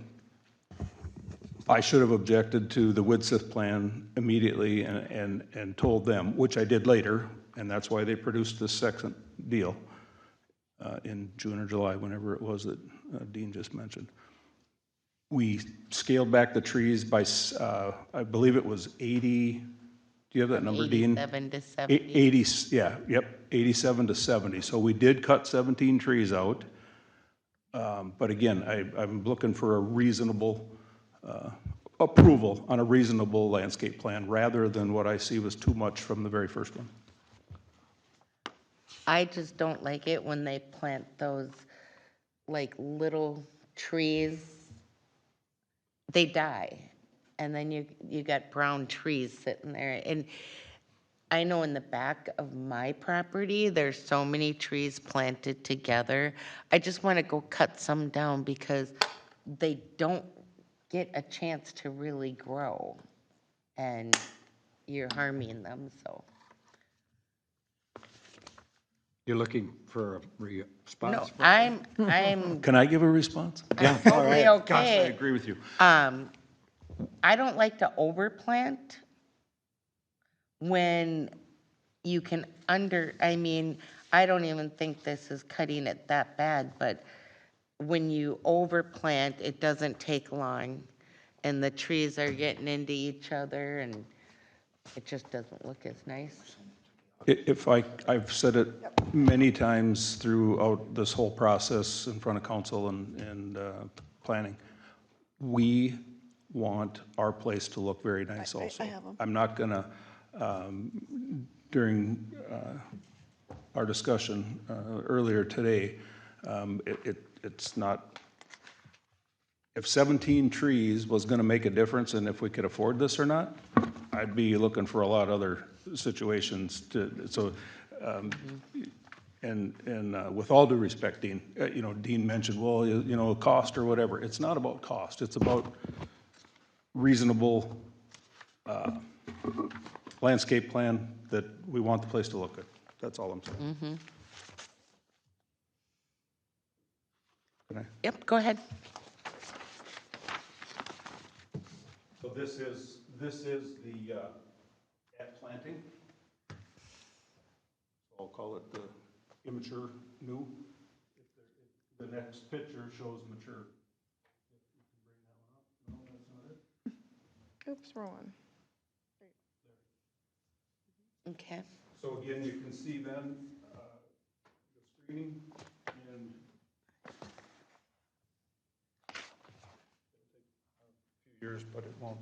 I should have objected to the Woodsith plan immediately and told them, which I did later, and that's why they produced this second deal in June or July, whenever it was that Dean just mentioned. We scaled back the trees by, I believe it was 80, do you have that number, Dean? 87 to 70. 80, yeah, yep, 87 to 70. So we did cut 17 trees out. But again, I'm looking for a reasonable approval on a reasonable landscape plan rather than what I see was too much from the very first one. I just don't like it when they plant those like little trees. They die. And then you got brown trees sitting there. And I know in the back of my property, there's so many trees planted together. I just want to go cut some down because they don't get a chance to really grow. And you're harming them, so. You're looking for a response? No, I'm Can I give a response? Yeah, all totally right. Gosh, I okay. agree with you. I don't like to overplant when you can I mean, I don't even think this is cutting it that bad, but when you overplant, it doesn't take long, and the trees are getting into each other, and it just doesn't look as nice. I've said it many times throughout this whole process in front of council and planning, we want our place to look very nice also. I have 'em. I'm not gonna, during our discussion earlier today, it's not, if 17 trees was gonna make a difference and if we could afford this or not, I'd be looking for a lot of other situations and with all due respect, Dean, Dean mentioned, well, cost or whatever. It's not about cost. It's about reasonable landscape plan that we want the place to look good. That's all I'm saying. Mm-hmm. Can I? Yep, go ahead. So this is the at planting. I'll call it the immature new. The next picture shows mature. Oops, wrong one. Okay. So again, you can see then the screening and a few years, but it won't.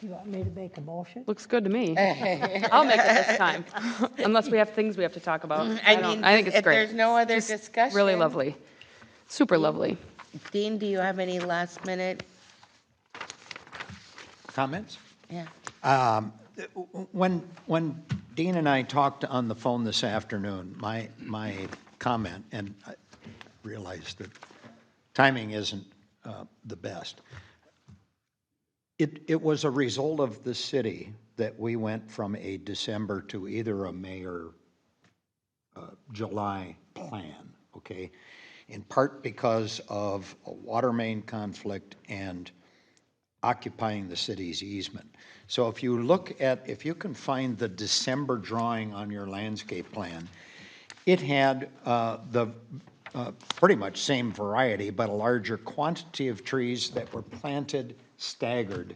Do you want me to make a motion? Looks good to me. I'll make it this time, unless we have things we have to talk about. I think it's if great. there's no other Just discussion. Really lovely. Super lovely. Dean, do you have any last minute? Comments? Yeah. When Dean and I talked on the phone this afternoon, my comment, and I realized that timing isn't the best. It was a result of the city that we went from a December to either a May or July plan, okay? In part because of a water main conflict and occupying the city's easement. So if you can find the December drawing on your landscape plan, it had the pretty much same variety, but a larger quantity of trees that were planted staggered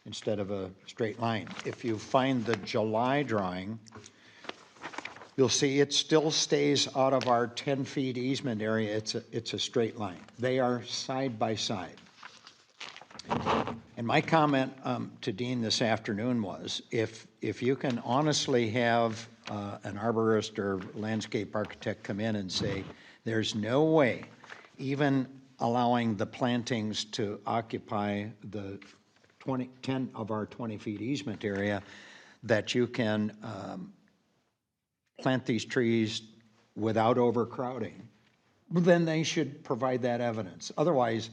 instead of a straight line. If you find the July drawing, you'll see it still stays out of our 10 feet easement area. It's a straight line. They are side by side. And my comment to Dean this afternoon was, if you can honestly have an arborist or landscape architect come in and say, there's no way, even allowing the plantings to occupy the 10 of our 20 feet easement area, that you can plant these trees without overcrowding, then they should provide that evidence. Otherwise,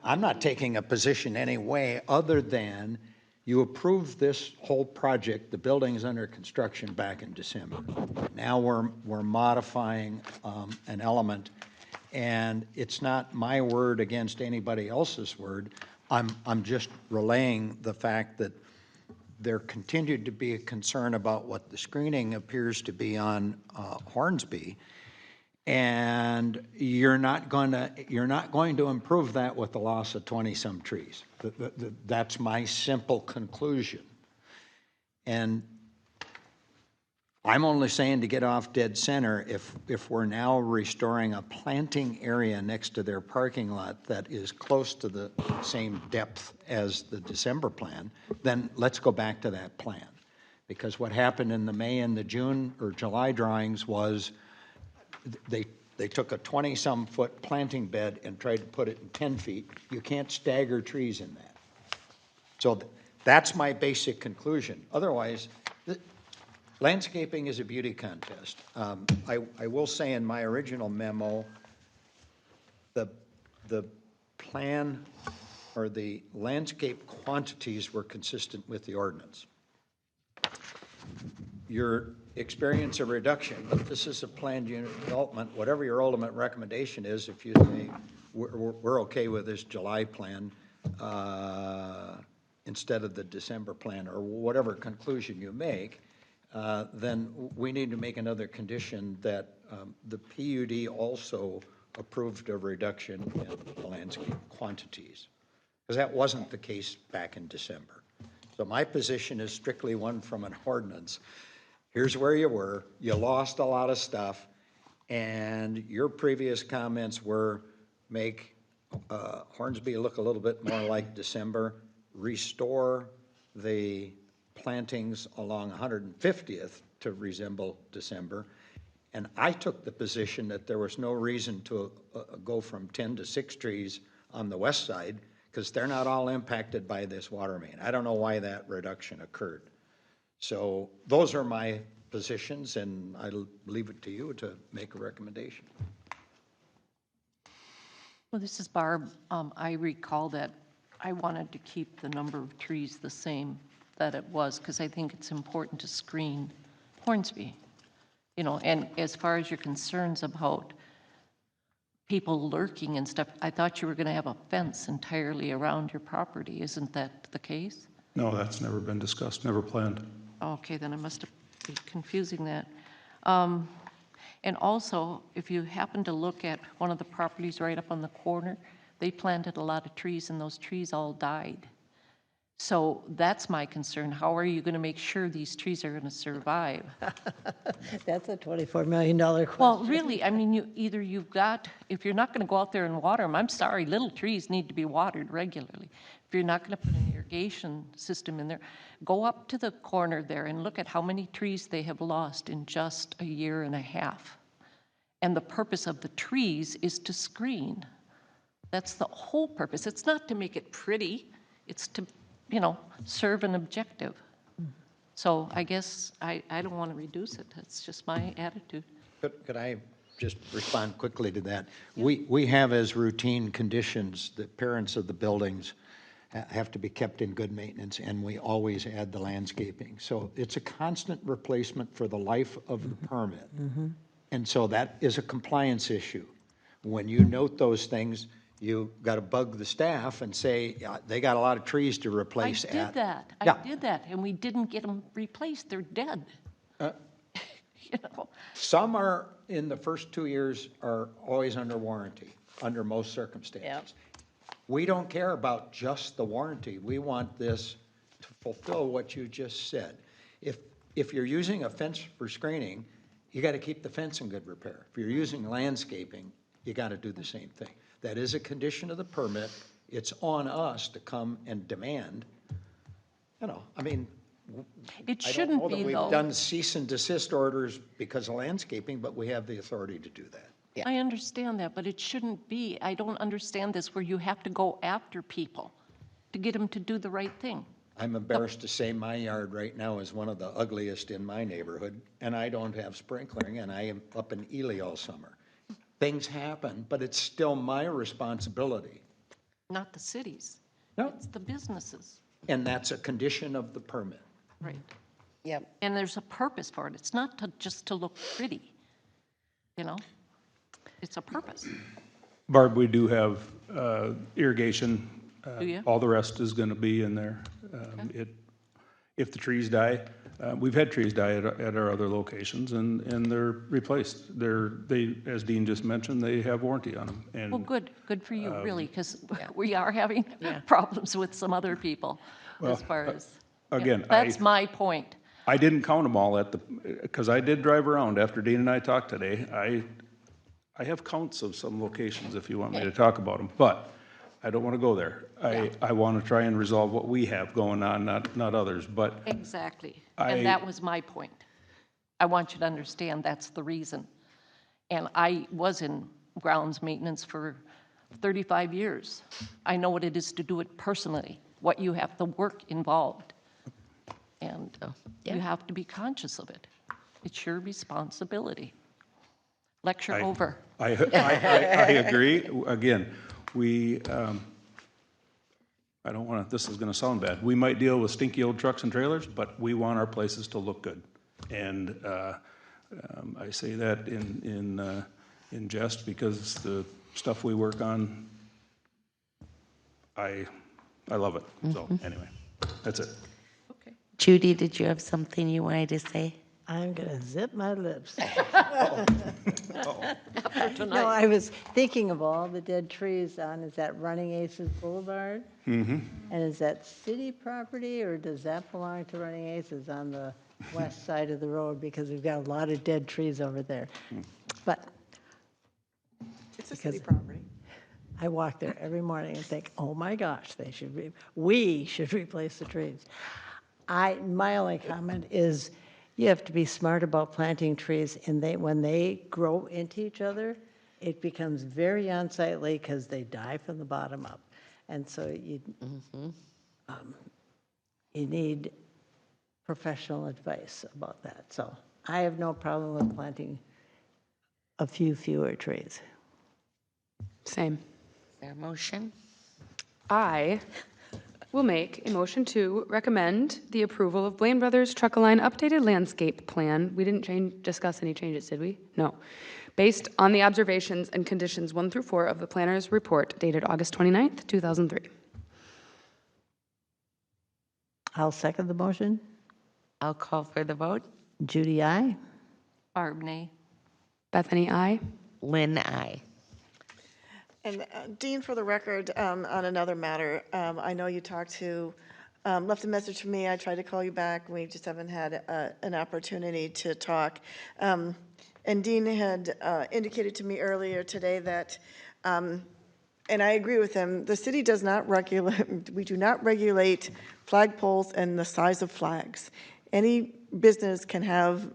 I'm not taking a position any way other than you approved this whole project, the building is under construction back in December. Now we're modifying an element, and it's not my word against anybody else's word. I'm just relaying the fact that there continued to be a concern about what the screening appears to be on Hornsby. And you're not going to improve that with the loss of 20-some trees. That's my simple conclusion. And I'm only saying to get off dead center, if we're now restoring a planting area next to their parking lot that is close to the same depth as the December plan, then let's go back to that plan. Because what happened in the May and the June or July drawings was they took a 20-some foot planting bed and tried to put it in 10 feet. You can't stagger trees in that. So that's my basic conclusion. Otherwise, landscaping is a beauty contest. I will say in my original memo, the plan or the landscape quantities were consistent with the ordinance. Your experience of reduction, but this is a planned unit development, whatever your ultimate recommendation is, if you say we're okay with this July plan instead of the December plan, or whatever conclusion you make, then we need to make another condition that the PUD also approved a reduction in the landscape quantities, because that wasn't the case back in December. So my position is strictly one from an ordinance. Here's where you were. You lost a lot of stuff, and your previous comments were make Hornsby look a little bit more like December, restore the plantings along 150th to resemble December, and I took the position that there was no reason to go from 10 to 6 trees on the west side, because they're not all impacted by this water main. I don't know why that reduction occurred. So those are my positions, and I'll leave it to you to make a recommendation. Well, this is Barb. I recall that I wanted to keep the number of trees the same that it was, because I think it's important to screen Hornsby. You know, and as far as your concerns about people lurking and stuff, I thought you were going to have a fence entirely around your property. Isn't that the case? No, that's never been discussed, never planned. Okay, then I must have been confusing that. And also, if you happen to look at one of the properties right up on the corner, they planted a lot of trees and those trees all died. So that's my concern. How are you going to make sure these trees are going to survive? That's a $24 million question. Well, really, I mean, you've got, if you're not going to go out there and water them, I'm sorry, little trees need to be watered regularly. If you're not going to put an irrigation system in there, go up to the corner there and look at how many trees they have lost in just a year and a half. And the purpose of the trees is to screen. That's the whole purpose. It's not to make it pretty. It's to, you know, serve an objective. So I guess I don't want to reduce it. That's just my attitude. Could I just respond quickly to that? Yeah. We have as routine conditions that parents of the buildings have to be kept in good maintenance, and we always add the landscaping. So it's a constant replacement for the life of the permit. Mm-hmm. And so that is a compliance issue. When you note those things, you got to bug the staff and say, they got a lot of trees to replace. I did that, and we didn't get them replaced. They're dead. You know? Some are, in the first 2 years, are always under warranty, under most circumstances. Yep. We don't care about just the warranty. We want this to fulfill what you just said. If you're using a fence for screening, you got to keep the fence in good repair. If you're using landscaping, you got to do the same thing. That is a condition of the permit. It's on us to come and demand, you know, I mean, it shouldn't be, we've done cease and desist orders because of landscaping, but we have the authority to do that. Yeah. I understand that, but it shouldn't be. I don't understand this where you have to go after people to get them to do the right thing. I'm embarrassed to say my yard right now is one of the ugliest in my neighborhood, and I don't have sprinkling, and I am up in Ely all summer. Things happen, but it's still my responsibility. Not the cities. No. It's the businesses. And that's a condition of the permit. Right. Yep. And there's a purpose for it. It's not just to look pretty, you know? It's a purpose. Barb, we do have irrigation. Do you? All the rest is going to be in there. if the trees die, we've had trees die at our other locations, and they're replaced. They, as Dean just mentioned, they have warranty on them. And Well, good for you, really, because we are having problems with some other people Well, as far as. again, That's my point. I didn't count them all because I did drive around after Dean and I talked today. I have counts of some locations if you want me to talk about them, but I don't want to go there. I want to try and resolve what we have going on, not others, but. Exactly. And that was my point. I want you to understand that's the reason. And I was in grounds maintenance for 35 years. I know what it is to do it personally, what you have, the work involved. And you have to be conscious of it. It's your responsibility. Lecture over. I agree. Again, I don't want to, this is going to sound bad. We might deal with stinky old trucks and trailers, but we want our places to look good. And I say that in jest because the stuff we work on, I love it. So anyway, that's it. Judy, did you have something you wanted to say? I'm going to zip my lips. After No, I was thinking of all the dead trees on, is that Running Aces Boulevard? Mm-hmm. And is that city property, or does that belong to Running Aces on the west side of the road? Because we've got a lot of dead trees over there. But It's a city property. I walk there every morning and think, oh my gosh, we should replace the trees. My only comment is, you have to be smart about planting trees, and when they grow into each other, it becomes very unsightly because they die from the bottom up. And so you need professional advice about that. So I have no problem with planting a few fewer trees. Same. Is there a motion? I will make a motion to recommend the approval of Blaine Brothers Truck-A-Line updated landscape plan. We didn't discuss any changes, did we? No. Based on the observations and conditions 1 through 4 of the planner's report dated August 29th, 2003. I'll second the motion. I'll call for the vote. Judy, aye. Barb, nay. Bethany, aye. Lynn, aye. And Dean, for the record, on another matter, I know you talked to, left a message for me. I tried to call you back. We just haven't had an opportunity to talk. And Dean had indicated to me earlier today that, and I agree with him, the city does not regulate, we do not regulate flagpoles and the size of flags. Any business can have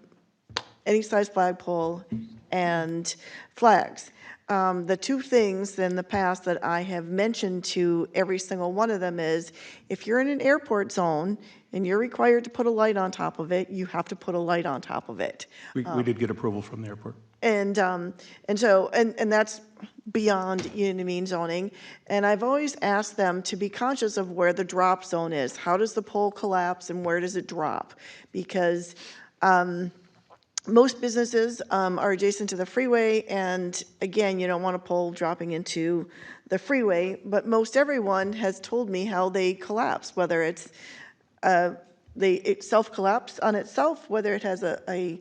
any size flagpole and flags. The two things in the past that I have mentioned to every single one of them is, if you're in an airport zone and you're required to put a light on top of it, you have to put a light on top of it. We did get approval from the airport. And that's beyond, you know what I mean, zoning. And I've always asked them to be conscious of where the drop zone is. How does the pole collapse and where does it drop? Because most businesses are adjacent to the freeway, and again, you don't want a pole dropping into the freeway, but most everyone has told me how they collapse, whether it's it self-collapse on itself, whether it has a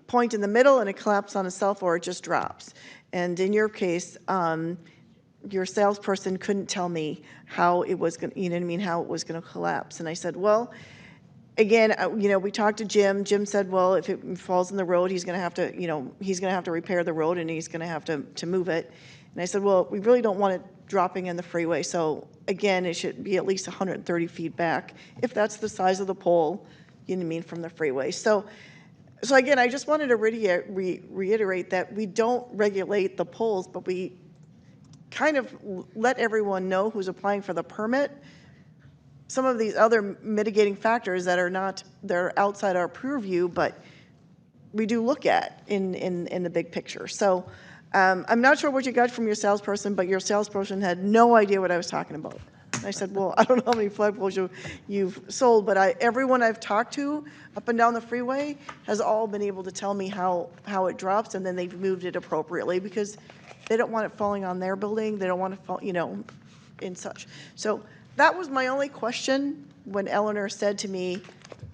point in the middle and it collapses on itself, or it just drops. And in your case, your salesperson couldn't tell me how it was going to, you know what I mean, how it was going to collapse. And I said, well, again, you know, we talked to Jim. Jim said, well, if it falls in the road, he's going to have to, you know, he's going to have to repair the road and he's going to have to move it. And I said, well, we really don't want it dropping in the freeway. So again, it should be at least 130 feet back, if that's the size of the pole, you know what I mean, from the freeway. So again, I just wanted to reiterate that we don't regulate the poles, but we kind of let everyone know who's applying for the permit some of these other mitigating factors that are outside our purview, but we do look at in the big picture. So I'm not sure what you got from your salesperson, but your salesperson had no idea what I was talking about. I said, well, I don't know how many flagpoles you've sold, but everyone I've talked to up and down the freeway has all been able to tell me how it drops, and then they've moved it appropriately because they don't want it falling on their building. They don't want it fall, you know, in such. So that was my only question when Eleanor said to me,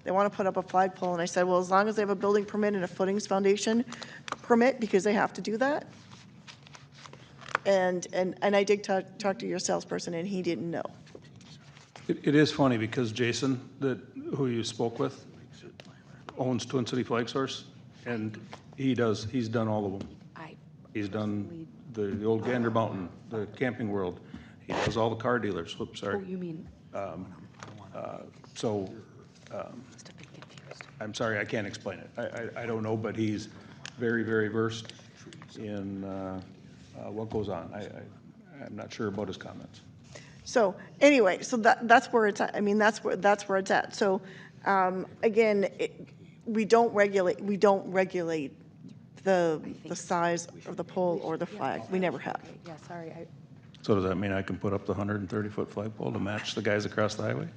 they want to put up a flagpole, and I said, well, as long as they have a building permit and a footings foundation permit, because they have to do that. And I did talk to your salesperson, and he didn't know. It is funny because Jason, who you spoke with, owns Twin City Flag Source, and he's done all of them. He's done the old Gander Mountain, the Camping World. He does all the car dealers. Whoops, sorry. Oh, you mean? I'm sorry, I can't explain it. I don't know, but he's very, very versed in what goes on. I'm not sure about his comments. So anyway, so that's where it's at. I mean, that's where it's at. So again, we don't regulate the size of the pole or the flag. We never have. Yeah, sorry. So does that mean I can put up the 130-foot flagpole to match the guys across the highway?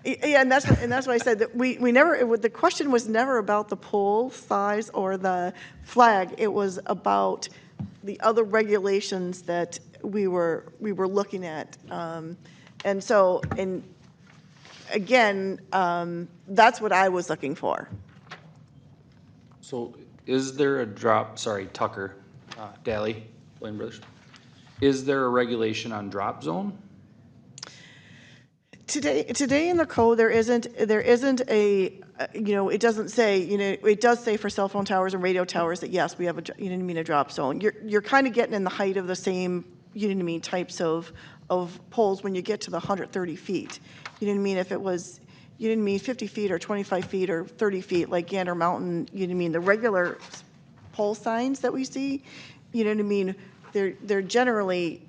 Yeah, and that's why I said that we never. The question was never about the pole size or the flag. It was about the other regulations that we were looking at, and so again, that's what I was looking for. So is there a drop, sorry, Tucker, Daly, Blaine Brothers. Is there a regulation on drop zone? Today in the code, there isn't a, it doesn't say, it does say for cell phone towers and radio towers that yes, we have a drop zone. You're kind of getting in the height of the same, types of poles when you get to the 130 feet. If it was, 50 feet or 25 feet or 30 feet like Gander Mountain, the regular pole signs that we see, they're generally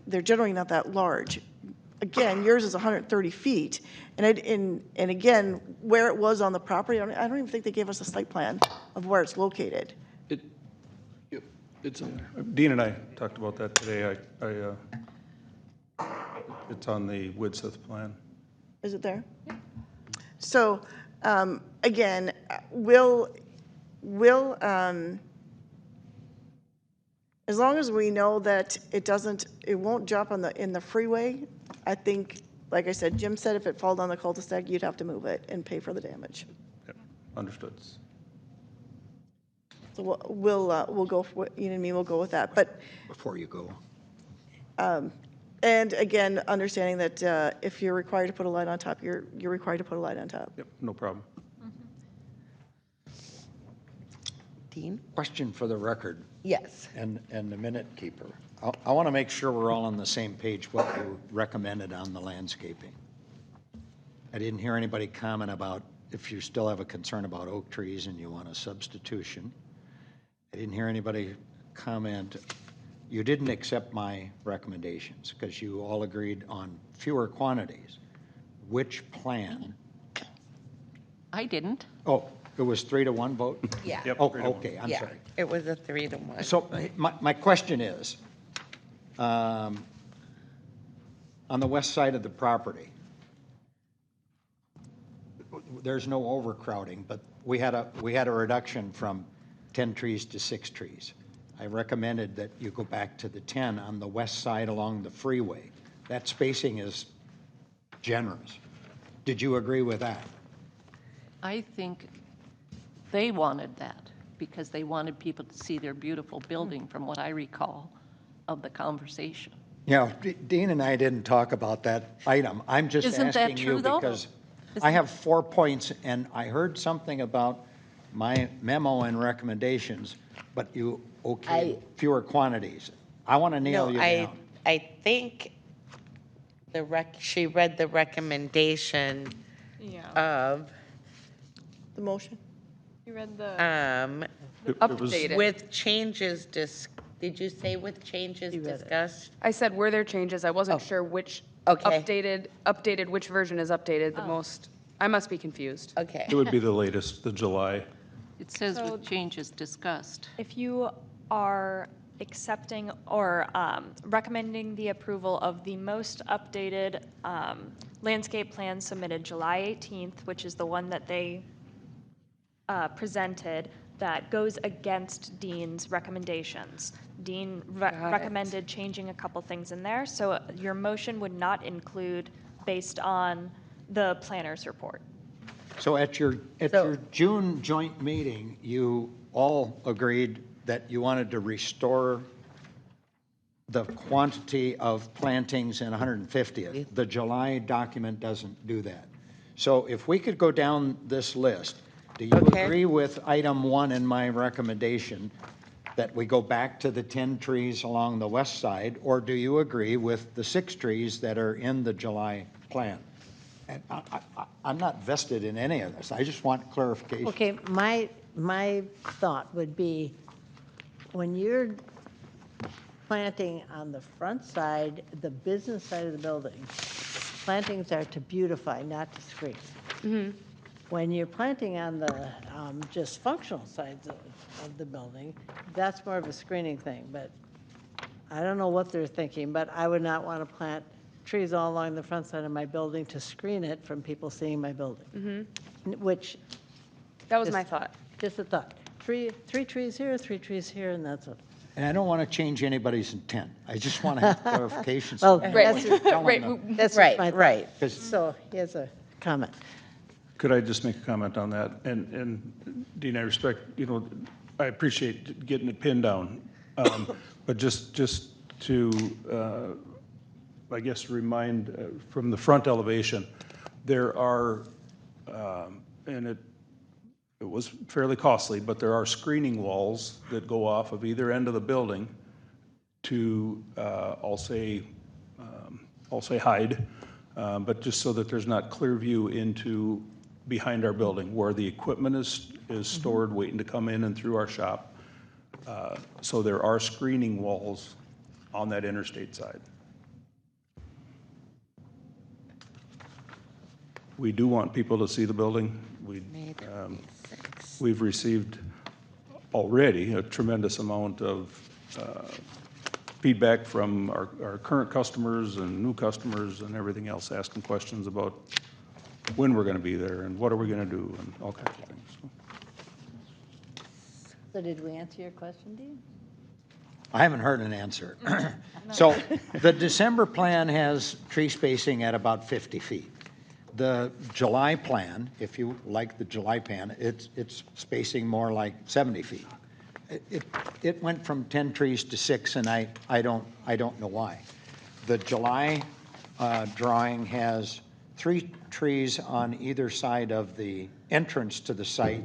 not that large. Again, yours is 130 feet, and again, where it was on the property, I don't even think they gave us a site plan of where it's located. It's on there. Dean and I talked about that today. It's on the Widseth plan. Is it there? So, again, we'll as long as we know that it won't jump in the freeway, I think, like I said, Jim said if it falls on the cul-de-sac, you'd have to move it and pay for the damage. Yep, understood. So we'll go for, we'll go with that. But before you go. And again, understanding that if you're required to put a light on top, you're required to put a light on top. Yep, no problem. Dean? Question for the record. Yes. And the minute keeper. I want to make sure we're all on the same page what you recommended on the landscaping. I didn't hear anybody comment about if you still have a concern about oak trees and you want a substitution. I didn't hear anybody comment. You didn't accept my recommendations because you all agreed on fewer quantities. Which plan? I didn't. Oh, it was 3-1 vote? Yeah. Yep, Oh, 3-1. okay, I'm Yeah, sorry. it was a 3-1. So my question is, on the west side of the property, there's no overcrowding, but we had a reduction from 10 trees to 6 trees. I recommended that you go back to the 10 on the west side along the freeway. That spacing is generous. Did you agree with that? I think they wanted that because they wanted people to see their beautiful building, from what I recall of the conversation. Yeah, Dean and I didn't talk about that item. I'm just Isn't that asking true, you though? because I have 4 points, and I heard something about my memo and recommendations, but you fewer quantities. I want to nail you down. I think she read the recommendation of The motion? You read the, Updated. with changes did you say with changes discussed? I said, were there changes? I wasn't sure which Okay. updated, which version is updated the most. I must be confused. Okay. It would be the latest, the July. It says So- with changes discussed. if you are accepting or recommending the approval of the most updated landscape plan submitted July 18th, which is the one that they presented, that goes against Dean's recommendations. Dean recommended changing a couple things in there, so your motion would not include based on the planner's report. So at your June joint meeting, you all agreed that you wanted to restore the quantity of plantings in 150th. The July document doesn't do that. So if we could go down this list, do you agree with item 1 in my recommendation that we go back to the 10 trees along the west side, or do you agree with the 6 trees that are in the July plan? And I'm not vested in any of this. I just want clarification. Okay, my thought would be, when you're planting on the front side, the business side of the building, plantings are to beautify, not to screen. When you're planting on the just functional sides of the building, that's more of a screening thing, but I don't know what they're thinking, but I would not want to plant trees all along the front side of my building to screen it from people seeing my building, which. That was my thought. Just a thought. Three trees here, 3 trees here, and that's it. And I don't want to change anybody's intent. I just want to have clarification. Well, That's right. So here's a comment. Could I just make a comment on that? And Dean, I respect, I appreciate getting it pinned down. But just to, I guess, remind from the front elevation, there are, and it was fairly costly, but there are screening walls that go off of either end of the building to, I'll say hide, but just so that there's not clear view into behind our building where the equipment is stored waiting to come in and through our shop. So there are screening walls on that interstate side. We do want people to see the building. We've received already a tremendous amount of feedback from our current customers and new customers and everything else, asking questions about when we're going to be there and what are we going to do and all kinds of things. So did we answer your question, Dean? I haven't heard an answer. So the December plan has tree spacing at about 50 feet. The July plan, if you like the July plan, it's spacing more like 70 feet. It went from 10 trees to 6, and I don't know why. The July drawing has 3 trees on either side of the entrance to the site.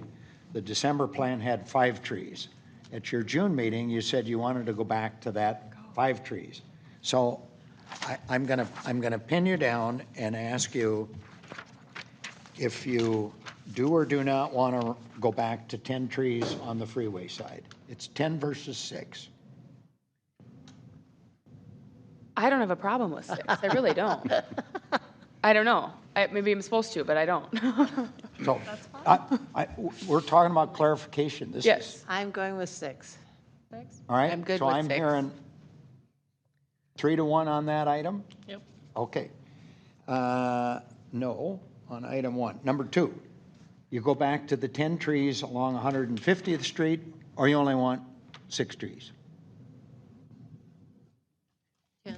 The December plan had 5 trees. At your June meeting, you said you wanted to go back to that 5 trees. So I'm gonna pin you down and ask you if you do or do not want to go back to 10 trees on the freeway side. It's 10 versus 6. I don't have a problem with 6. I really don't. I don't know. Maybe I'm supposed to, but I don't. So we're talking about clarification. This is, I'm going with 6. all right? I'm good So with I'm 6. hearing 3 to 1 on that item? Yep. Okay. No on item 1. Number 2, you go back to the 10 trees along 150th Street, or you only want 6 trees? 10.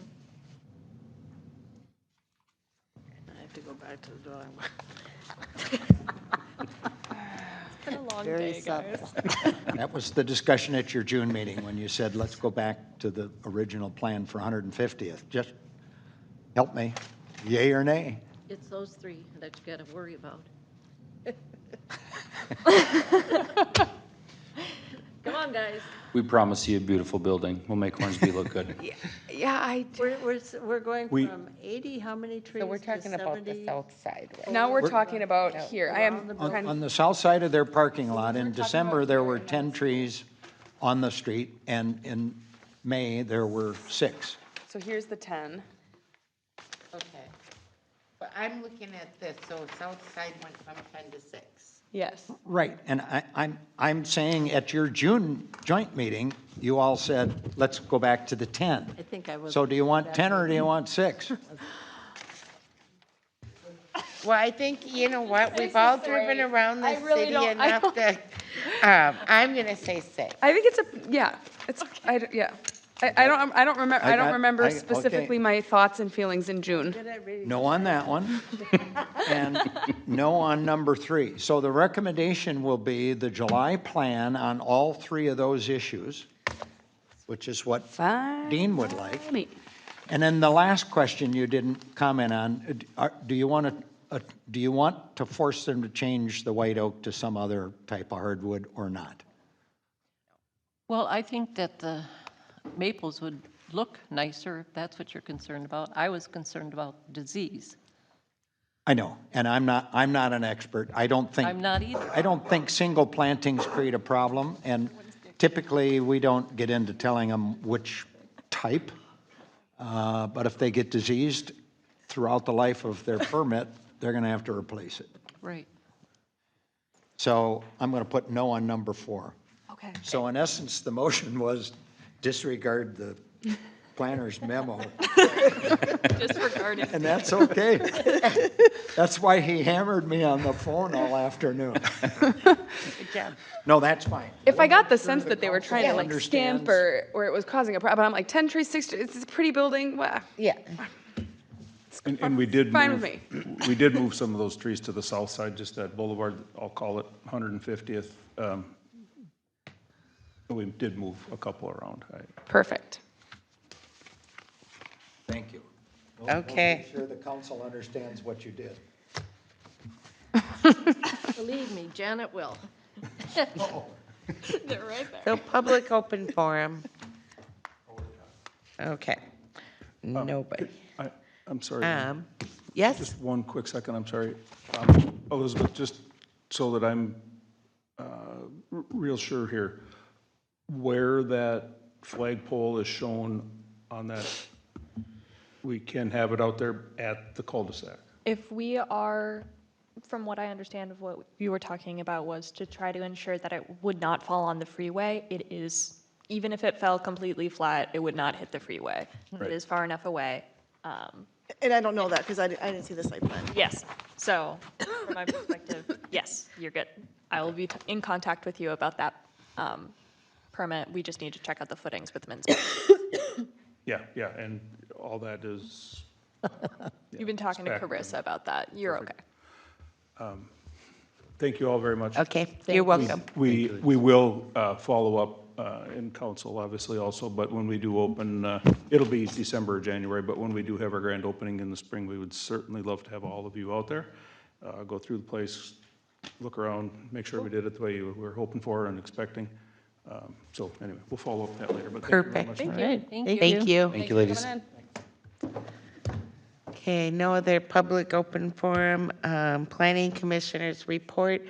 I have to go back to the drawing board. It's been a long Very day, guys. That was the discussion at your June meeting when you said, let's go back to the original plan for 150th. Just help me, yay or nay? It's those 3 that you got to worry about. Come on, guys. We promise you a beautiful building. We'll make Hornsby look good. Yeah, We're going We- from 80, how many trees So we're to talking about the 70? south side, right? Now we're talking about here. I am On the south side of their parking lot, in December, there were 10 trees on the street, and in May, there were 6. So here's the 10. Okay. But I'm looking at this, so south side went from 10 to 6. Yes. Right, and I'm saying at your June joint meeting, you all said, let's go back to the 10. I think I was. So do you want 10 or do you want 6? Well, I think, you know what, we've all driven around the I really city don't- I enough don't- to, I'm gonna say 6. I think it's yeah. It's, yeah. I don't remember, I don't remember okay. specifically my thoughts and feelings in June. No on that one, and no on number 3. So the recommendation will be the July plan on all 3 of those issues, which is what Dean would like. And then the last question you didn't comment on, do you want to force them to change the white oak to some other type of hardwood or not? Well, I think that the maples would look nicer if that's what you're concerned about. I was concerned about disease. I know, and I'm not an expert. I don't think. I'm not either. I don't think single plantings create a problem, and typically we don't get into telling them which type. But if they get diseased throughout the life of their permit, they're going to have to replace it. Right. So I'm going to put no on number 4. Okay. So in essence, the motion was disregard the planner's memo. Disregarded. And that's okay. That's why he hammered me on the phone all afternoon. No, that's fine. If I got the sense that they were trying to like Understands. scamp or it was causing a problem, I'm like 10 trees, 6 trees, it's a pretty building. Well, Yeah. And we did Fine with move, we did move some of those trees to the south side, just that boulevard, I'll call it 150th. We did move a couple around. Perfect. Thank you. Okay. Make sure the council understands what you did. Believe me, Janet will. They're right there. So public open forum. Okay. Nobody. I'm sorry. Yes? Just one quick second, I'm sorry. Elizabeth, just so that I'm real sure here, where that flagpole is shown on that, we can have it out there at the cul-de-sac. If we are, from what I understand of what you were talking about was to try to ensure that it would not fall on the freeway. It is, even if it fell completely flat, it would not hit the freeway. Right. It is far enough away. And I don't know that because I didn't see the site plan. Yes, so from my perspective, yes, you're good. I will be in contact with you about that permit. We just need to check out the footings with Min's. Yeah, and all that is. You've been talking to back. Carissa about that. You're okay. Thank you all very much. Okay, you're welcome. We will follow up in council, obviously, also, but when we do open, it'll be December or January, but when we do have our grand opening in the spring, we would certainly love to have all of you out there, go through the place, look around, make sure we did it the way you were hoping for and expecting. So anyway, we'll follow up that later, but thank you very much. Perfect. Thank you. Thank you. Thank you. Thank you, ladies. Okay, no other public open forum. Planning Commissioners report.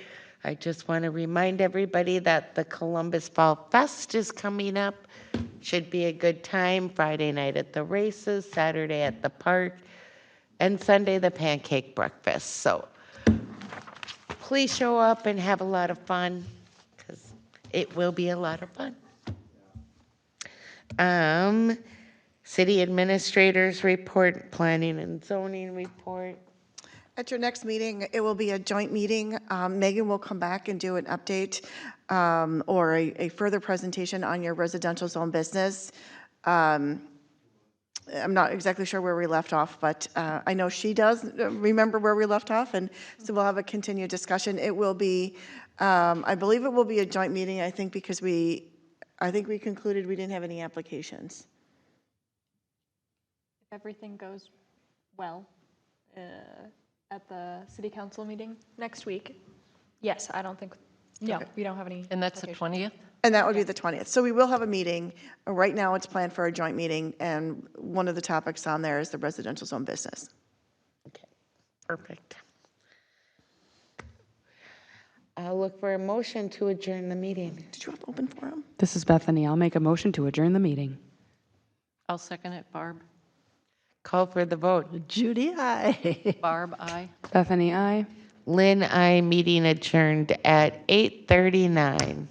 I just want to remind everybody that the Columbus Fall Fest is coming up. Should be a good time. Friday night at the races, Saturday at the park, and Sunday the pancake breakfast. So please show up and have a lot of fun because it will be a lot of fun. City Administrators report, Planning and Zoning report. At your next meeting, it will be a joint meeting. Megan will come back and do an update or a further presentation on your residential zone business. I'm not exactly sure where we left off, but I know she does remember where we left off, and so we'll have a continued discussion. It will be, I believe it will be a joint meeting, I think, because I think we concluded we didn't have any applications. If everything goes well at the city council meeting next week, yes, I don't think, no, we don't have any. And that's the 20th? And that would be the 20th. So we will have a meeting. Right now, it's planned for a joint meeting, and one of the topics on there is the residential zone business. Okay, perfect. I'll look for a motion to adjourn the meeting. Did you have open forum? This is Bethany. I'll make a motion to adjourn the meeting. I'll second it. Barb? Call for the vote. Judy, aye. Barb, aye. Bethany, aye. Lynn, I meeting adjourned at 8:39.